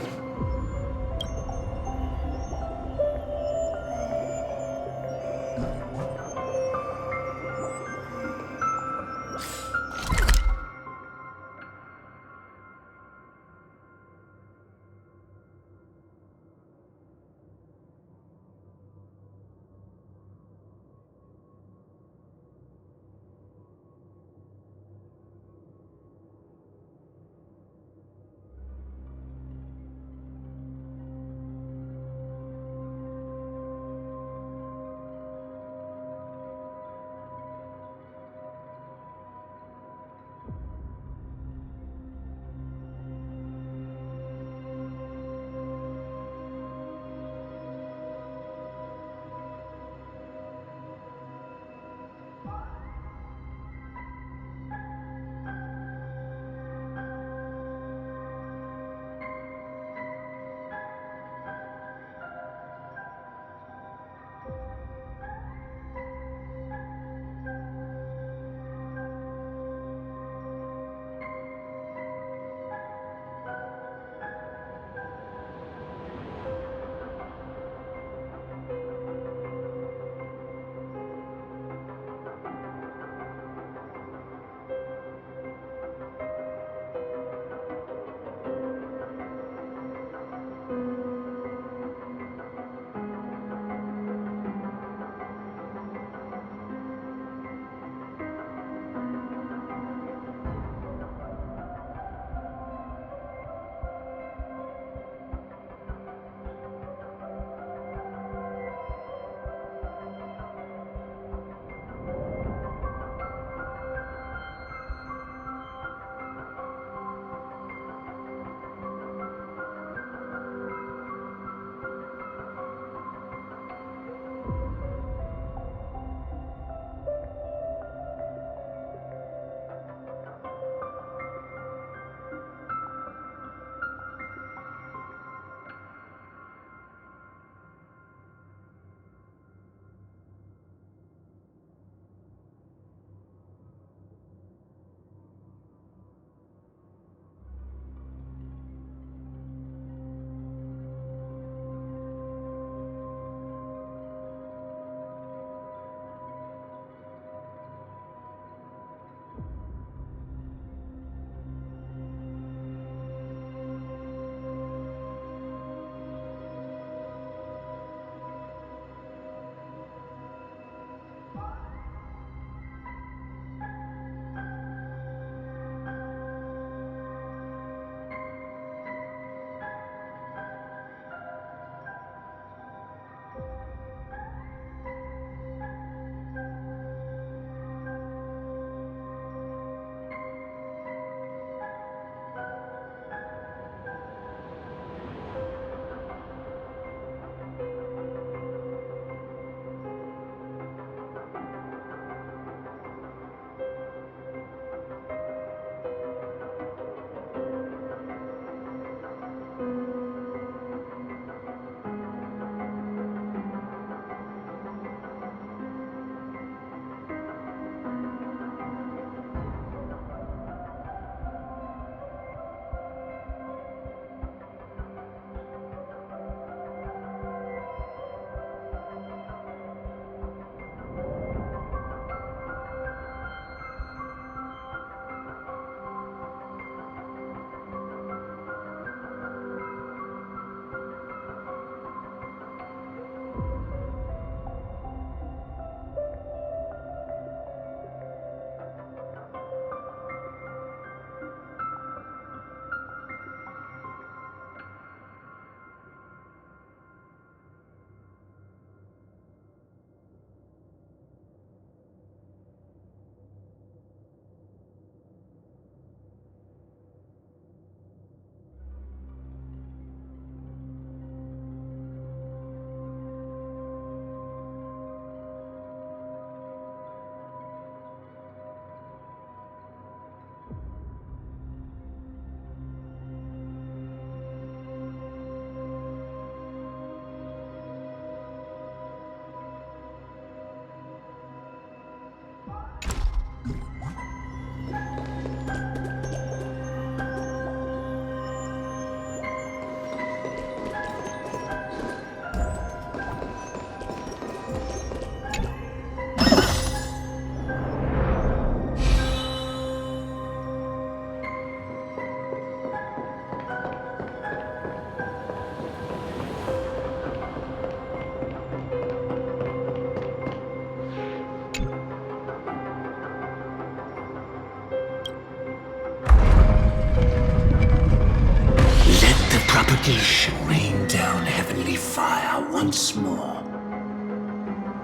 propagation rain down heavenly fire once more,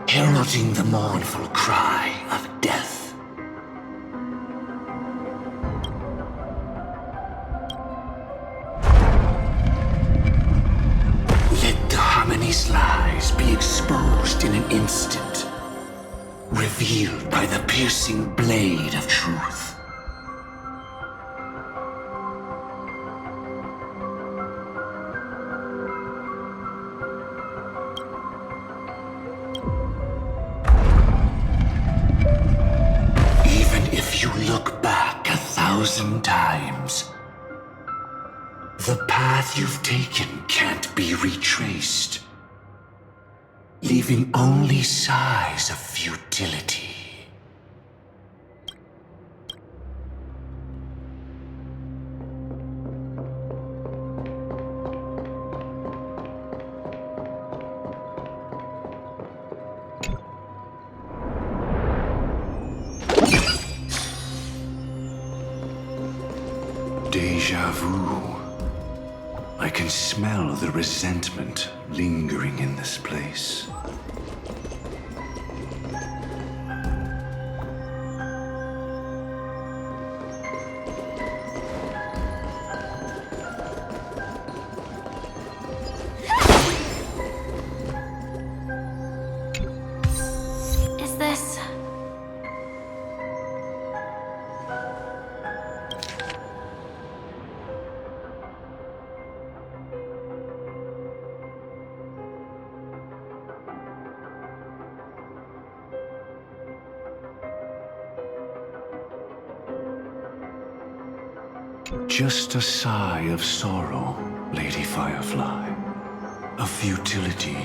heralding the mournful cry of death. Let the harmony's lies be exposed in an instant, revealed by the piercing blade of truth. You look back 1,000 times, the path you've taken can't be retraced, leaving only sighs of futility. Deja vu. I can smell the resentment lingering in this place. Is this... Just a sigh of sorrow, Lady Firefly. Of futility.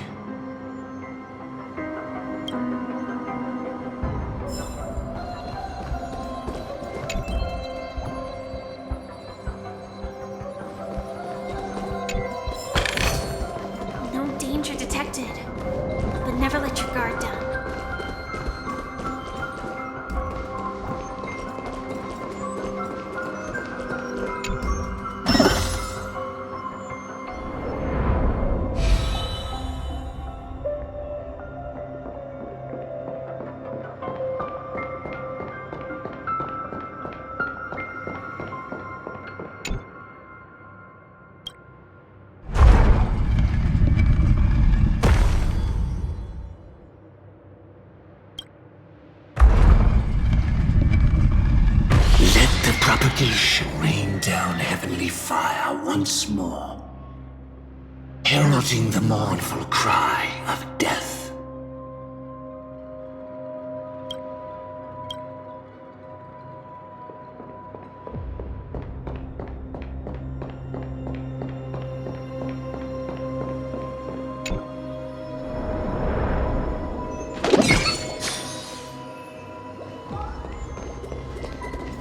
No danger detected. But never let your guard down. Propagation rain down heavenly fire once more, heralding the mournful cry of death.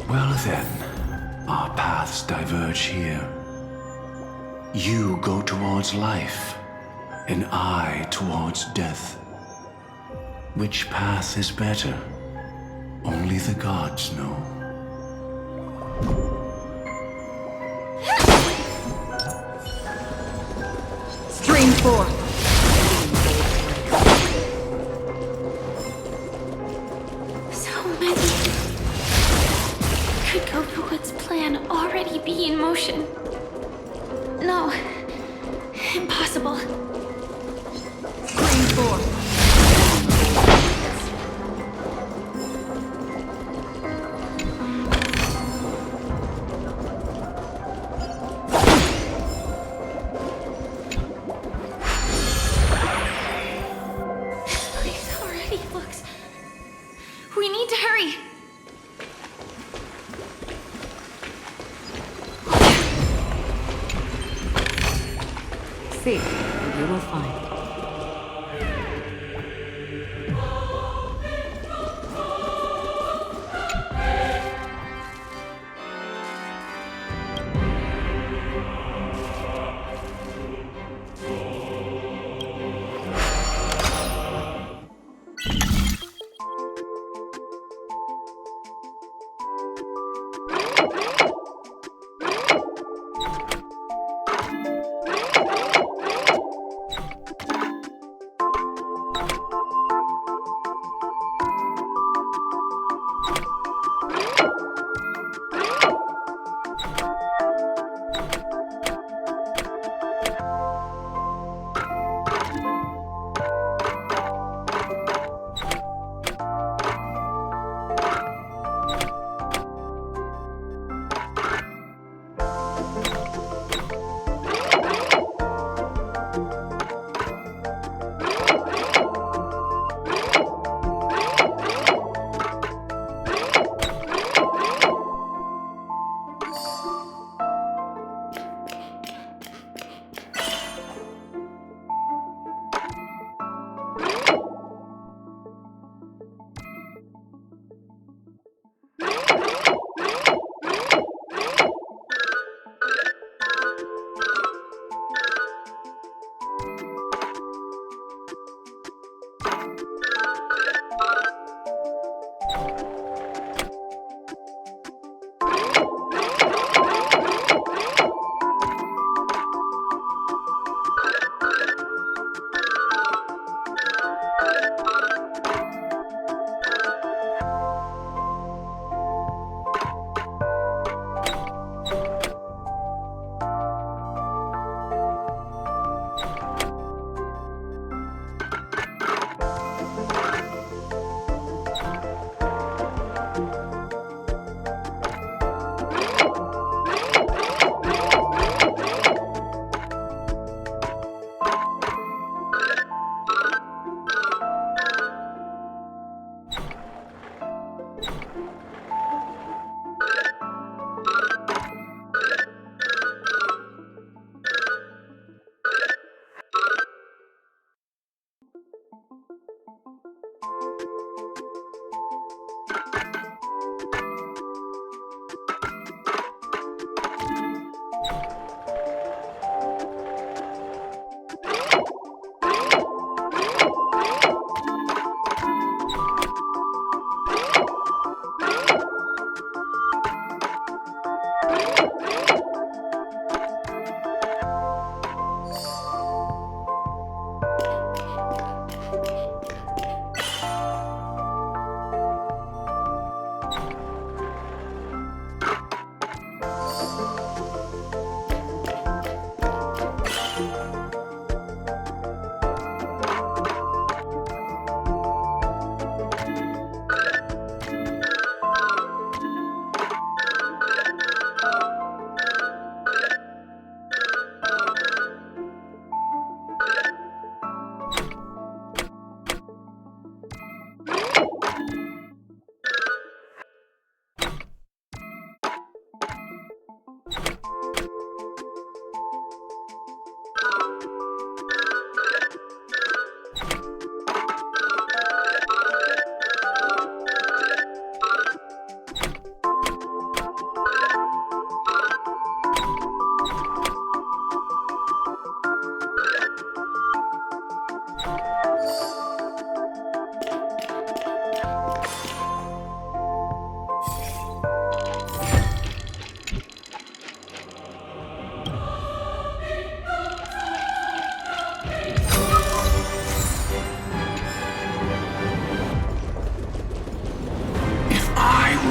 Well then, our paths diverge here. You go towards life, and I towards death. Which path is better? Only the gods know. Stream forth! So many. Could Gofuwood's plan already be in motion? No. Impossible. Stream forth! Please, already looks... We need to hurry. See, you will find.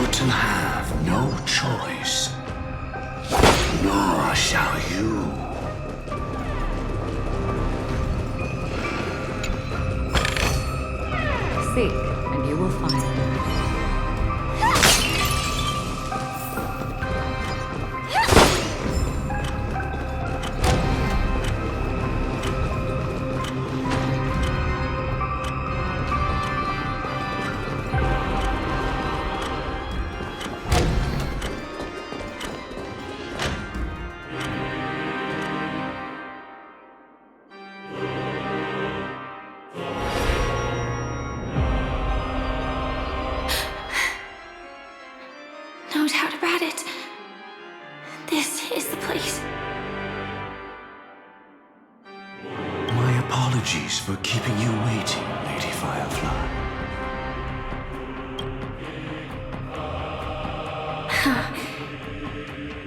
about to have no choice, nor shall you. Seek, and you will find. No doubt about it. This is the place. My apologies for keeping you waiting, Lady Firefly.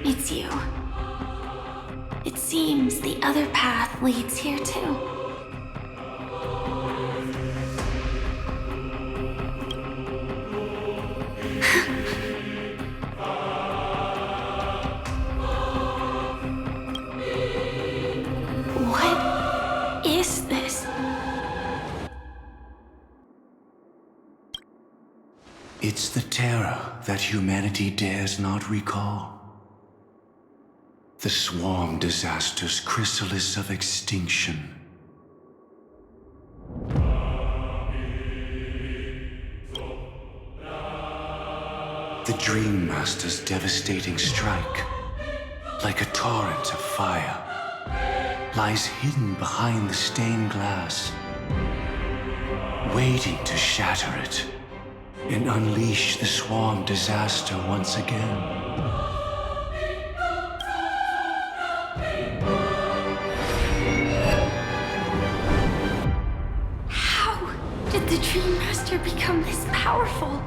It's you. It seems the other path leads here too. What is this? It's the terror that humanity dares not recall. The swarm disaster's chrysalis of extinction. The Dream Master's devastating strike, like a torrent of fire, lies hidden behind the stained glass, waiting to shatter it and unleash the swarm disaster once again. How did the Dream Master become this powerful?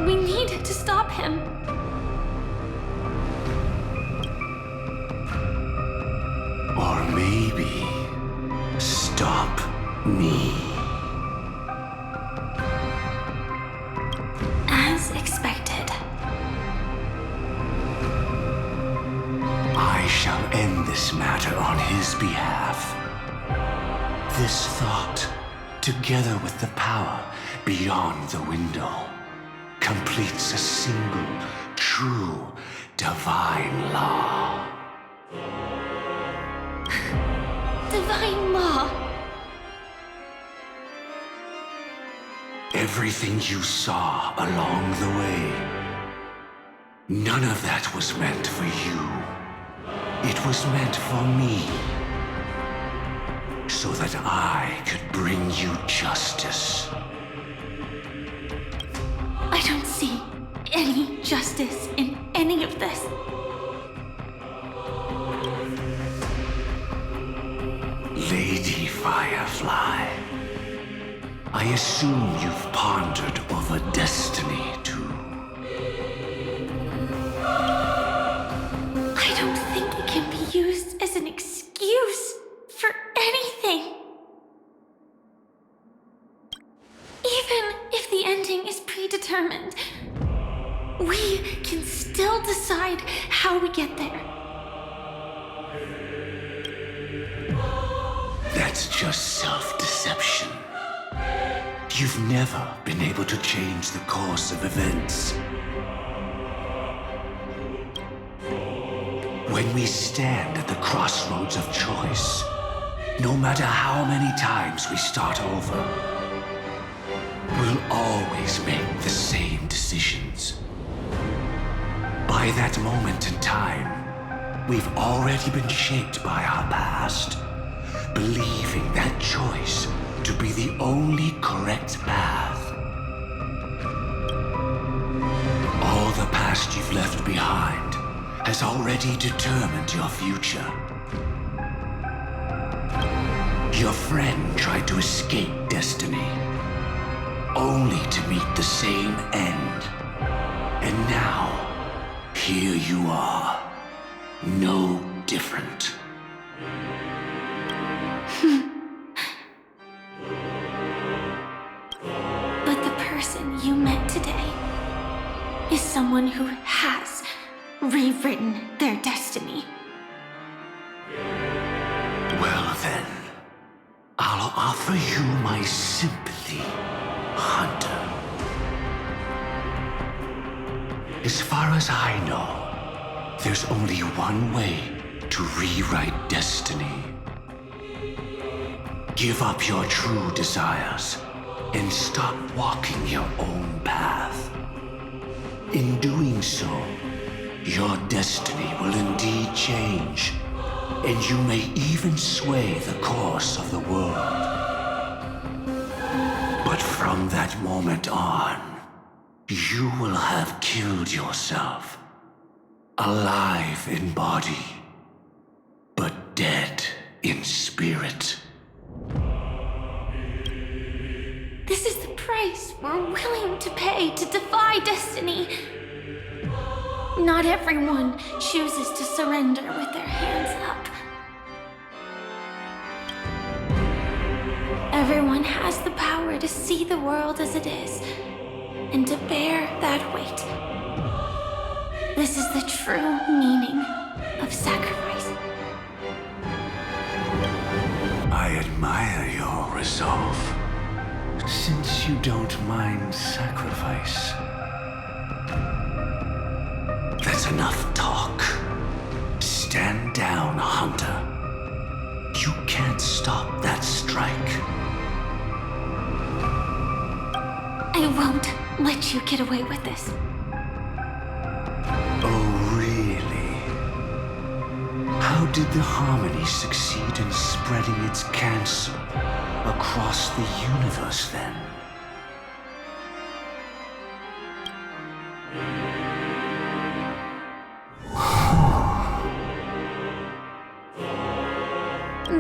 We need to stop him. Or maybe stop me. As expected. I shall end this matter on his behalf. This thought, together with the power beyond the window, completes a single, true, divine law. Divine law. Everything you saw along the way, none of that was meant for you. It was meant for me, so that I could bring you justice. I don't see any justice in any of this. Lady Firefly, I assume you've pondered over destiny too. I don't think it can be used as an excuse for anything. Even if the ending is predetermined, we can still decide how we get there. That's just self-deception. You've never been able to change the course of events. When we stand at the crossroads of choice, no matter how many times we start over, we'll always make the same decisions. By that moment in time, we've already been shaped by our past, believing that choice to be the only correct path. All the past you've left behind has already determined your future. Your friend tried to escape destiny, only to meet the same end. And now, here you are, no different. But the person you met today is someone who has rewritten their destiny. Well then, I'll offer you my sympathy, Hunter. As far as I know, there's only one way to rewrite destiny. Give up your true desires and stop walking your own path. In doing so, your destiny will indeed change, and you may even sway the course of the world. But from that moment on, you will have killed yourself, alive in body, but dead in spirit. This is the price we're willing to pay to defy destiny. Not everyone chooses to surrender with their hands up. Everyone has the power to see the world as it is, and to bear that weight. This is the true meaning of sacrifice. I admire your resolve. Since you don't mind sacrifice. That's enough talk. Stand down, Hunter. You can't stop that strike. I won't let you get away with this. Oh, really? How did the Harmony succeed in spreading its cancer across the universe, then?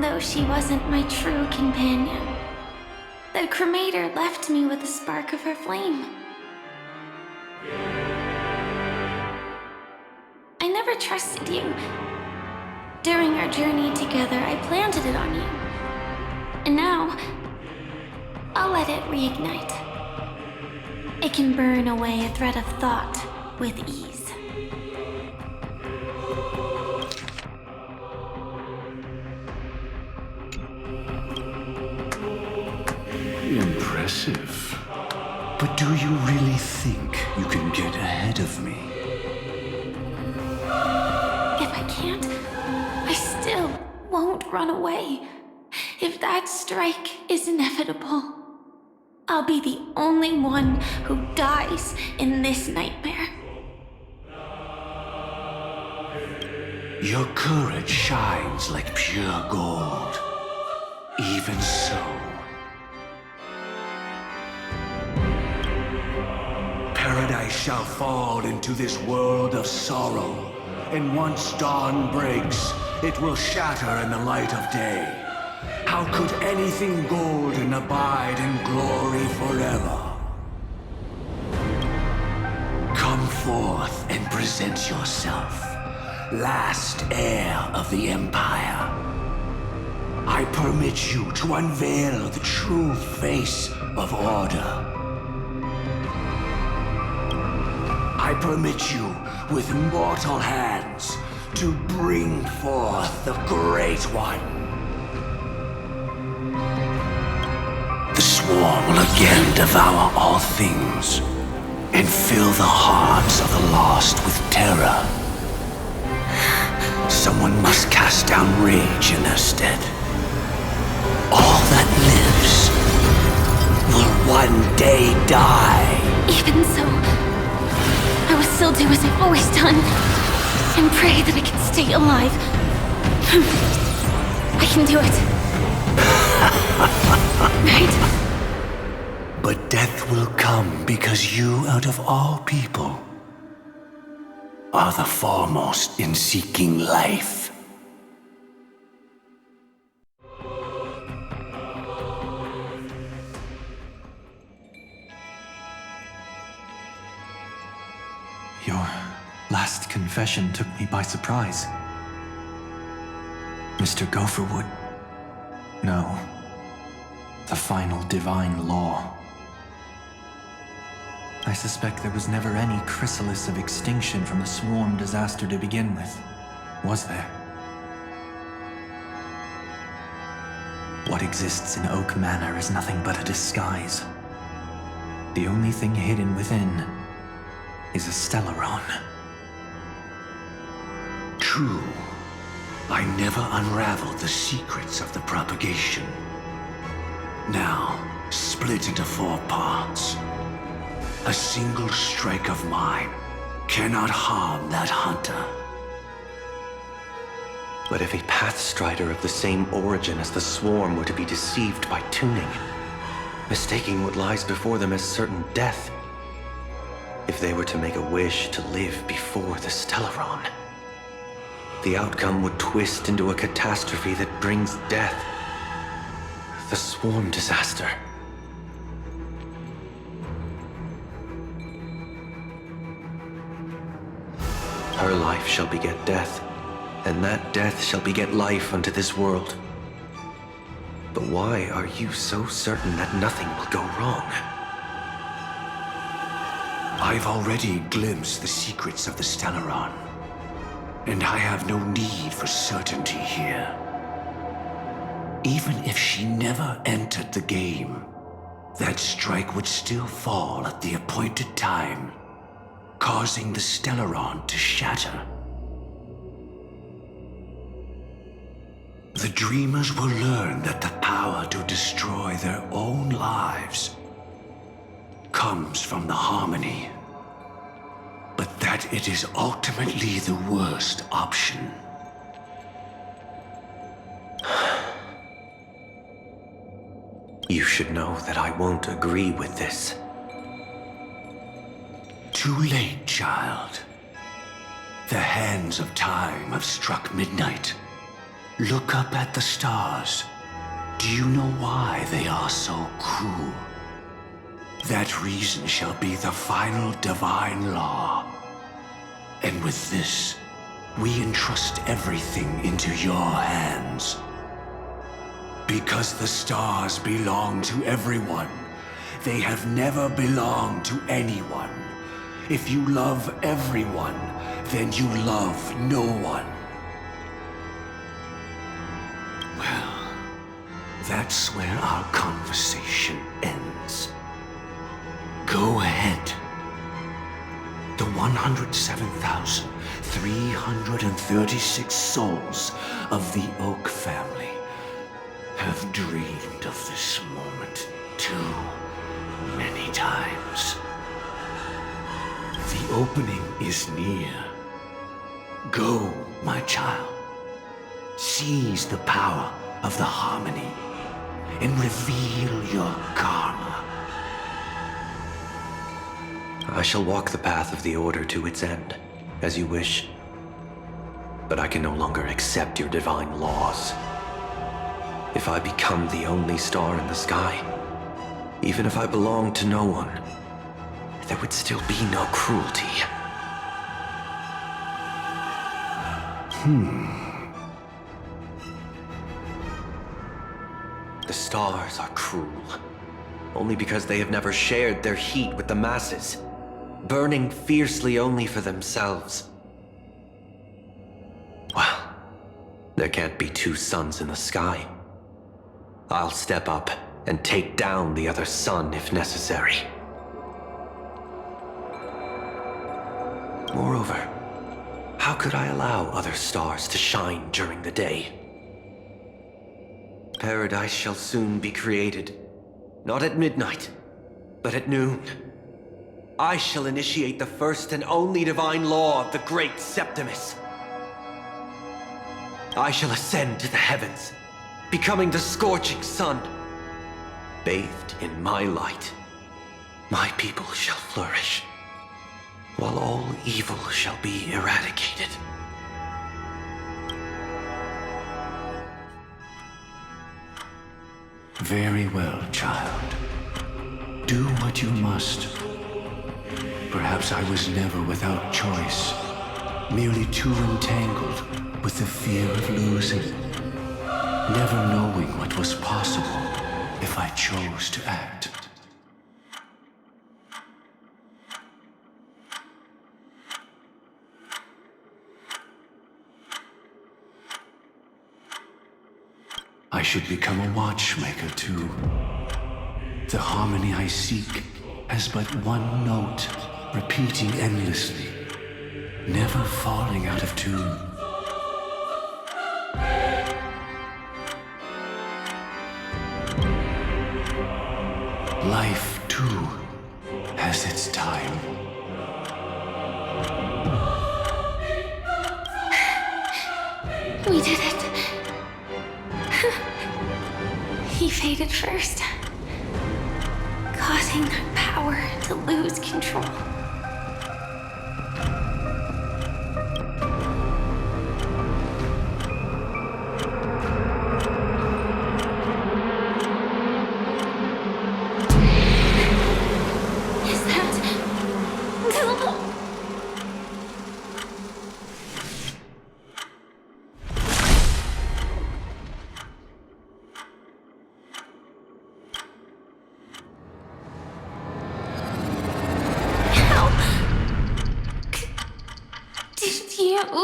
Though she wasn't my true companion, the cremator left me with a spark of her flame. I never trusted you. During our journey together, I planted it on you. And now, I'll let it reignite. It can burn away a thread of thought with ease. Impressive. But do you really think you can get ahead of me? If I can't, I still won't run away. If that strike is inevitable, I'll be the only one who dies in this nightmare. Your courage shines like pure gold. Even so, paradise shall fall into this world of sorrow, and once dawn breaks, it will shatter in the light of day. How could anything golden abide in glory forever? Come forth and present yourself, last heir of the Empire. I permit you to unveil the true face of order. I permit you, with mortal hands, to bring forth the Great One. The swarm will again devour all things, and fill the hearts of the lost with terror. Someone must cast down rage in their stead. All that lives will one day die. Even so, I will still do as I've always done, and pray that I can stay alive. I can do it. Right? But death will come because you, out of all people, are the foremost in seeking life. Your last confession took me by surprise. Mr. Gopherwood. No. The final divine law. I suspect there was never any chrysalis of extinction from the swarm disaster to begin with, was there? What exists in Oak Manor is nothing but a disguise. The only thing hidden within is a Stellaron. True. I never unraveled the secrets of the propagation. Now, split into 4 parts. A single strike of mine cannot harm that hunter. But if a Pathstrider of the same origin as the Swarm were to be deceived by tuning, mistaking what lies before them as certain death, if they were to make a wish to live before the Stellaron, the outcome would twist into a catastrophe that brings death. The Swarm disaster. Her life shall beget death, and that death shall beget life unto this world. But why are you so certain that nothing will go wrong? I've already glimpsed the secrets of the Stellaron, and I have no need for certainty here. Even if she never entered the game, that strike would still fall at the appointed time, causing the Stellaron to shatter. The dreamers will learn that the power to destroy their own lives comes from the harmony, but that it is ultimately the worst option. You should know that I won't agree with this. Too late, child. The hands of time have struck midnight. Look up at the stars. Do you know why they are so cruel? That reason shall be the final divine law. And with this, we entrust everything into your hands. Because the stars belong to everyone, they have never belonged to anyone. If you love everyone, then you love no one. Well, that's where our conversation ends. Go ahead. The 107,336 souls of the Oak family have dreamed of this moment too many times. The opening is near. Go, my child. Seize the power of the harmony and reveal your karma. I shall walk the path of the Order to its end, as you wish. But I can no longer accept your divine laws. If I become the only star in the sky, even if I belong to no one, there would still be no cruelty. The stars are cruel, only because they have never shared their heat with the masses, burning fiercely only for themselves. Well, there can't be 2 suns in the sky. I'll step up and take down the other sun if necessary. Moreover, how could I allow other stars to shine during the day? Paradise shall soon be created, not at midnight, but at noon. I shall initiate the first and only divine law of the great Septimus. I shall ascend to the heavens, becoming the scorching sun. Bathed in my light, my people shall flourish, while all evil shall be eradicated. Very well, child. Do what you must. Perhaps I was never without choice, merely too entangled with the fear of losing, never knowing what was possible if I chose to act. I should become a watchmaker too. The harmony I seek has but one note, repeating endlessly, never falling out of tune. Life, too, has its time. We did it. He faded first, causing our power to lose control. Is that Dahlia? Did you?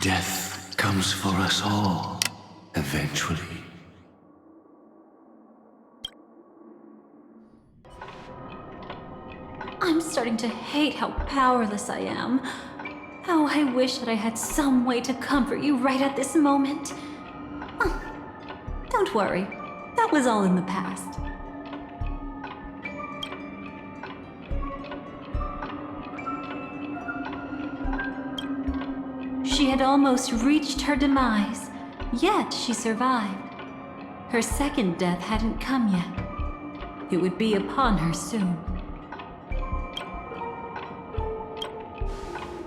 Death comes for us all, eventually. I'm starting to hate how powerless I am. How I wish that I had some way to comfort you right at this moment. Oh, don't worry, that was all in the past. She had almost reached her demise, yet she survived. Her second death hadn't come yet. It would be upon her soon.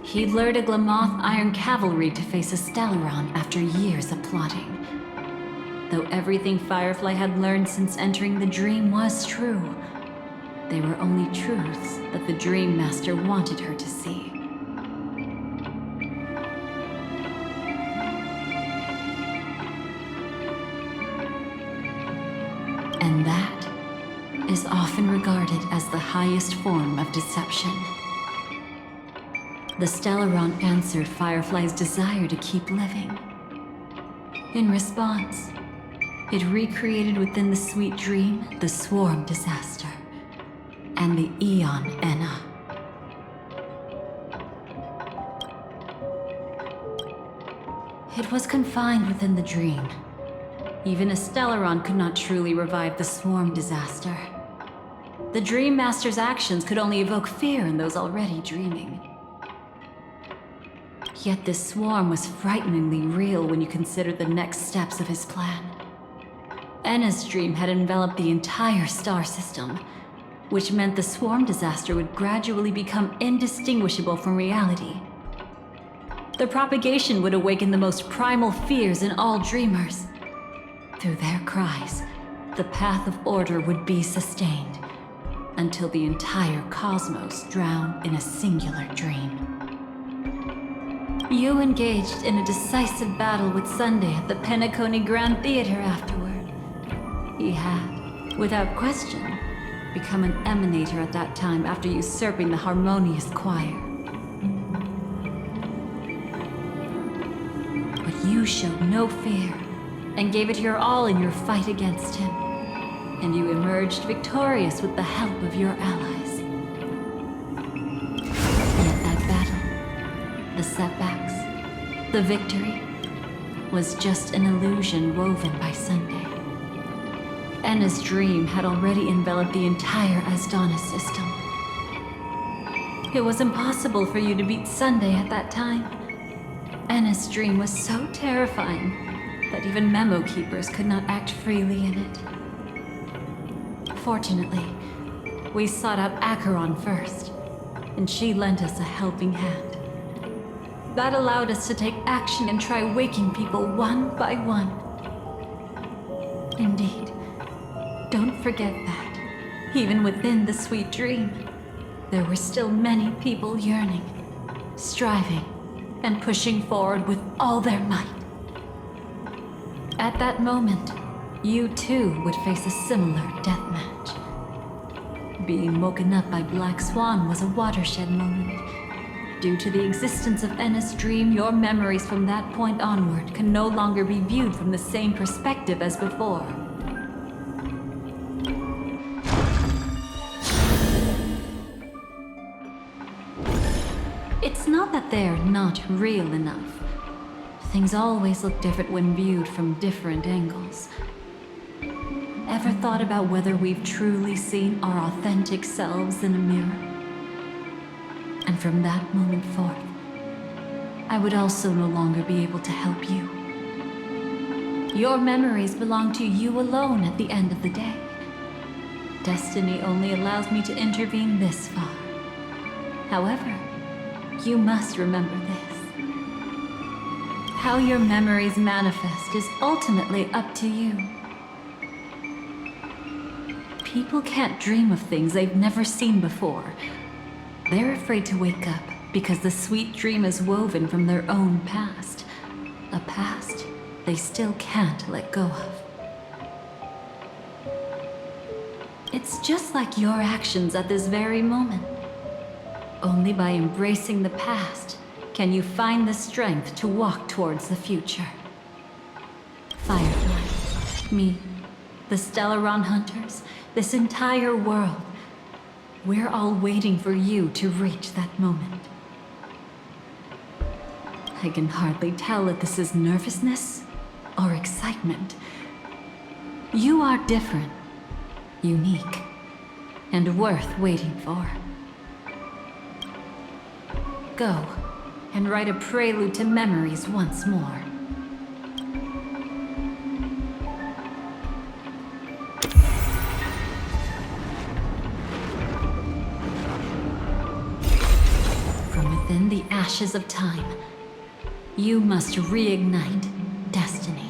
He'd lured a Glamoth Iron Cavalry to face a Stellaron after years of plotting. Though everything Firefly had learned since entering the dream was true, they were only truths that the Dream Master wanted her to see. And that is often regarded as the highest form of deception. The Stellaron answered Firefly's desire to keep living. In response, it recreated within the sweet dream the Swarm disaster and the Eon Enna. It was confined within the dream. Even a Stellaron could not truly revive the Swarm disaster. The Dream Master's actions could only evoke fear in those already dreaming. Yet this swarm was frighteningly real when you consider the next steps of his plan. Enna's dream had enveloped the entire star system, which meant the swarm disaster would gradually become indistinguishable from reality. The propagation would awaken the most primal fears in all dreamers. Through their cries, the path of order would be sustained, until the entire cosmos drowned in a singular dream. You engaged in a decisive battle with Sunday at the Penacony Grand Theater afterward. He had, without question, become an emanator at that time after usurping the harmonious choir. But you showed no fear, and gave it your all in your fight against him. And you emerged victorious with the help of your allies. Yet that battle, the setbacks, the victory, was just an illusion woven by Sunday. Enna's dream had already enveloped the entire Asdana system. It was impossible for you to beat Sunday at that time. Enna's dream was so terrifying that even memo keepers could not act freely in it. Fortunately, we sought out Acheron first, and she lent us a helping hand. That allowed us to take action and try waking people one by one. Indeed, don't forget that, even within the sweet dream, there were still many people yearning, striving, and pushing forward with all their might. At that moment, you too would face a similar deathmatch. being woken up by Black Swan was a watershed moment. Due to the existence of Enna's dream, your memories from that point onward can no longer be viewed from the same perspective as before. It's not that they're not real enough. Things always look different when viewed from different angles. Ever thought about whether we've truly seen our authentic selves in a mirror? And from that moment forth, I would also no longer be able to help you. Your memories belong to you alone at the end of the day. Destiny only allows me to intervene this far. However, you must remember this. How your memories manifest is ultimately up to you. People can't dream of things they've never seen before. They're afraid to wake up because the sweet dream is woven from their own past. A past they still can't let go of. It's just like your actions at this very moment. Only by embracing the past can you find the strength to walk towards the future. Firefly, me, the Stellaron Hunters, this entire world. We're all waiting for you to reach that moment. I can hardly tell if this is nervousness or excitement. You are different, unique, and worth waiting for. Go and write a prelude to memories once more. Within the ashes of time, you must reignite destiny.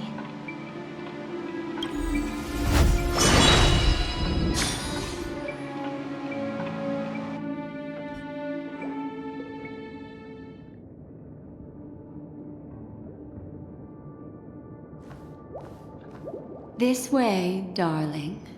This way, darling.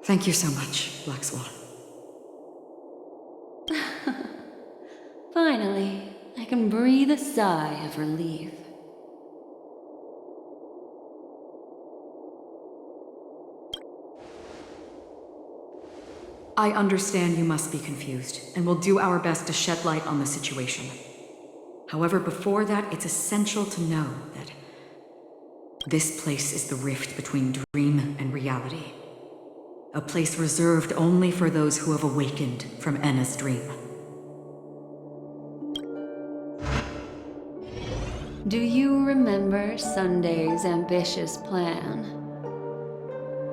Thank you so much, Black Swan. Finally, I can breathe a sigh of relief. I understand you must be confused, and will do our best to shed light on the situation. However, before that, it's essential to know that this place is the rift between dream and reality. A place reserved only for those who have awakened from Enna's dream. Do you remember Sunday's ambitious plan?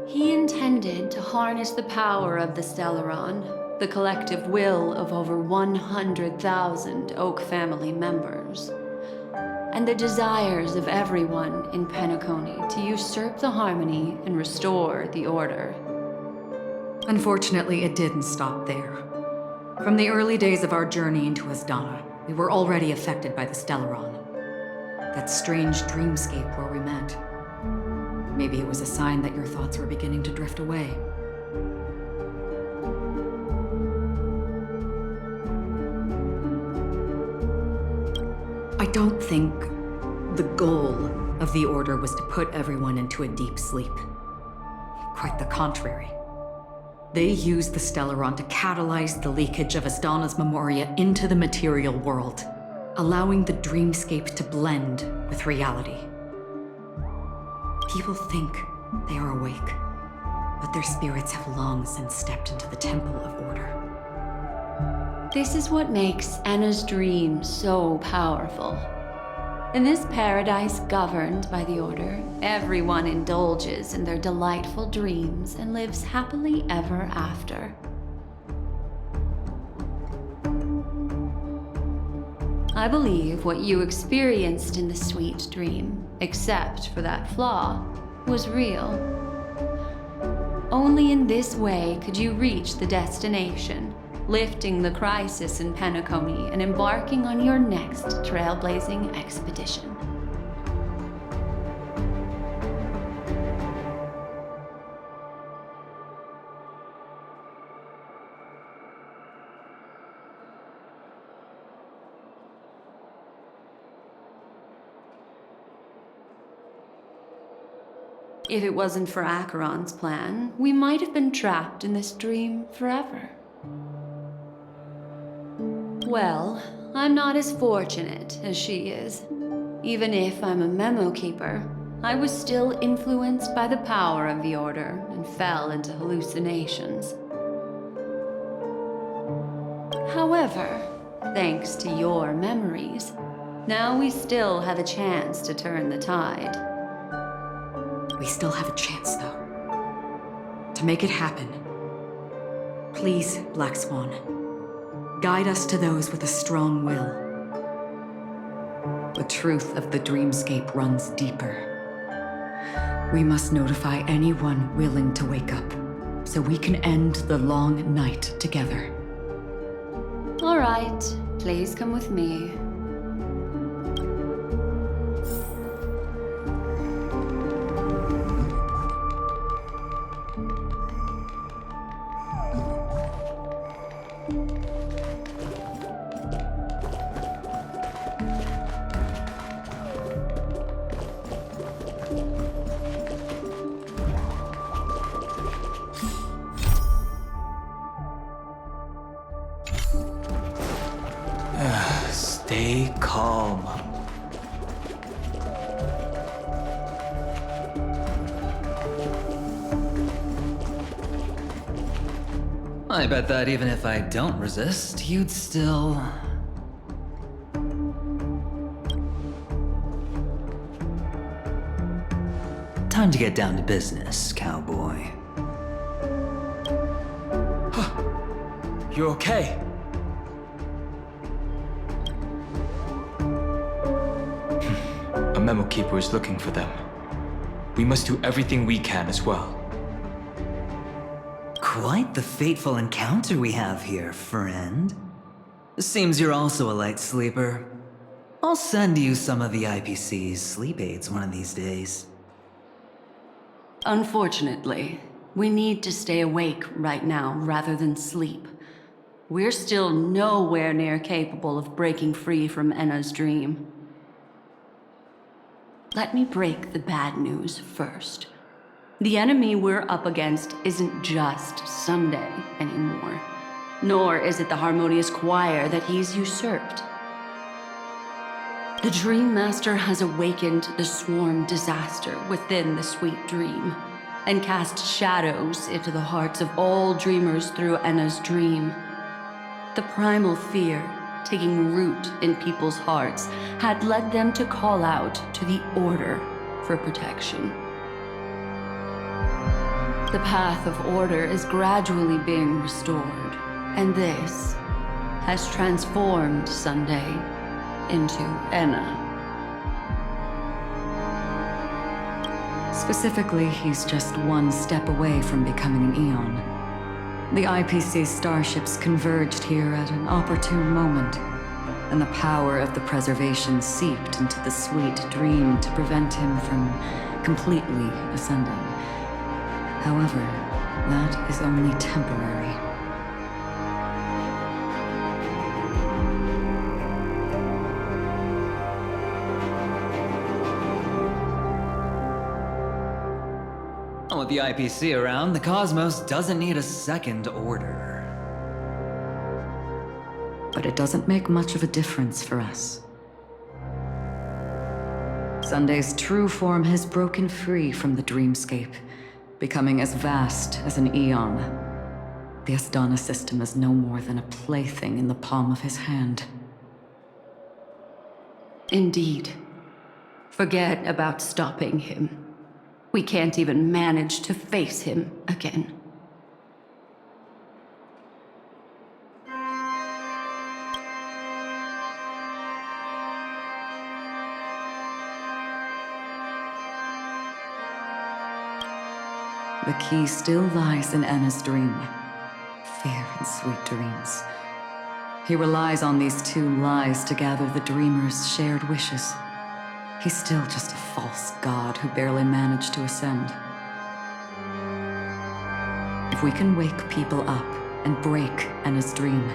He intended to harness the power of the Stellaron, the collective will of over 100,000 Oak family members, and the desires of everyone in Penacony to usurp the harmony and restore the order. Unfortunately, it didn't stop there. From the early days of our journey into Asdana, we were already affected by the Stellaron. That strange dreamscape where we met. Maybe it was a sign that your thoughts were beginning to drift away. I don't think the goal of the Order was to put everyone into a deep sleep. Quite the contrary. They used the Stellaron to catalyze the leakage of Asdana's memoria into the material world, allowing the dreamscape to blend with reality. People think they are awake, but their spirits have long since stepped into the Temple of Order. This is what makes Enna's dream so powerful. In this paradise governed by the Order, everyone indulges in their delightful dreams and lives happily ever after. I believe what you experienced in the sweet dream, except for that flaw, was real. Only in this way could you reach the destination, lifting the crisis in Penacony and embarking on your next trailblazing expedition. If it wasn't for Acheron's plan, we might have been trapped in this dream forever. Well, I'm not as fortunate as she is. Even if I'm a memo keeper, I was still influenced by the power of the Order and fell into hallucinations. However, thanks to your memories, now we still have a chance to turn the tide. We still have a chance, though. To make it happen, please, Black Swan, guide us to those with a strong will. The truth of the dreamscape runs deeper. We must notify anyone willing to wake up, so we can end the long night together. All right, please come with me. Stay calm. I bet that even if I don't resist, you'd still... Time to get down to business, cowboy. You okay? A memo keeper is looking for them. We must do everything we can as well. Quite the fateful encounter we have here, friend. Seems you're also a light sleeper. I'll send you some of the IPC's sleep aids one of these days. Unfortunately, We need to stay awake right now rather than sleep. We're still nowhere near capable of breaking free from Enna's dream. Let me break the bad news first. The enemy we're up against isn't just Sunday anymore, nor is it the harmonious choir that he's usurped. The Dream Master has awakened the swarm disaster within the sweet dream, and cast shadows into the hearts of all dreamers through Enna's dream. The primal fear taking root in people's hearts had led them to call out to the Order for protection. The path of order is gradually being restored, and this has transformed Sunday into Enna. Specifically, he's just one step away from becoming an Eon. The IPC's starships converged here at an opportune moment, and the power of the preservation seeped into the sweet dream to prevent him from completely ascending. However, that is only temporary. With the IPC around, the cosmos doesn't need a second order. But it doesn't make much of a difference for us. Sunday's true form has broken free from the dreamscape, becoming as vast as an eon. The Astana system is no more than a plaything in the palm of his hand. Indeed. Forget about stopping him. We can't even manage to face him again. The key still lies in Enna's dream. Fear and sweet dreams. He relies on these two lies to gather the dreamers' shared wishes. He's still just a false god who barely managed to ascend. If we can wake people up and break Enna's dream,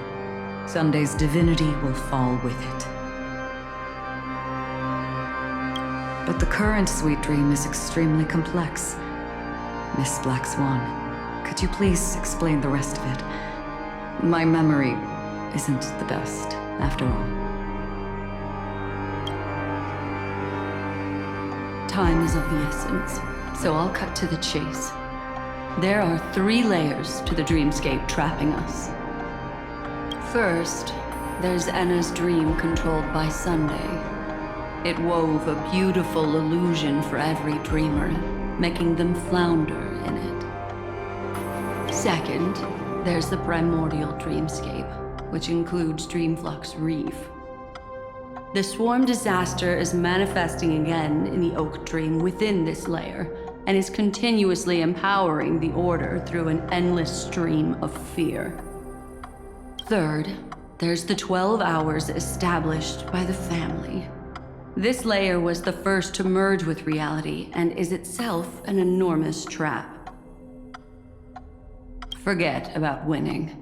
Sunday's divinity will fall with it. But the current sweet dream is extremely complex. Miss Black Swan, could you please explain the rest of it? My memory isn't the best, after all. Time is of the essence, so I'll cut to the chase. There are 3 layers to the dreamscape trapping us. First, there's Enna's dream controlled by Sunday. It wove a beautiful illusion for every dreamer, making them flounder in it. Second, there's the primordial dreamscape, which includes Dreamflux Reef. The swarm disaster is manifesting again in the Oak Dream within this layer, and is continuously empowering the Order through an endless stream of fear. Third, there's the 12 hours established by the family. This layer was the first to merge with reality, and is itself an enormous trap. Forget about winning.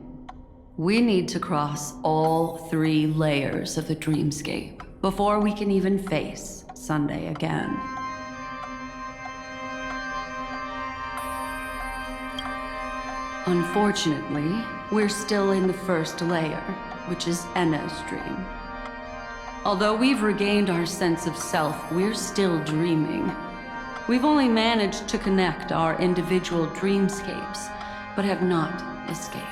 We need to cross all 3 layers of the dreamscape before we can even face Sunday again. Unfortunately, we're still in the first layer, which is Enna's dream. Although we've regained our sense of self, we're still dreaming. We've only managed to connect our individual dreamscapes, but have not escaped.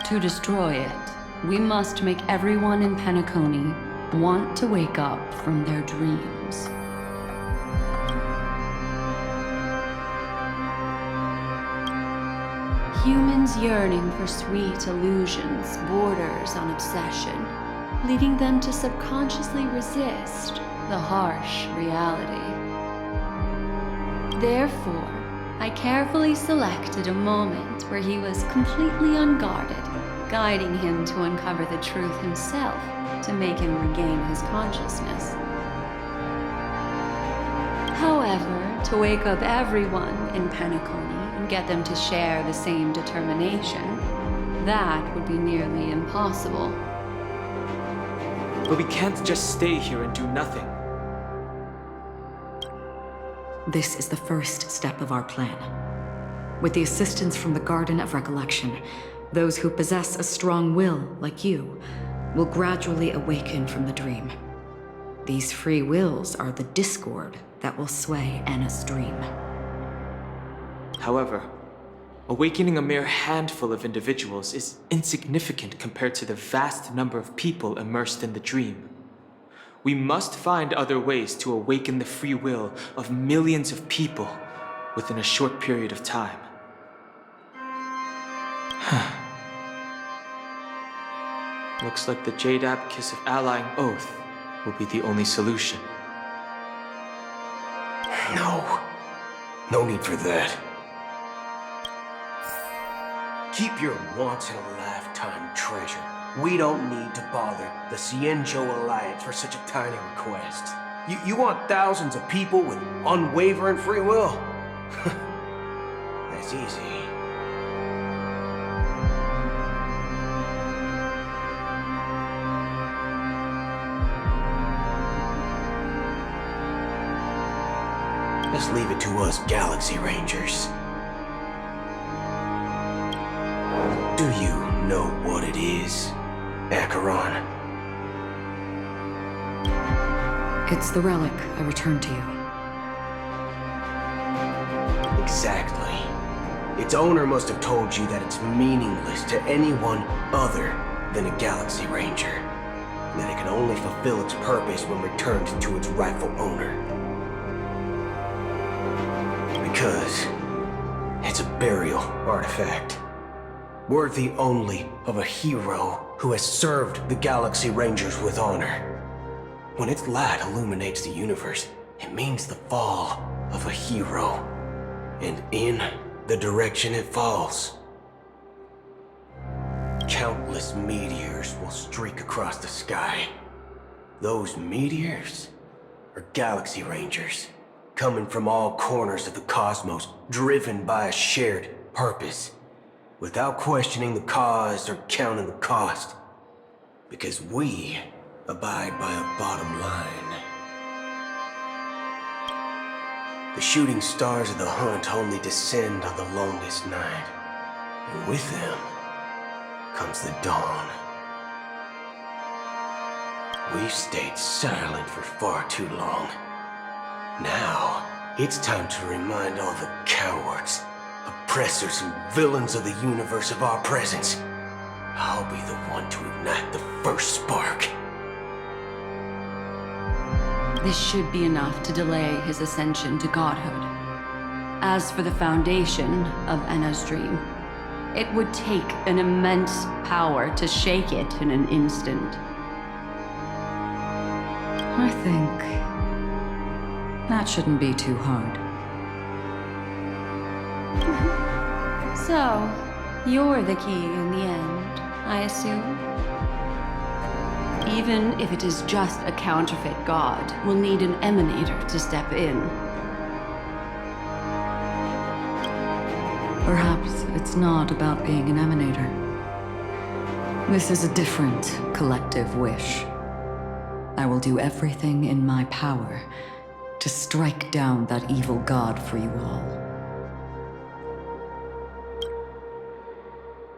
To destroy it, we must make everyone in Penacony want to wake up from their dreams. Humans yearning for sweet illusions borders on obsession, leading them to subconsciously resist the harsh reality. Therefore, I carefully selected a moment where he was completely unguarded, guiding him to uncover the truth himself to make him regain his consciousness. However, to wake up everyone in Penacony and get them to share the same determination, that would be nearly impossible. But we can't just stay here and do nothing. This is the first step of our plan. With the assistance from the Garden of Recollection, those who possess a strong will, like you, will gradually awaken from the dream. These free wills are the discord that will sway Anna's dream. However, awakening a mere handful of individuals is insignificant compared to the vast number of people immersed in the dream. We must find other ways to awaken the free will of millions of people within a short period of time. Looks like the Jade Abacus of Allying Oath will be the only solution. No need for that. Keep your once-in-a-lifetime treasure. We don't need to bother the Cienjo Alliance for such a tiny request. You want thousands of people with unwavering free will? That's easy. Let's leave it to us Galaxy Rangers. Do you know what it is, Acheron? It's the relic I returned to you. Exactly. Its owner must have told you that it's meaningless to anyone other than a Galaxy Ranger. And that it can only fulfill its purpose when returned to its rightful owner. Because it's a burial artifact. Worthy only of a hero who has served the Galaxy Rangers with honor. When its light illuminates the universe, it means the fall of a hero. And in the direction it falls, countless meteors will streak across the sky. Those meteors are Galaxy Rangers, coming from all corners of the cosmos, driven by a shared purpose. Without questioning the cause or counting the cost. Because we abide by a bottom line. The shooting stars of the hunt only descend on the longest night. And with them comes the dawn. We've stayed silent for far too long. Now, it's time to remind all the cowards, oppressors and villains of the universe of our presence. I'll be the one to ignite the first spark. This should be enough to delay his ascension to godhood. As for the foundation of Anna's dream, it would take an immense power to shake it in an instant. I think that shouldn't be too hard. So, you're the key in the end, I assume? Even if it is just a counterfeit god, we'll need an emanator to step in. Perhaps it's not about being an emanator. This is a different collective wish. I will do everything in my power to strike down that evil god for you all.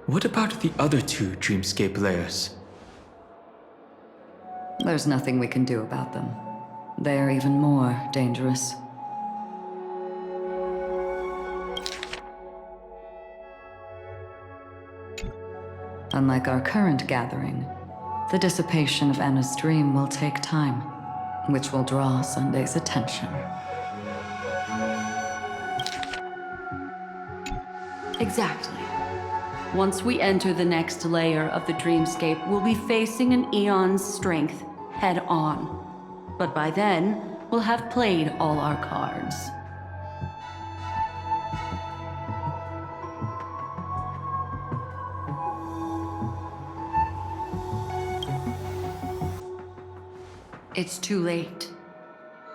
What about the other two Dreamscape layers? There's nothing we can do about them. They are even more dangerous. Unlike our current gathering, the dissipation of Anna's dream will take time, which will draw Sunday's attention. Exactly. Once we enter the next layer of the Dreamscape, we'll be facing an eon's strength head-on. But by then, we'll have played all our cards. It's too late.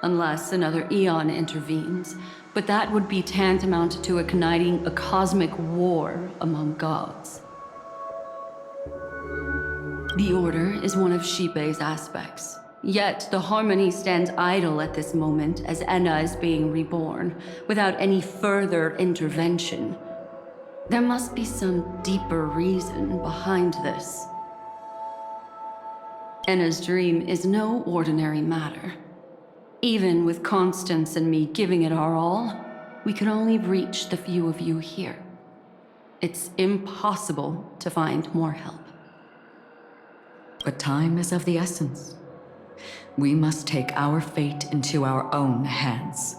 Unless another eon intervenes, but that would be tantamount to igniting a cosmic war among gods. The Order is one of Shipei's aspects. Yet the Harmony stands idle at this moment as Enna is being reborn, without any further intervention. There must be some deeper reason behind this. Enna's dream is no ordinary matter. Even with Constance and me giving it our all, we can only reach the few of you here. It's impossible to find more help. But time is of the essence. We must take our fate into our own hands.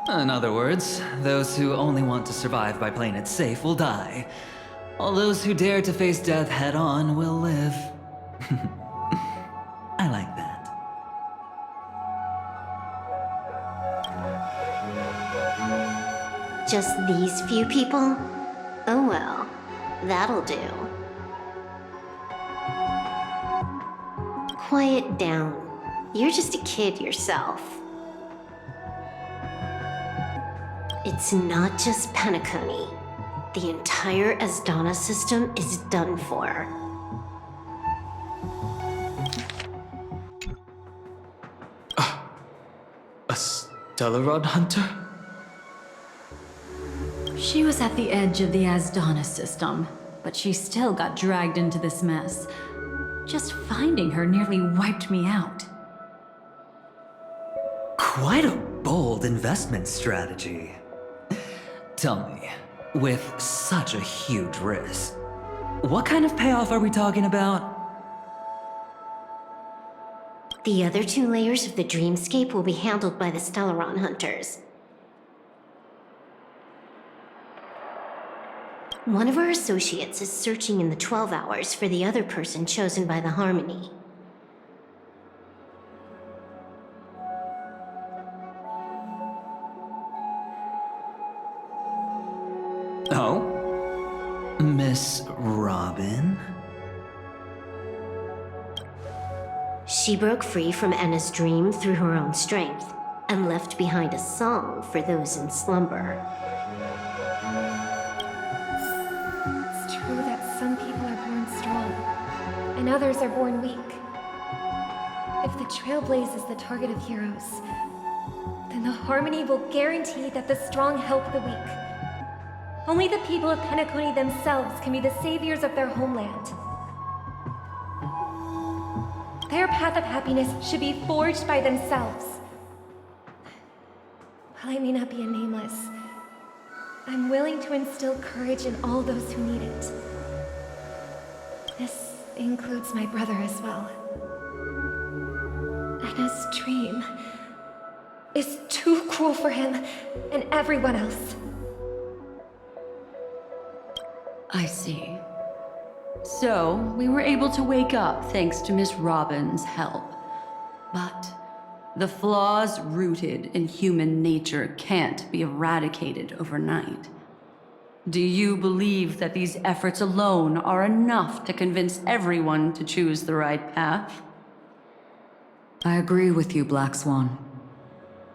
In other words, those who only want to survive by playing it safe will die, while those who dare to face death head-on will live. I like that. Just these few people? Oh well, that'll do. Quiet down. You're just a kid yourself. It's not just Penacony. The entire Asdana system is done for. A Stellaron hunter? She was at the edge of the Asdana system, but she still got dragged into this mess. Just finding her nearly wiped me out. Quite a bold investment strategy. Tell me, with such a huge risk, what kind of payoff are we talking about? The other 2 layers of the Dreamscape will be handled by the Stellaron hunters. One of our associates is searching in the 12 hours for the other person chosen by the Harmony. Oh? Miss Robin? She broke free from Enna's dream through her own strength, and left behind a song for those in slumber. It's true that some people are born strong, and others are born weak. If the Trailblaze is the target of heroes, then the Harmony will guarantee that the strong help the weak. Only the people of Penacony themselves can be the saviors of their homeland. Their path of happiness should be forged by themselves. While I may not be a nameless, I'm willing to instill courage in all those who need it. This includes my brother as well. Enna's dream is too cruel for him and everyone else. I see. So, we were able to wake up thanks to Miss Robin's help. But the flaws rooted in human nature can't be eradicated overnight. Do you believe that these efforts alone are enough to convince everyone to choose the right path? I agree with you, Black Swan.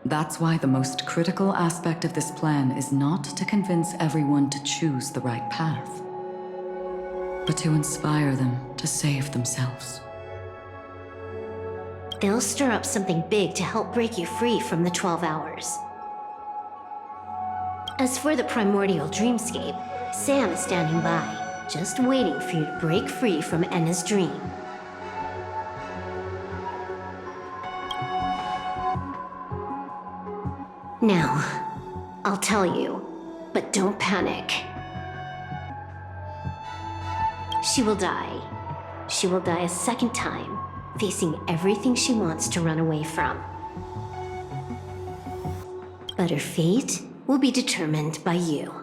That's why the most critical aspect of this plan is not to convince everyone to choose the right path, but to inspire them to save themselves. They'll stir up something big to help break you free from the 12 hours. As for the primordial dreamscape, Sam is standing by, just waiting for you to break free from Enna's dream. Now, I'll tell you, but don't panic. She will die. She will die a second time, facing everything she wants to run away from. But her fate will be determined by you.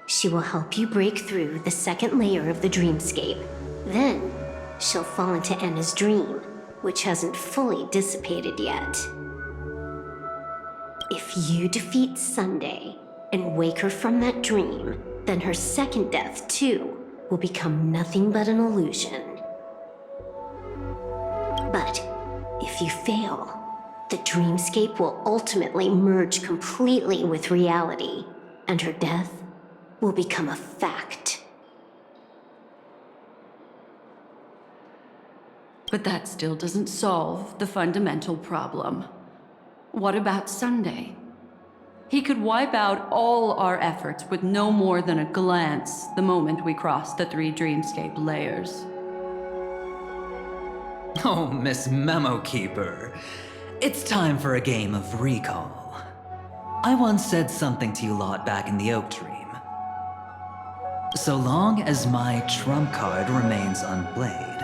She will help you break through the second layer of the dreamscape. Then, she'll fall into Enna's dream, which hasn't fully dissipated yet. If you defeat Sunday and wake her from that dream, then her second death, too, will become nothing but an illusion. But if you fail, The dreamscape will ultimately merge completely with reality, and her death will become a fact. But that still doesn't solve the fundamental problem. What about Sunday? He could wipe out all our efforts with no more than a glance the moment we cross the 3 dreamscape layers. Oh, Miss Memo Keeper. It's time for a game of recall. I once said something to you lot back in the Oak Dream. So long as my trump card remains unplayed,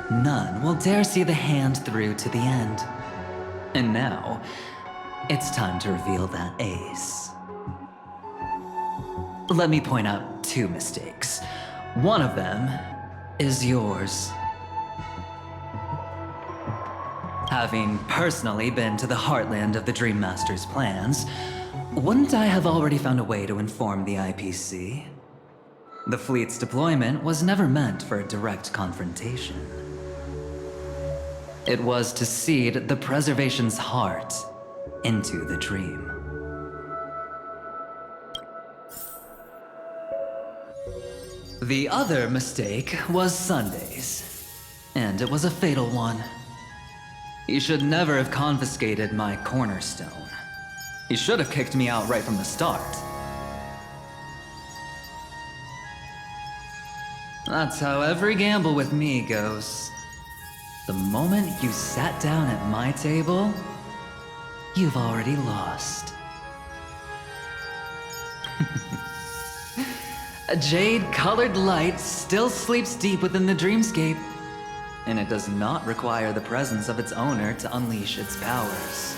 none will dare see the hand through to the end. And now, it's time to reveal that ace. Let me point out 2 mistakes. One of them is yours. Having personally been to the heartland of the Dream Master's plans, wouldn't I have already found a way to inform the IPC? The fleet's deployment was never meant for a direct confrontation. It was to seed the preservation's heart into the dream. The other mistake was Sundays, and it was a fatal one. He should never have confiscated my cornerstone. He should have kicked me out right from the start. That's how every gamble with me goes. The moment you sat down at my table, you've already lost. A jade-colored light still sleeps deep within the dreamscape, and it does not require the presence of its owner to unleash its powers.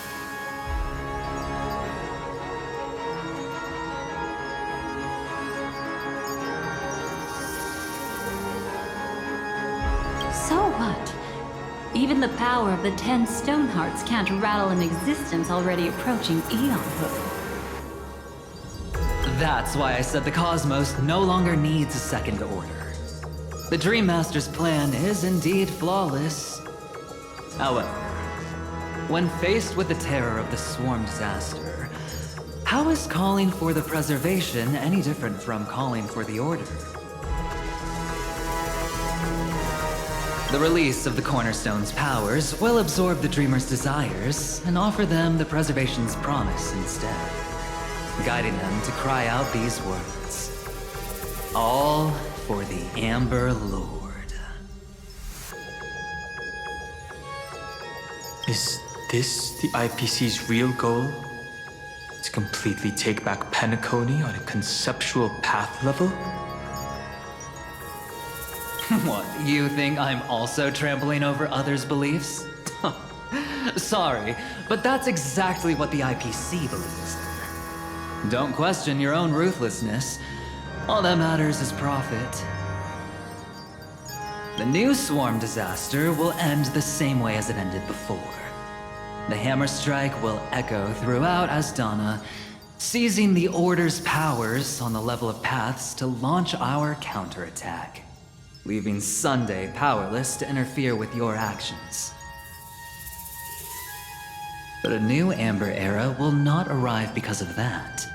So what? Even the power of the 10 stone hearts can't rattle an existence already approaching eonhood. That's why I said the cosmos no longer needs a second order. The Dream Master's plan is indeed flawless. However, when faced with the terror of the swarm disaster, how is calling for the preservation any different from calling for the order? The release of the Cornerstone's powers will absorb the Dreamer's desires and offer them the preservation's promise instead, guiding them to cry out these words. All for the Amber Lord. Is this the IPC's real goal? To completely take back Penacony on a conceptual path level? What, you think I'm also trampling over others' beliefs? Sorry, but that's exactly what the IPC believes in. Don't question your own ruthlessness. All that matters is profit. The new swarm disaster will end the same way as it ended before. The hammer strike will echo throughout Asdana, seizing the Order's powers on the level of paths to launch our counterattack, leaving Sunday powerless to interfere with your actions. But a new Amber Era will not arrive because of that.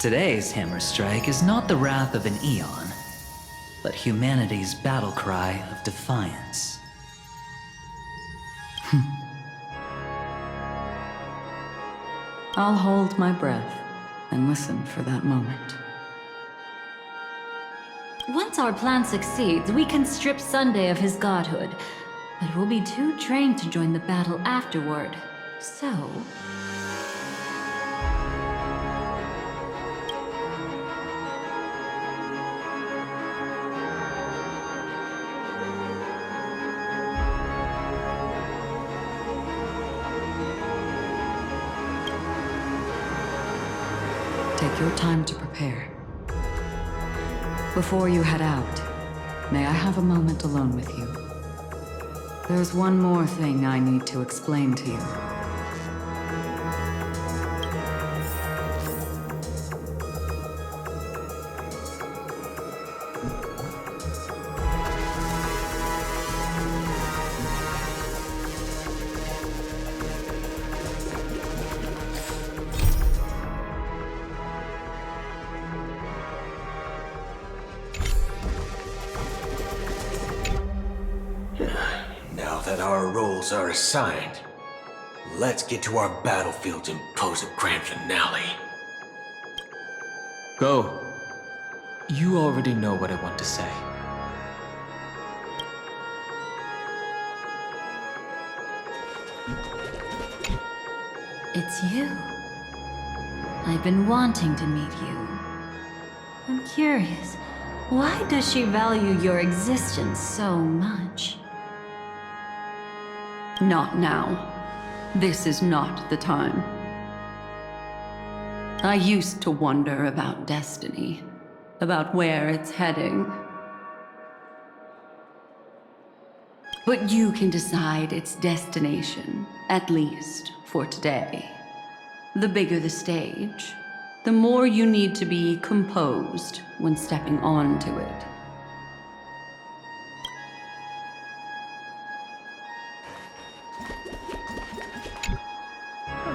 Today's hammer strike is not the wrath of an eon, but humanity's battle cry of defiance. I'll hold my breath and listen for that moment. Once our plan succeeds, we can strip Sunday of his godhood, but we'll be too drained to join the battle afterward. So... Take your time to prepare. Before you head out, may I have a moment alone with you? There's one more thing I need to explain to you. roles are assigned. Let's get to our battlefields and pose a grand finale. Go. You already know what I want to say. It's you. I've been wanting to meet you. I'm curious, why does she value your existence so much? Not now. This is not the time. I used to wonder about destiny, about where it's heading. But you can decide its destination, at least for today. The bigger the stage, the more you need to be composed when stepping onto it.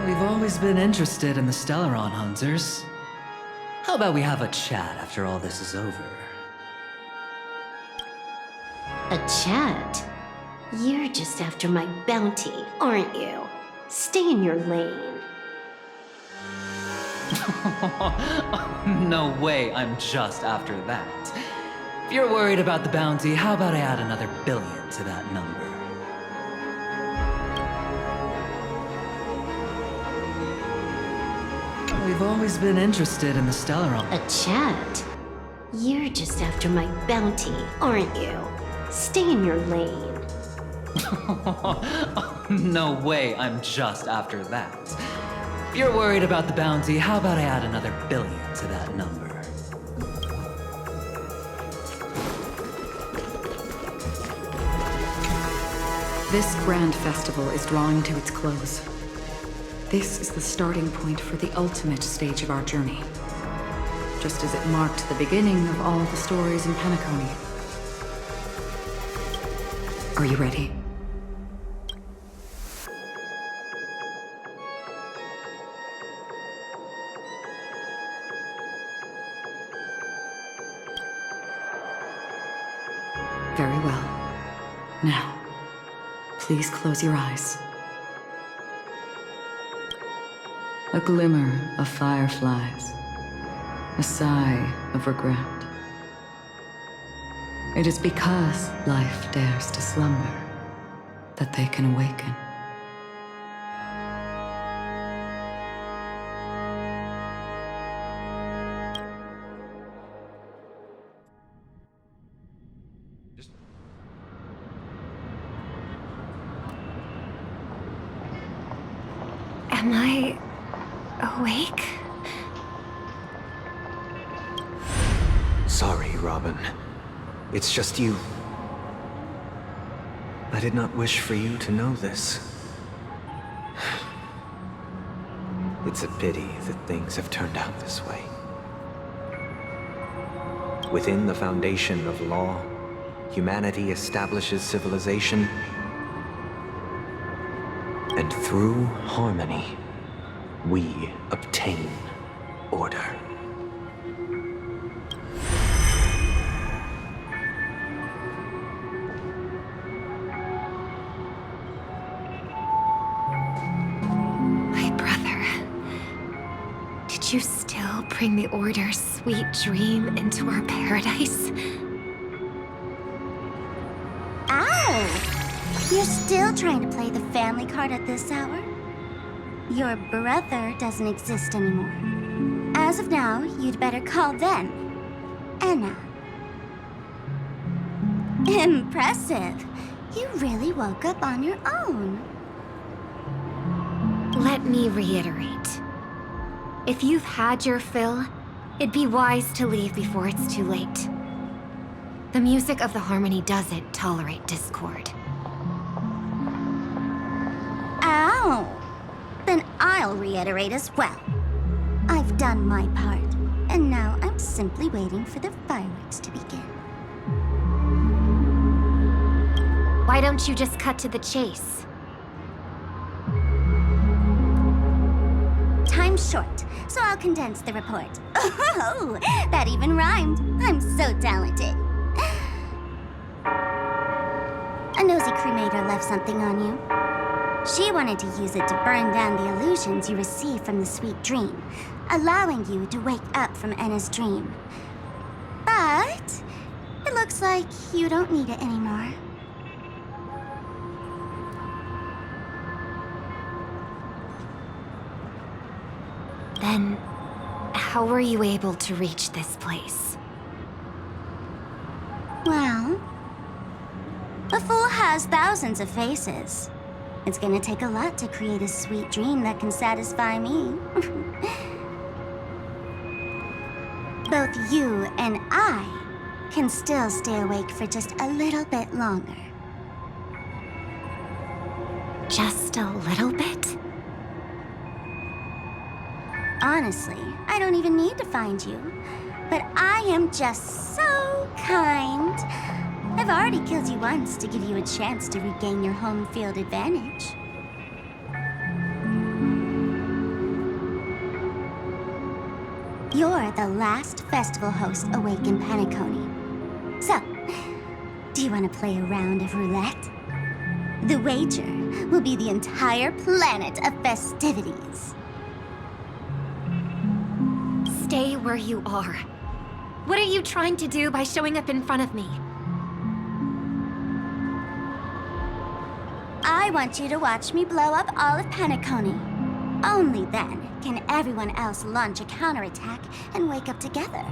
We've always been interested in the Stellaron hunters. How about we have a chat after all this is over? A chat? You're just after my bounty, aren't you? Stay in your lane. No way, I'm just after that. If you're worried about the bounty, how about I add another billion to that number? We've always been interested in the Stellaron. A chat? You're just after my bounty, aren't you? Stay in your lane. No way, I'm just after that. If you're worried about the bounty, how about I add another billion to that number? This grand festival is drawing to its close. This is the starting point for the ultimate stage of our journey. Just as it marked the beginning of all the stories in Penacony. Are you ready? Very well. Now, please close your eyes. A glimmer of fireflies. A sigh of regret. It is because life dares to slumber that they can awaken. Am I awake? Sorry, Robin. It's just you. I did not wish for you to know this. It's a pity that things have turned out this way. Within the foundation of law, humanity establishes civilization, and through harmony, we obtain order. My brother. Did you still bring the Order's sweet dream into our paradise? You're still trying to play the family card at this hour? Your brother doesn't exist anymore. As of now, you'd better call them Anna. Impressive. You really woke up on your own. Let me reiterate. If you've had your fill, it'd be wise to leave before it's too late. The music of the harmony doesn't tolerate discord. Ow! Then I'll reiterate as well. I've done my part, and now I'm simply waiting for the fireworks to begin. Why don't you just cut to the chase? Time's short, so I'll condense the report. Oh, that even rhymed. I'm so talented. A nosy cremator left something on you. She wanted to use it to burn down the illusions you received from the sweet dream, allowing you to wake up from Enna's dream. But it looks like you don't need it anymore. Then, how were you able to reach this place? Well, a fool has thousands of faces. It's gonna take a lot to create a sweet dream that can satisfy me. Both you and I can still stay awake for just a little bit longer. Just a little bit? Honestly, I don't even need to find you. But I am just so kind. I've already killed you once to give you a chance to regain your home field advantage. You're the last festival host awake in Penacony. So, do you want to play a round of roulette? The wager will be the entire planet of festivities. Stay where you are. What are you trying to do by showing up in front of me? I want you to watch me blow up all of Penacony. Only then can everyone else launch a counterattack and wake up together.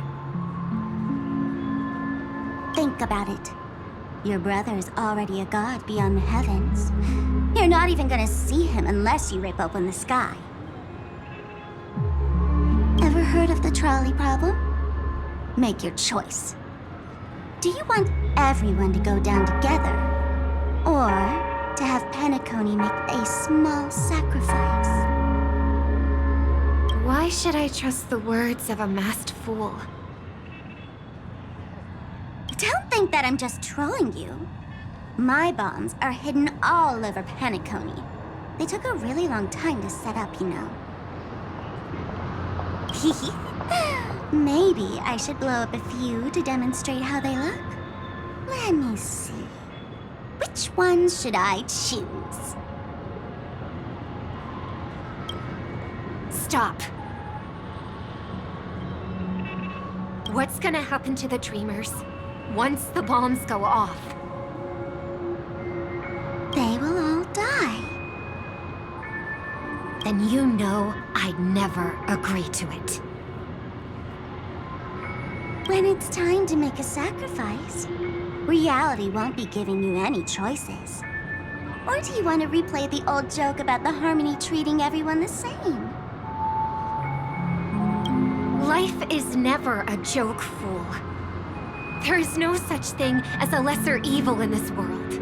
Think about it. Your brother is already a god beyond the heavens. You're not even gonna see him unless you rip open the sky. Ever heard of the trolley problem? Make your choice. Do you want everyone to go down together? Or to have Penacony make a small sacrifice? Why should I trust the words of a masked fool? Don't think that I'm just trolling you. My bombs are hidden all over Penacony. They took a really long time to set up, you know. Maybe I should blow up a few to demonstrate how they look. Let me see. Which ones should I choose? Stop. What's gonna happen to the dreamers once the bombs go off? They will all die. Then you know I'd never agree to it. When it's time to make a sacrifice, reality won't be giving you any choices. Or do you want to replay the old joke about the Harmony treating everyone the same? Life is never a joke, fool. There is no such thing as a lesser evil in this world.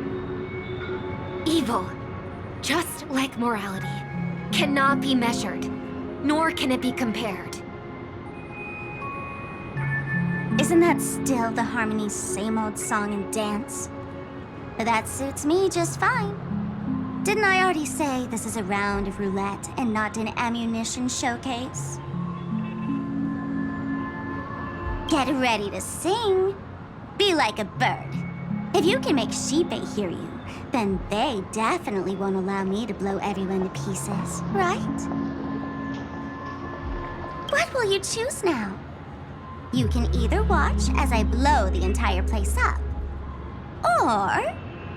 Evil, just like morality, cannot be measured, nor can it be compared. Isn't that still the Harmony's same old song and dance? But that suits me just fine. Didn't I already say this is a round of roulette and not an ammunition showcase? Get ready to sing. Be like a bird. If you can make Sheepei hear you, then they definitely won't allow me to blow everyone to pieces, right? What will you choose now? You can either watch as I blow the entire place up, or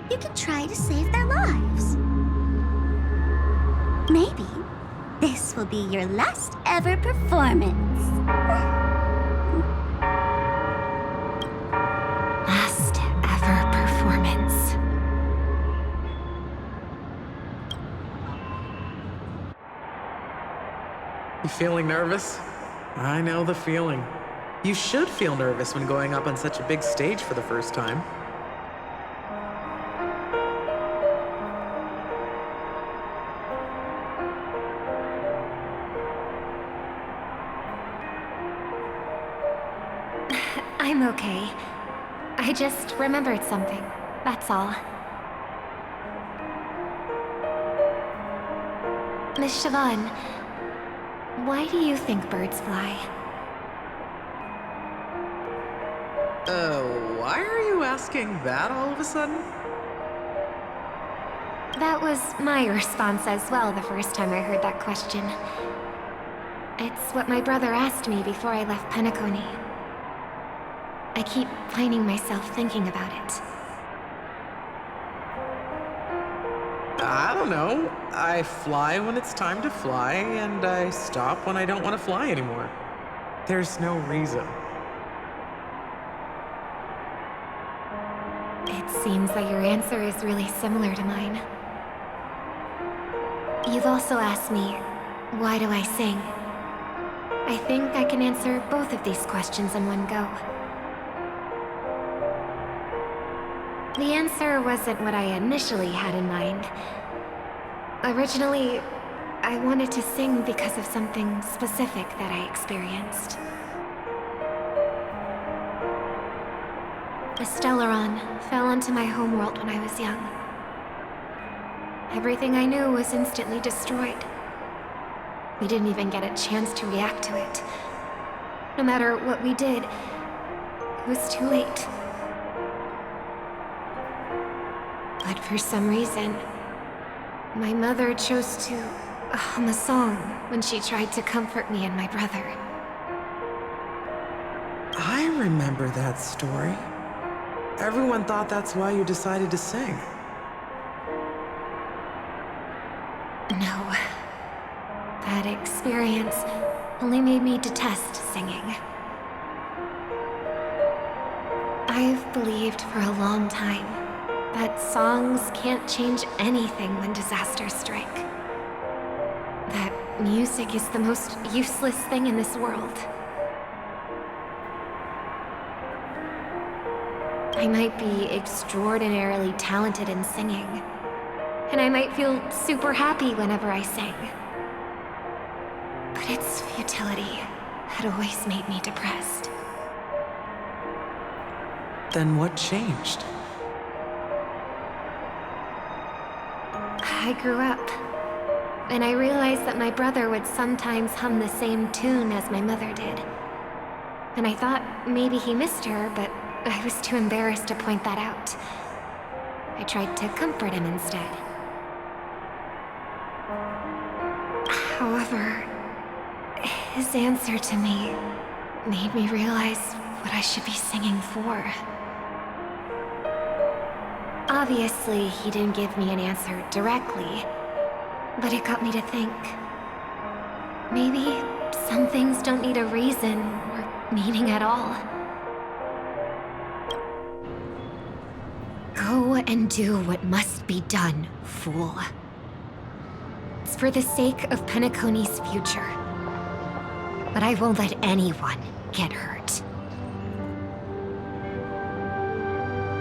you can try to save their lives. Maybe this will be your last ever performance. Last ever performance. You feeling nervous? I know the feeling. You should feel nervous when going up on such a big stage for the first time. I'm okay. I just remembered something, that's all. Miss Siobhan, why do you think birds fly? Why are you asking that all of a sudden? That was my response as well the first time I heard that question. It's what my brother asked me before I left Penacony. I keep finding myself thinking about it. I don't know. I fly when it's time to fly, and I stop when I don't want to fly anymore. There's no reason. It seems that your answer is really similar to mine. You've also asked me, why do I sing? I think I can answer both of these questions in one go. The answer wasn't what I initially had in mind. Originally, I wanted to sing because of something specific that I experienced. A Stellaron fell onto my homeworld when I was young. Everything I knew was instantly destroyed. We didn't even get a chance to react to it. No matter what we did, it was too late. But for some reason, my mother chose to hum a song when she tried to comfort me and my brother. I remember that story. Everyone thought that's why you decided to sing. No. That experience only made me detest singing. I've believed for a long time that songs can't change anything when disasters strike. That music is the most useless thing in this world. I might be extraordinarily talented in singing, and I might feel super happy whenever I sing. But its futility had always made me depressed. Then what changed? I grew up, and I realized that my brother would sometimes hum the same tune as my mother did. And I thought maybe he missed her, but I was too embarrassed to point that out. I tried to comfort him instead. However, his answer to me made me realize what I should be singing for. Obviously, he didn't give me an answer directly, but it got me to think. Maybe some things don't need a reason or meaning at all. Go and do what must be done, fool. It's for the sake of Penacony's future. But I won't let anyone get hurt.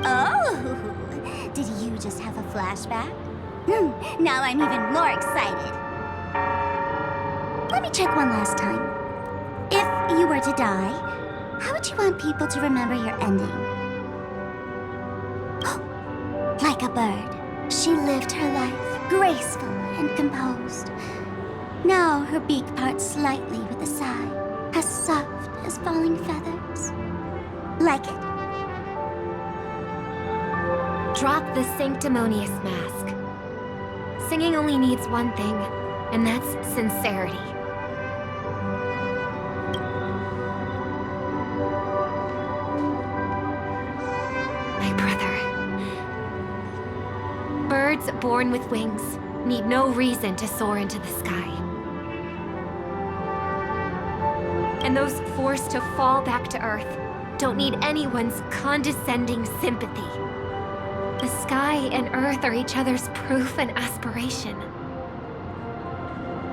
Oh! Did you just have a flashback? Now I'm even more excited. Let me check one last time. If you were to die, how would you want people to remember your ending? Like a bird, she lived her life, graceful and composed. Now her beak parts slightly with a sigh, as soft as falling feathers. Like it? Drop the sanctimonious mask. Singing only needs one thing, and that's sincerity. My brother. Birds born with wings need no reason to soar into the sky. And those forced to fall back to Earth don't need anyone's condescending sympathy. The sky and Earth are each other's proof and aspiration.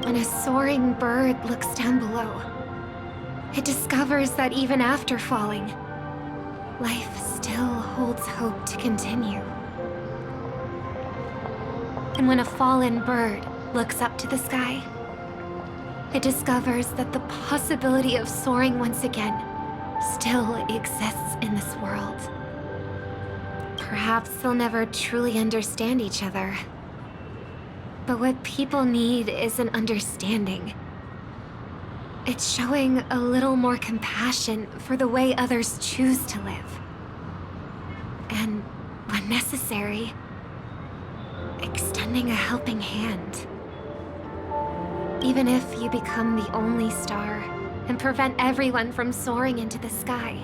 When a soaring bird looks down below, it discovers that even after falling, life still holds hope to continue. And when a fallen bird looks up to the sky, it discovers that the possibility of soaring once again still exists in this world. Perhaps they'll never truly understand each other. But what people need is an understanding. It's showing a little more compassion for the way others choose to live. And when necessary, extending a helping hand. Even if you become the only star and prevent everyone from soaring into the sky,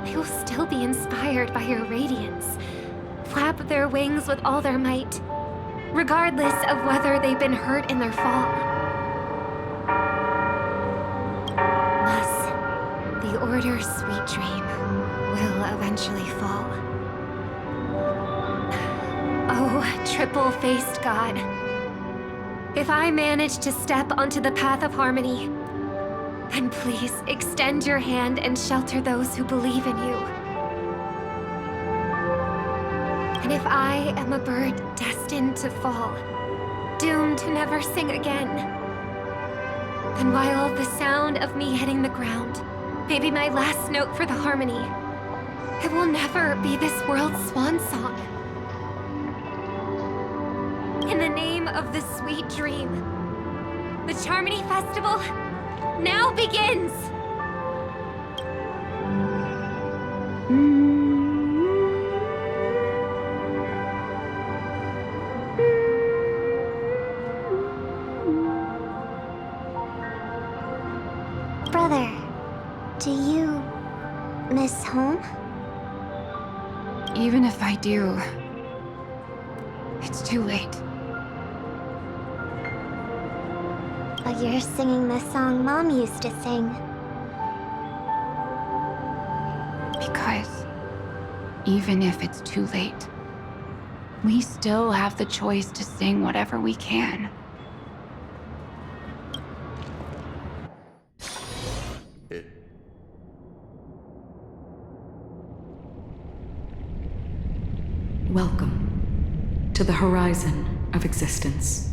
they will still be inspired by your radiance, flap their wings with all their might, regardless of whether they've been hurt in their fall. Thus, the Order's sweet dream will eventually fall. Oh, triple-faced God. If I manage to step onto the path of harmony, then please extend your hand and shelter those who believe in you. And if I am a bird destined to fall, doomed to never sing again, then while the sound of me hitting the ground may be my last note for the harmony, it will never be this world's swan song. In the name of the sweet dream, the Charmony Festival now begins! Brother, do you miss home? Even if I do, it's too late. But you're singing the song Mom used to sing. Because even if it's too late, we still have the choice to sing whatever we can. Welcome to the horizon of existence.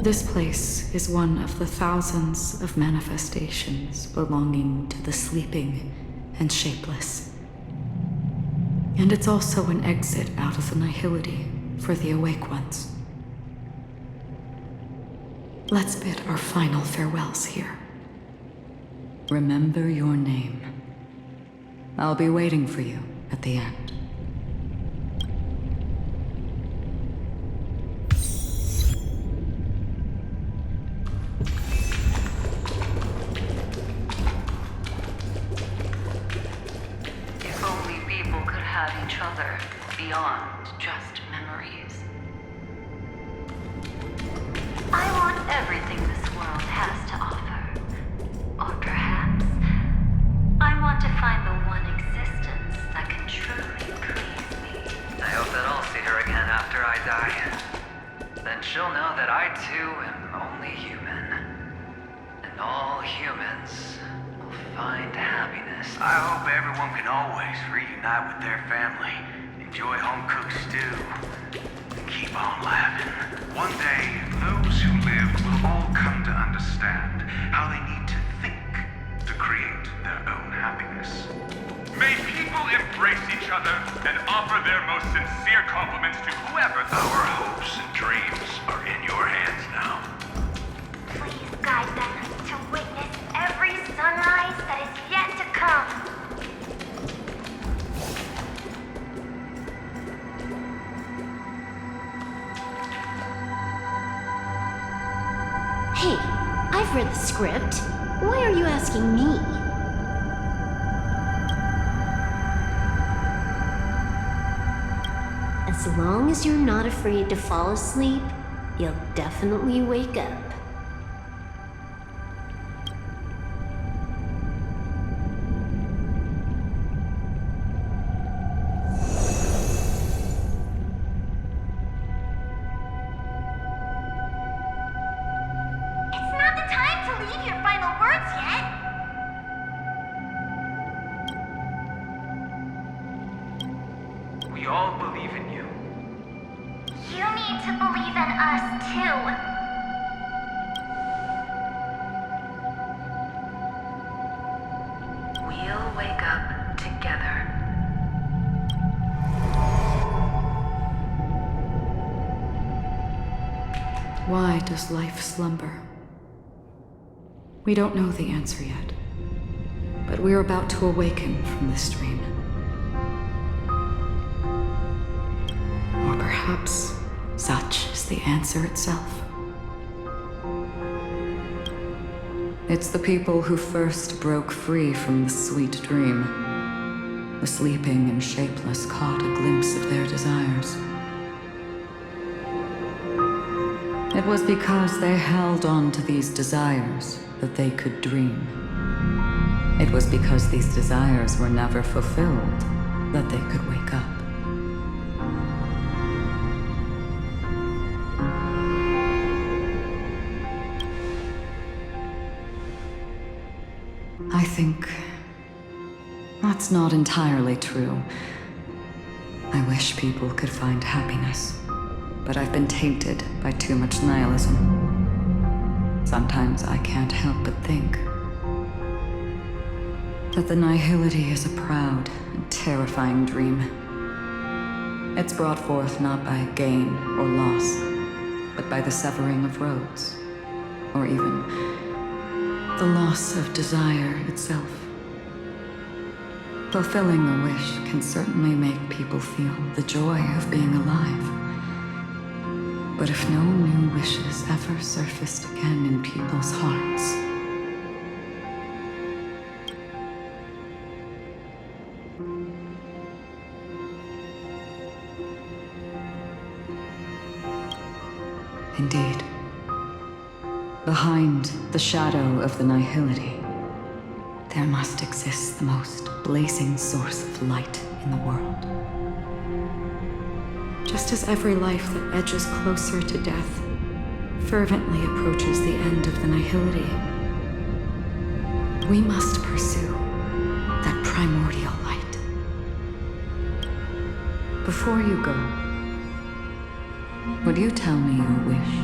This place is one of the thousands of manifestations belonging to the sleeping and shapeless. And it's also an exit out of the nihility for the awake ones. Let's bid our final farewells here. Remember your name. I'll be waiting for you at the end. If only people could have each other beyond just memories. I want everything this world has to offer. Or perhaps I want to find the one existence that can truly please me. I hope that I'll see her again after I die. Then she'll know that I too am only human. And all humans will find happiness. I hope everyone can always reunite with their family, enjoy home-cooked stew, and keep on laughing. One day, those who live will all come to understand how they need to think to create their own happiness. May people embrace each other and offer their most sincere compliments to whoever. Our hopes and dreams are in your hands now. Please guide them to witness every sunrise that is yet to come. Hey, I've read the script. Why are you asking me? As long as you're not afraid to fall asleep, you'll definitely wake up. It's not the time to leave your final words yet. We all believe in you. You need to believe in us, too. We'll wake up together. Why does life slumber? We don't know the answer yet, but we're about to awaken from this dream. Perhaps such is the answer itself. It's the people who first broke free from the sweet dream. The sleeping and shapeless caught a glimpse of their desires. It was because they held on to these desires that they could dream. It was because these desires were never fulfilled that they could wake up. I think that's not entirely true. I wish people could find happiness, but I've been tainted by too much nihilism. Sometimes I can't help but think that the nihility is a proud and terrifying dream. It's brought forth not by gain or loss, but by the severing of roads, or even the loss of desire itself. Fulfilling a wish can certainly make people feel the joy of being alive. But if no new wishes ever surfaced again in people's hearts, indeed, behind the shadow of the nihility, there must exist the most blazing source of light in the world. Just as every life that edges closer to death fervently approaches the end of the nihility, we must pursue that primordial light. Before you go, would you tell me your wish?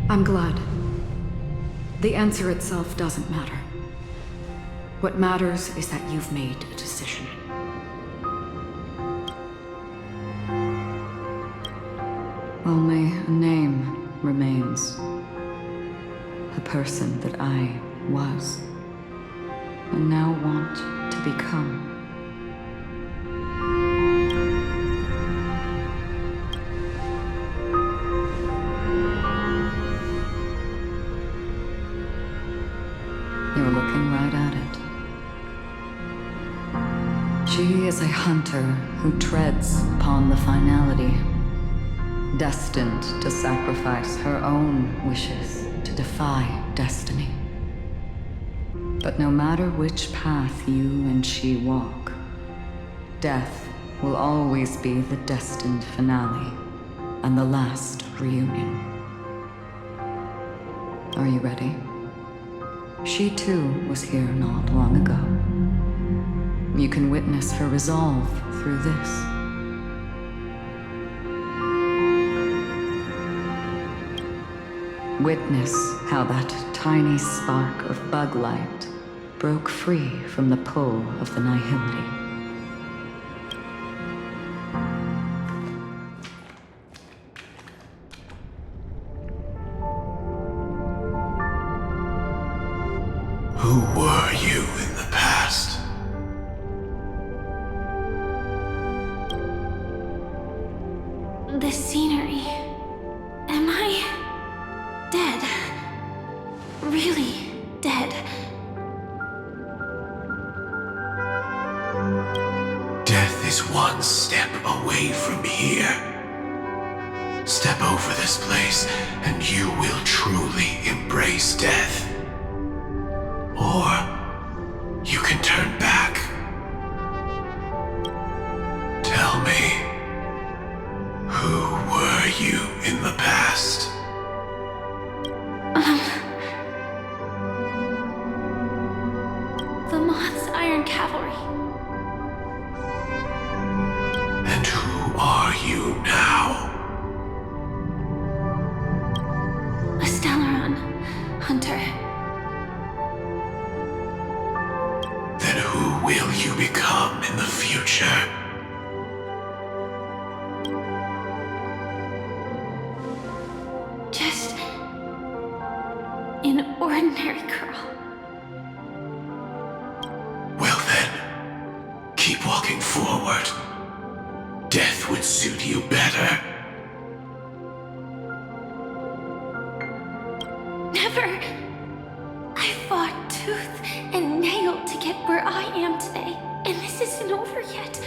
I'm glad. The answer itself doesn't matter. What matters is that you've made a decision. Only a name remains. A person that I was, and now want to become. You're looking right at it. She is a hunter who treads upon the finality, destined to sacrifice her own wishes to defy destiny. But no matter which path you and she walk, death will always be the destined finale and the last reunion. Are you ready? She too was here not long ago. You can witness her resolve through this. Witness how that tiny spark of bug light broke free from the pull of the nihility. Who were you in the past? The scenery. Am I dead? Really dead? Death is one step away from here. Step over this place, and you will truly embrace death. Or you can turn back. Tell me, who were you in the past? The Moth's Iron Cavalry. And who are you now? A Stellaron hunter. Then who will you become in the future? Just an ordinary ordinary girl. Well then, keep walking forward. Death would suit you better. Never. I fought tooth and nail to get where I am today, and this isn't over yet.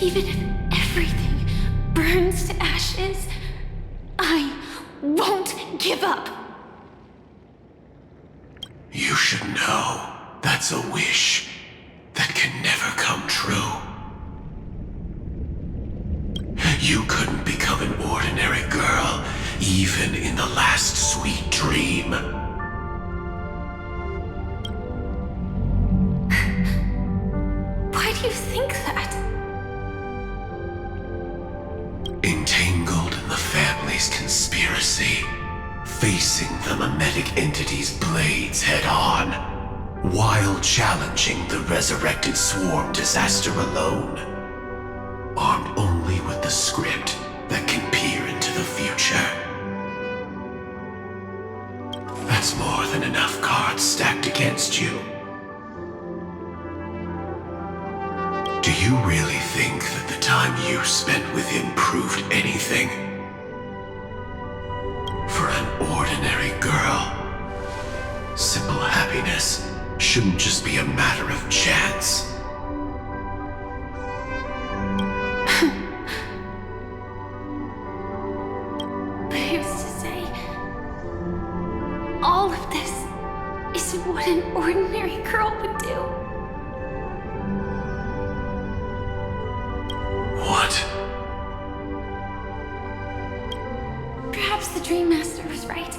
Even if everything burns to ashes, I won't give up. You should know that's a wish that can never come true. You couldn't become an ordinary girl, even in the last sweet dream. Why do you think that? Entangled in the family's conspiracy, facing the mimetic entity's blades head-on, while challenging the resurrected swarm disaster alone, armed only with the script that can peer into the future. That's more than enough cards stacked against you. Do you really think that the time you spent with him proved anything? For an ordinary girl, simple happiness shouldn't just be a matter of chance. But who's to say? All of this isn't what an ordinary girl would do. What? Perhaps the Dream Master was right.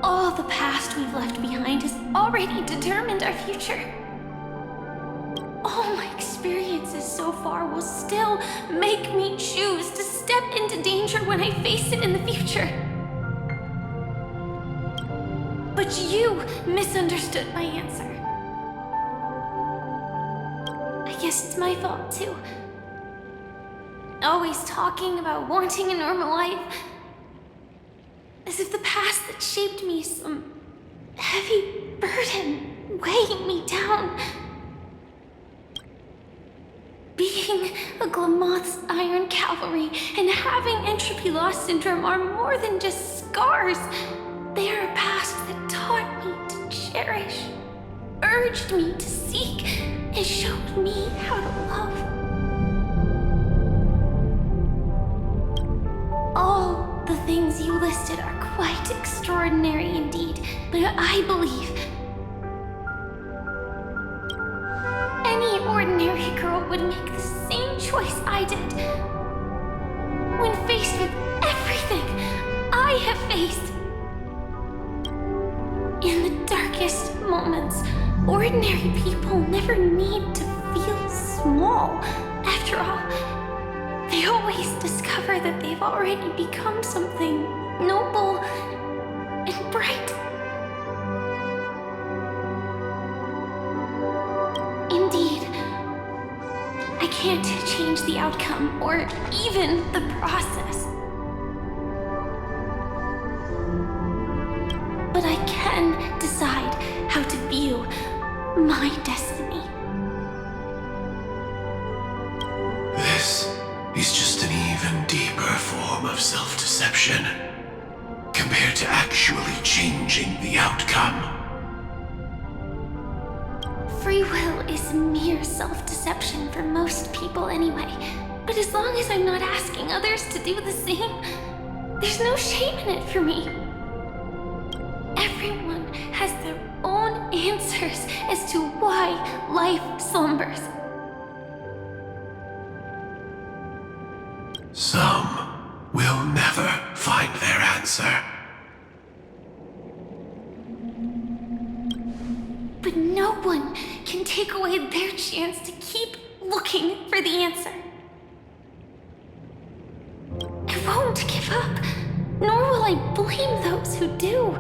All the past we've left behind has already determined our future. All my experiences so far will still make me choose to step into danger when I face it in the future. But you misunderstood my answer. I guess it's my fault too. Always talking about wanting a normal life. As if the past that shaped me is some heavy burden weighing me down. Being a Glamoth's Iron Cavalry and having entropy loss syndrome are more than just scars. They are a past that taught me to cherish, urged me to seek, and showed me how to love. All the things you listed are quite extraordinary indeed, but I believe any ordinary girl would make the same choice I did. When faced with everything I have faced, in the darkest moments, ordinary people never need to feel small. After all, they always discover that they've already become something noble and bright. Indeed, I can't change the outcome or even the process. But I can decide how to view my destiny. This is just an even deeper form of self-deception compared to actually changing the outcome. Free will is mere self-deception for most people anyway. But as long as I'm not asking others to do the same, there's no shame in it for me. Everyone has their own answers as to why life slumbers. Some will never find their answer. But no one can take away their chance to keep looking for the answer. I won't give up, nor will I blame those who do.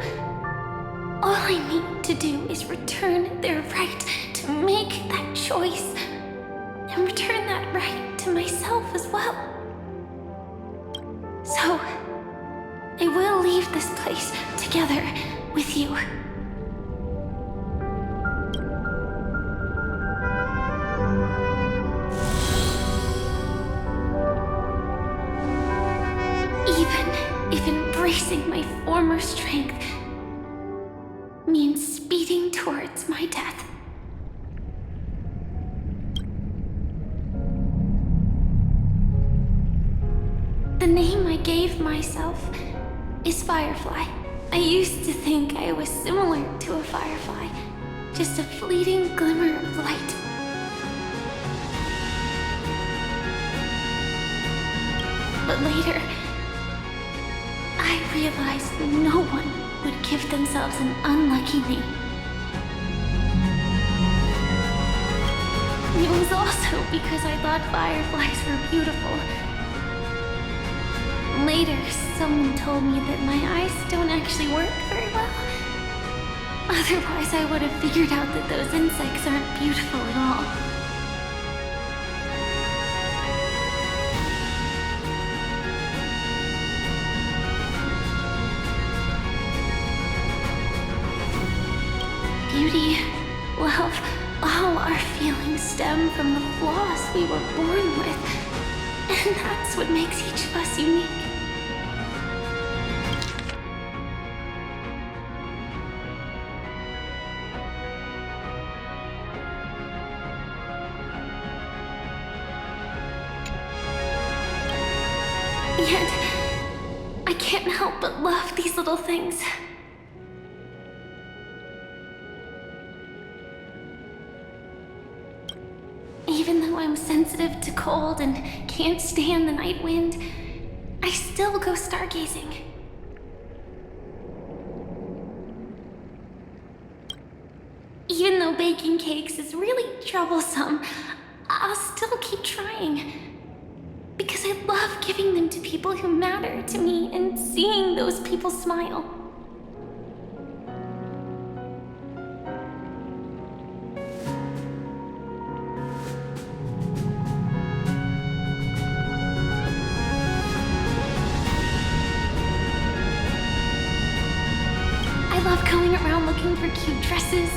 All I need to do is return their right to make that choice, and return that right to myself as well. So, I will leave this place together with you. Even if embracing my former strength means speeding towards my death. The name I gave myself is Firefly. I used to think I was similar to a firefly, just a fleeting glimmer of light. But later, I realized no one would give themselves an unlucky name. It was also because I thought fireflies were beautiful. Later, someone told me that my eyes don't actually work very well. Otherwise, I would have figured out that those insects aren't beautiful at all. Beauty, love, all our feelings stem from the flaws we were born with. And that's what makes each of us unique. Yet, I can't help but love these little things. Even though I'm sensitive to cold and can't stand the night wind, I still go stargazing. Even though baking cakes is really troublesome, I'll still keep trying. Because I love giving them to people who matter to me and seeing those people smile. I love going around looking for cute dresses,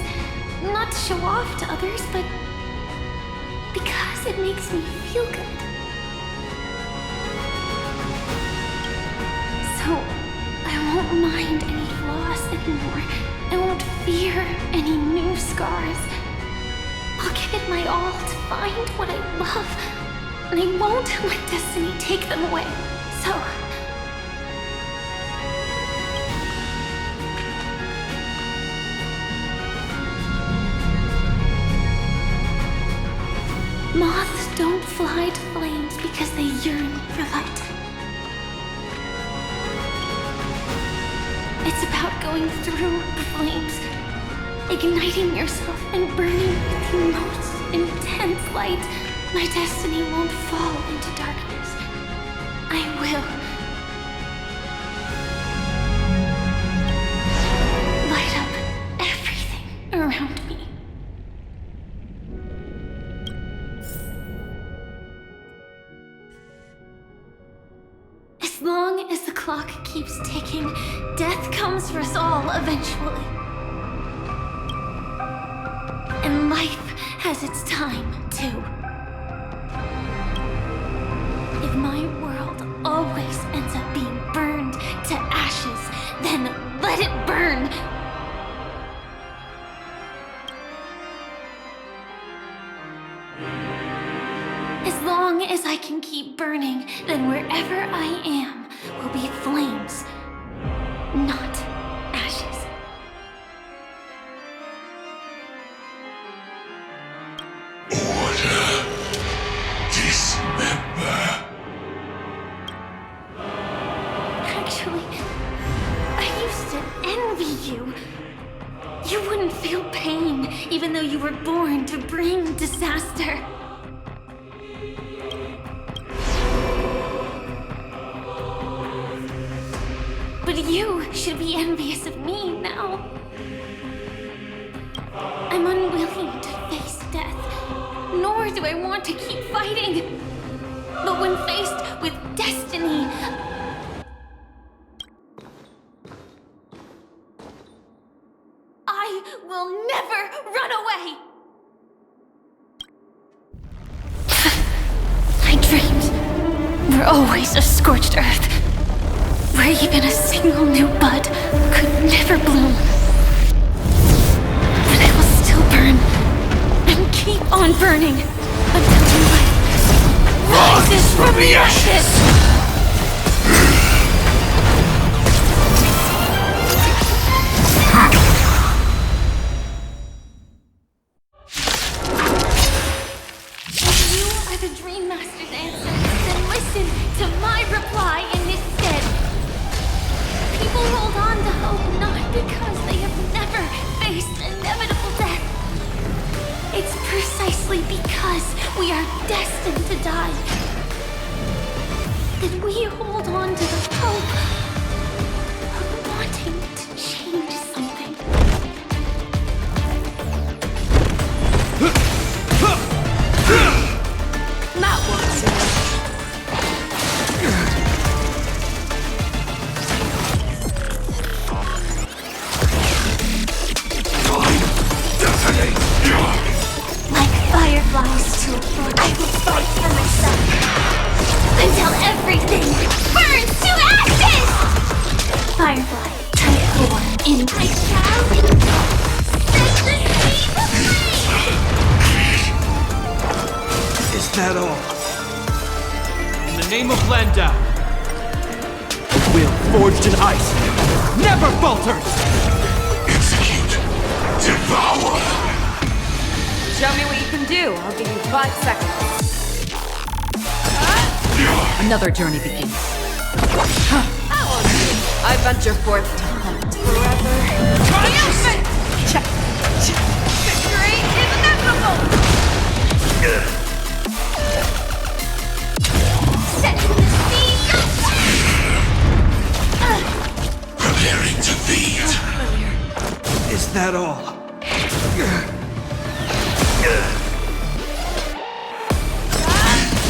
not to show off to others, but because it makes me feel good. So, I won't mind any flaws anymore. I won't fear any new scars. I'll give it my all to find what I love, and I won't let destiny take them away. So, moths don't fly to flames because they yearn for light. It's about going through the flames, igniting yourself and burning with the most intense light. My destiny won't fall into darkness. I will light up everything around me. As long as the clock keeps ticking, death comes for us all eventually. And life has its time, too. If my world always ends up being burned to ashes, then let it burn! As long as I can keep burning, then wherever I am will be flames, not ashes. Order. Dismember. Actually, I used to envy you. You wouldn't feel pain, even though you were born to bring disaster. But you should be envious of me now. I'm unwilling to face death, nor do I want to keep fighting. But when faced with destiny, were always a scorched earth, where even a single new bud could never bloom. But I will still burn, and keep on burning, until new life rises from the ashes! Another journey begins. I venture forth to hunt forever. Triumphant! Victory is inevitable! Set to the sea! Preparing to feed. Is that all?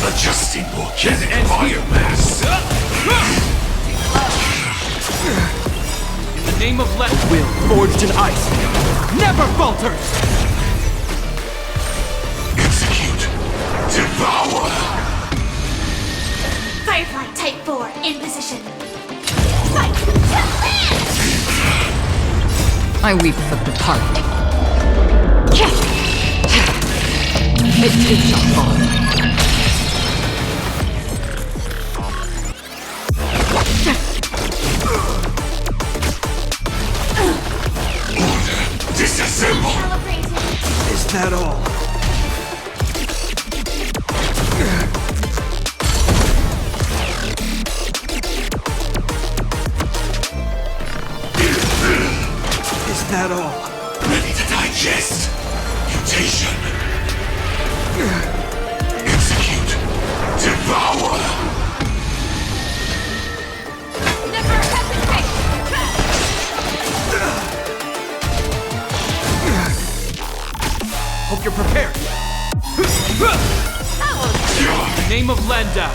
Adjusting volcanic biomass. In the name of will forged in ice never falters. Execute. Devour. Firefly Type 4 in position. Fight to land! I weep for the departed. It shall fall. Disassemble! Is that all? Is that all? Ready to digest. Mutation. Execute. Devour. Never hesitate! Hope you're prepared. In the name of Landa.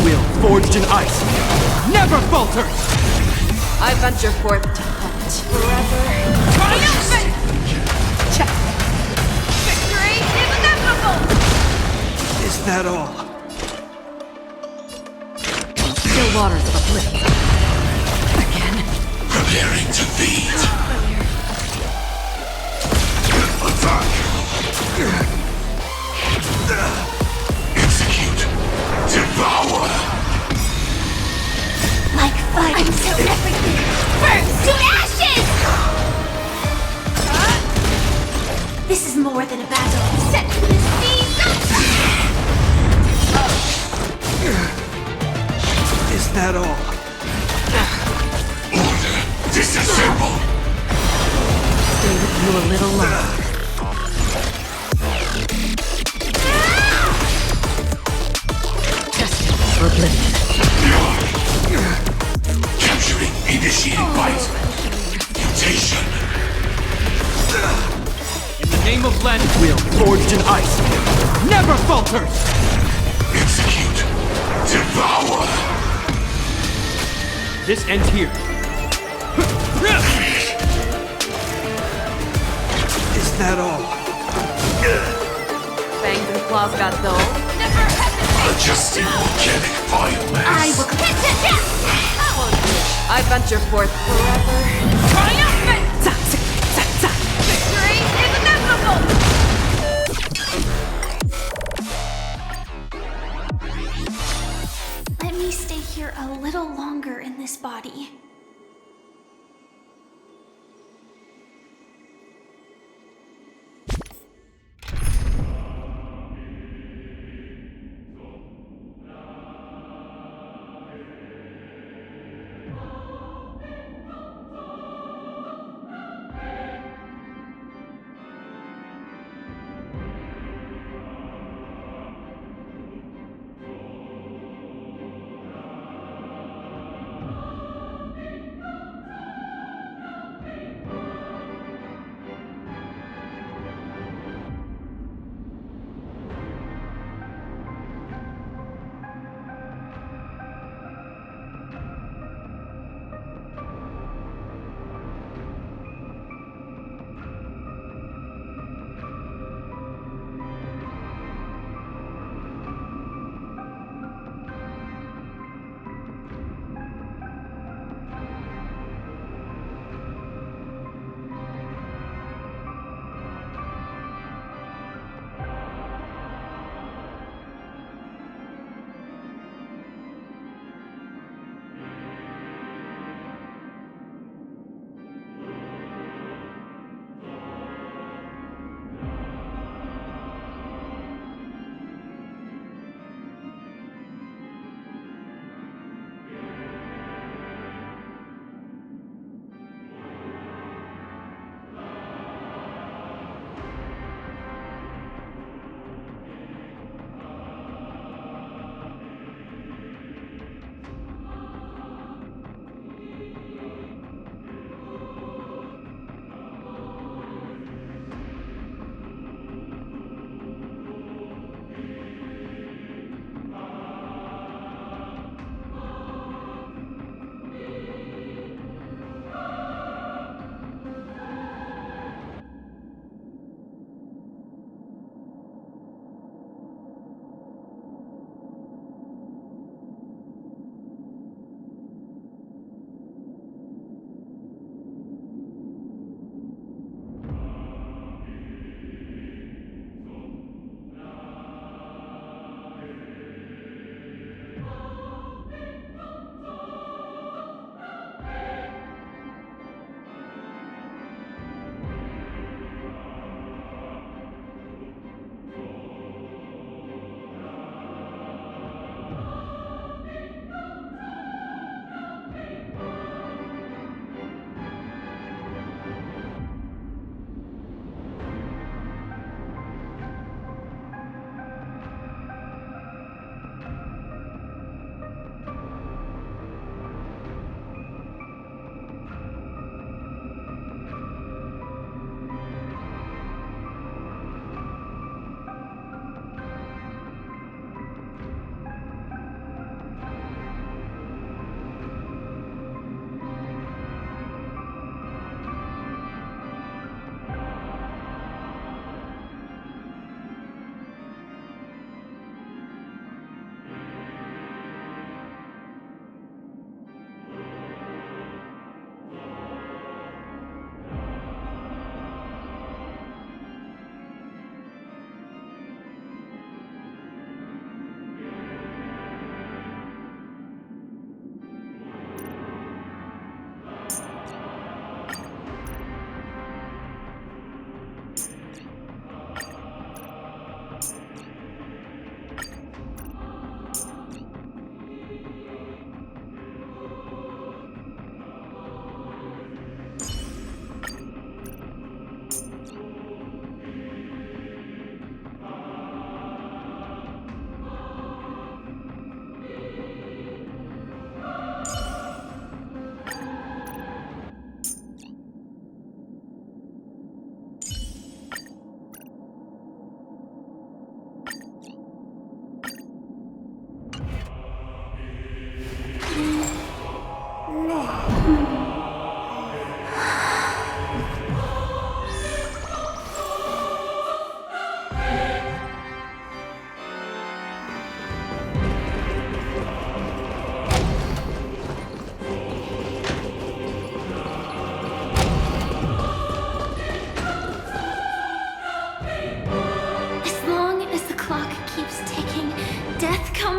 Will forged in ice never falters. I venture forth to hunt forever. Triumphant! Victory is inevitable! Is that all? Still waters of oblivion. Again. Preparing to feed. Attack! Execute. Devour. Like fire until everything burns to ashes! This is more than a battle. Set to the sea! Is that all? Order. Disassemble. Stay with you a little longer. Tested for oblivion. Capturing initiating bite. Mutation. In the name of Len, will forged in ice never falters. Execute. Devour. This ends here. Is that all? fangs and claws got dull. Adjusting organic biomass. I will That won't do. I venture forth forever. Triumphant! Victory is inevitable! Let me stay here a little longer in this body.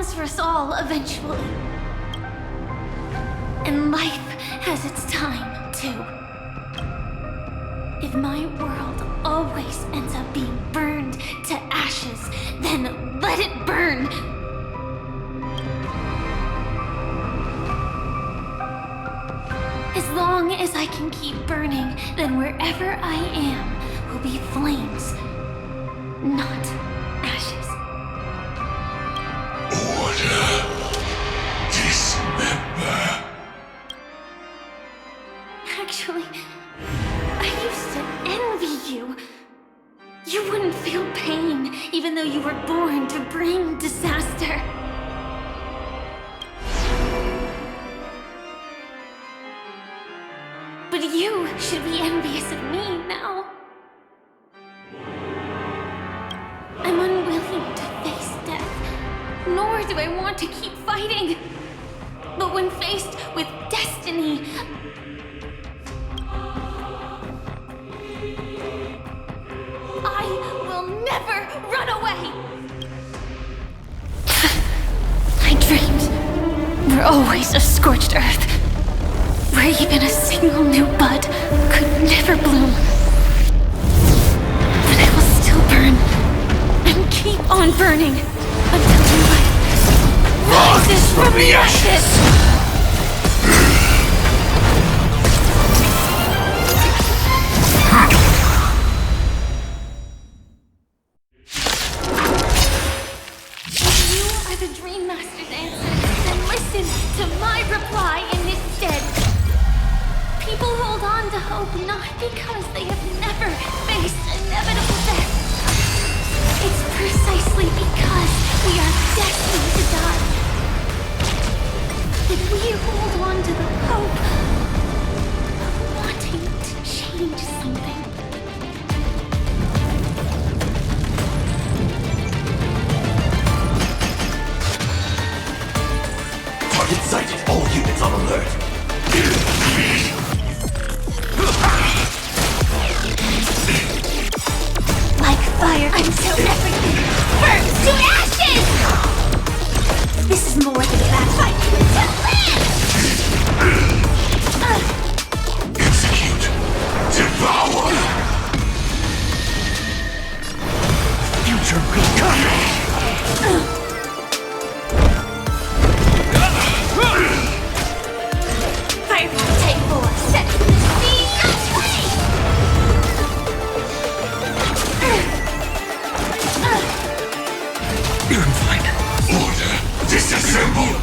comes for us all eventually. And life has its time, too. If my world always ends up being burned to ashes, then let it burn! As long as I can keep burning, then wherever I am will be flames, not ashes. Order. Dismember. Actually, I used to envy you. You wouldn't feel pain, even though you were born to bring disaster. But you should be envious of me now. I'm unwilling to face death, nor do I want to keep fighting. But when faced with destiny, I will never run away! My dreams were always a scorched earth, where even a single new bud could never bloom. But I will still burn, and keep on burning, until new life rises from the ashes! Not because they have never faced inevitable death. It's precisely because we are destined to die that we hold on to the hope of wanting to change something. Target sighted. All units on alert. Like fire until everything burns to ashes! This is more than a bad fight to live! Execute. Devour. Future will come. Fireball take 4, set the sea away! You're fine. Order. Disassemble.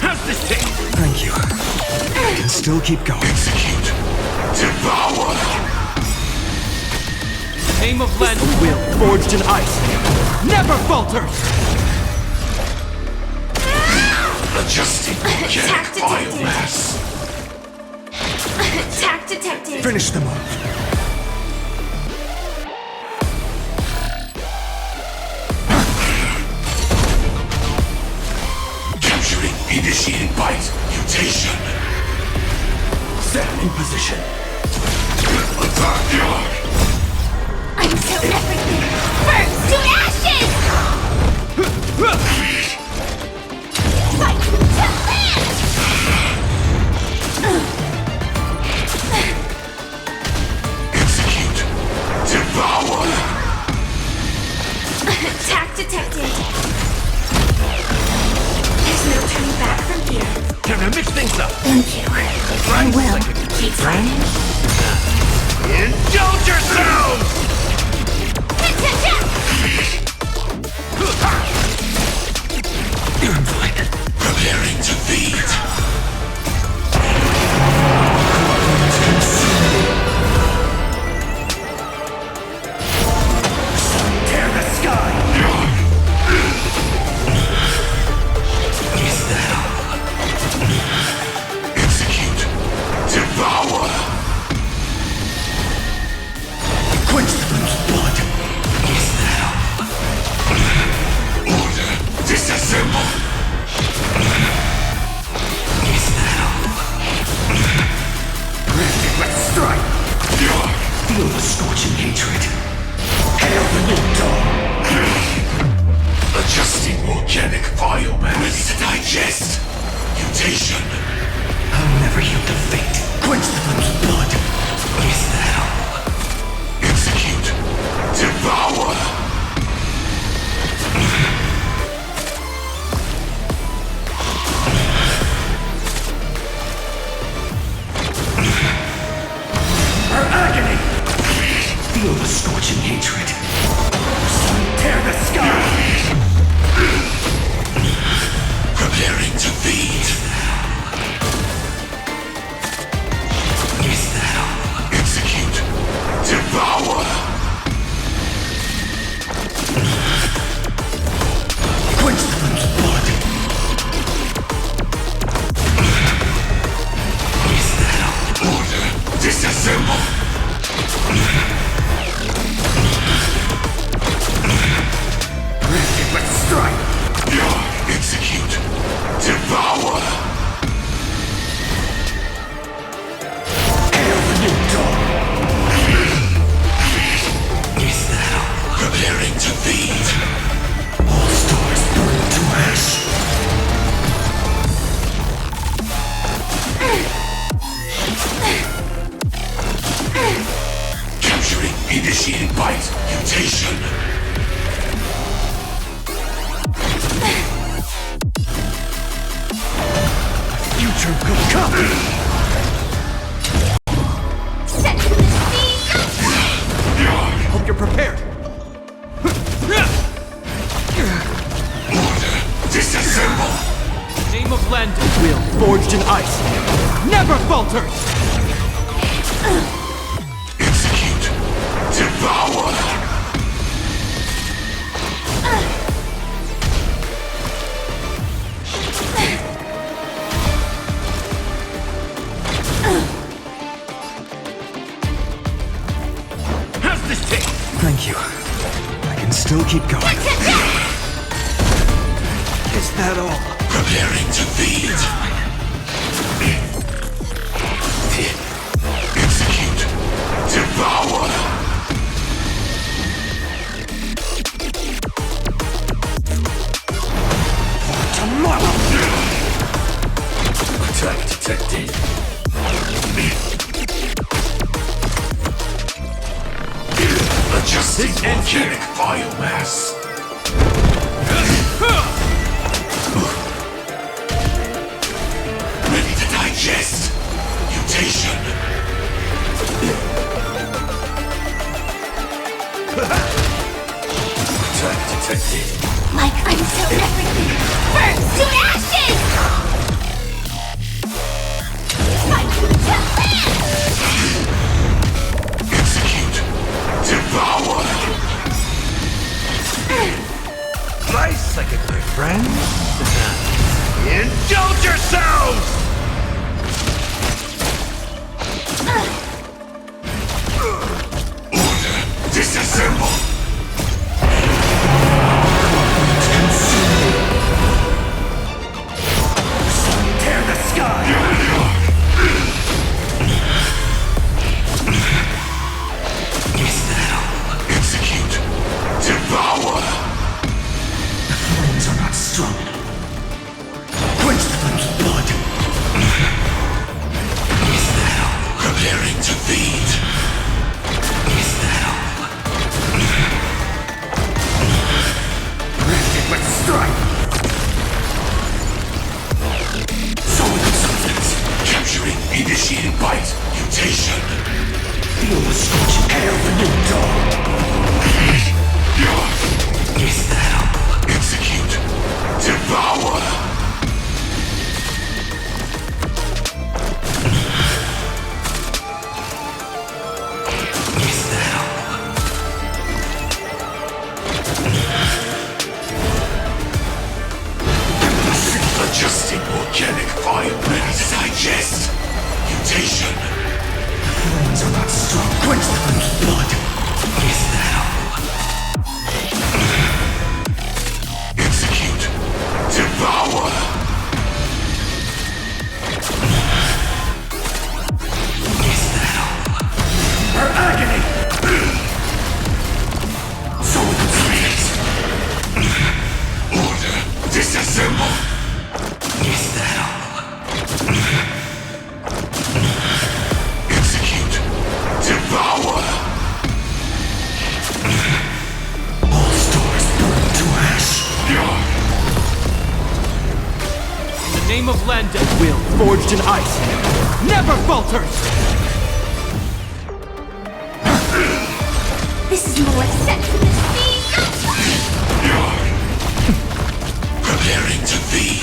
How's this take? Thank you. I can still keep going. Execute. Devour. Name of Len, will forged in ice, never falters. Adjusting organic biomass. Attack detected. Finish the move. Capturing. Initiating bite. Mutation. Set in position. Attack yard. Until everything burns to ashes! Fight to live! Execute. Devour. Attack detected. There's no turning back from here. Time to mix things up. Thank you. I will keep fighting. Indulge yourselves! You're fine. Preparing to feed. Tear the sky! Is that all? Execute. Devour. Quench the bruised blood! Is that all? Order. Disassemble. Is that all? Granted, let's strike! Feel the scorching hatred. Hail the new dawn! Adjusting organic biomass. Ready to digest. Mutation. I'll never yield to fate. Quench the flame's blood. Is that all? Execute. Devour. Her agony! Feel the scorching hatred. Sun, tear the sky! Preparing to feed. Is that all? Execute. Devour. Quench the flame's blood. Is that all? Order. Disassemble. Granted, but strike. Execute. Devour. Hail the new dawn. Is that all? Preparing to feed. All stars burn to ash. Capturing initiated bite. Mutation. Future will come. Set to the sea! Hope you're prepared. Order. Disassemble. Name of land and will forged in ice. Never falters! Execute. Devour. How's this taste? Thank you. I can still keep going. Is that all? Preparing to feed. Execute. Devour. For tomorrow. Attack detected. Adjusting organic biomass. Ready to digest. Mutation. Attack detected. Like until everything burns to ashes! Fight to land! Execute. Devour. Nice second, my friend. Indulge yourselves! Order. Disassemble. Tear the sky. Is that all? Execute. Devour. The flames are not strong enough. Quench the flame's blood. Is that all? Preparing to feed. Is that all? Granted, but strike. Solar substance. Capturing initiated bite. Mutation. Feel the scorching hail of the new dawn. Is that all? Execute. Devour. Is that all? Adjusting organic biomass. Digest. Mutation. Flames are not strong. Quench the flame's blood. Is that all? Execute. Devour. Is that all? Her agony! flame of land and will forged in ice never falters! This is more like sex than this scene! Preparing to feed.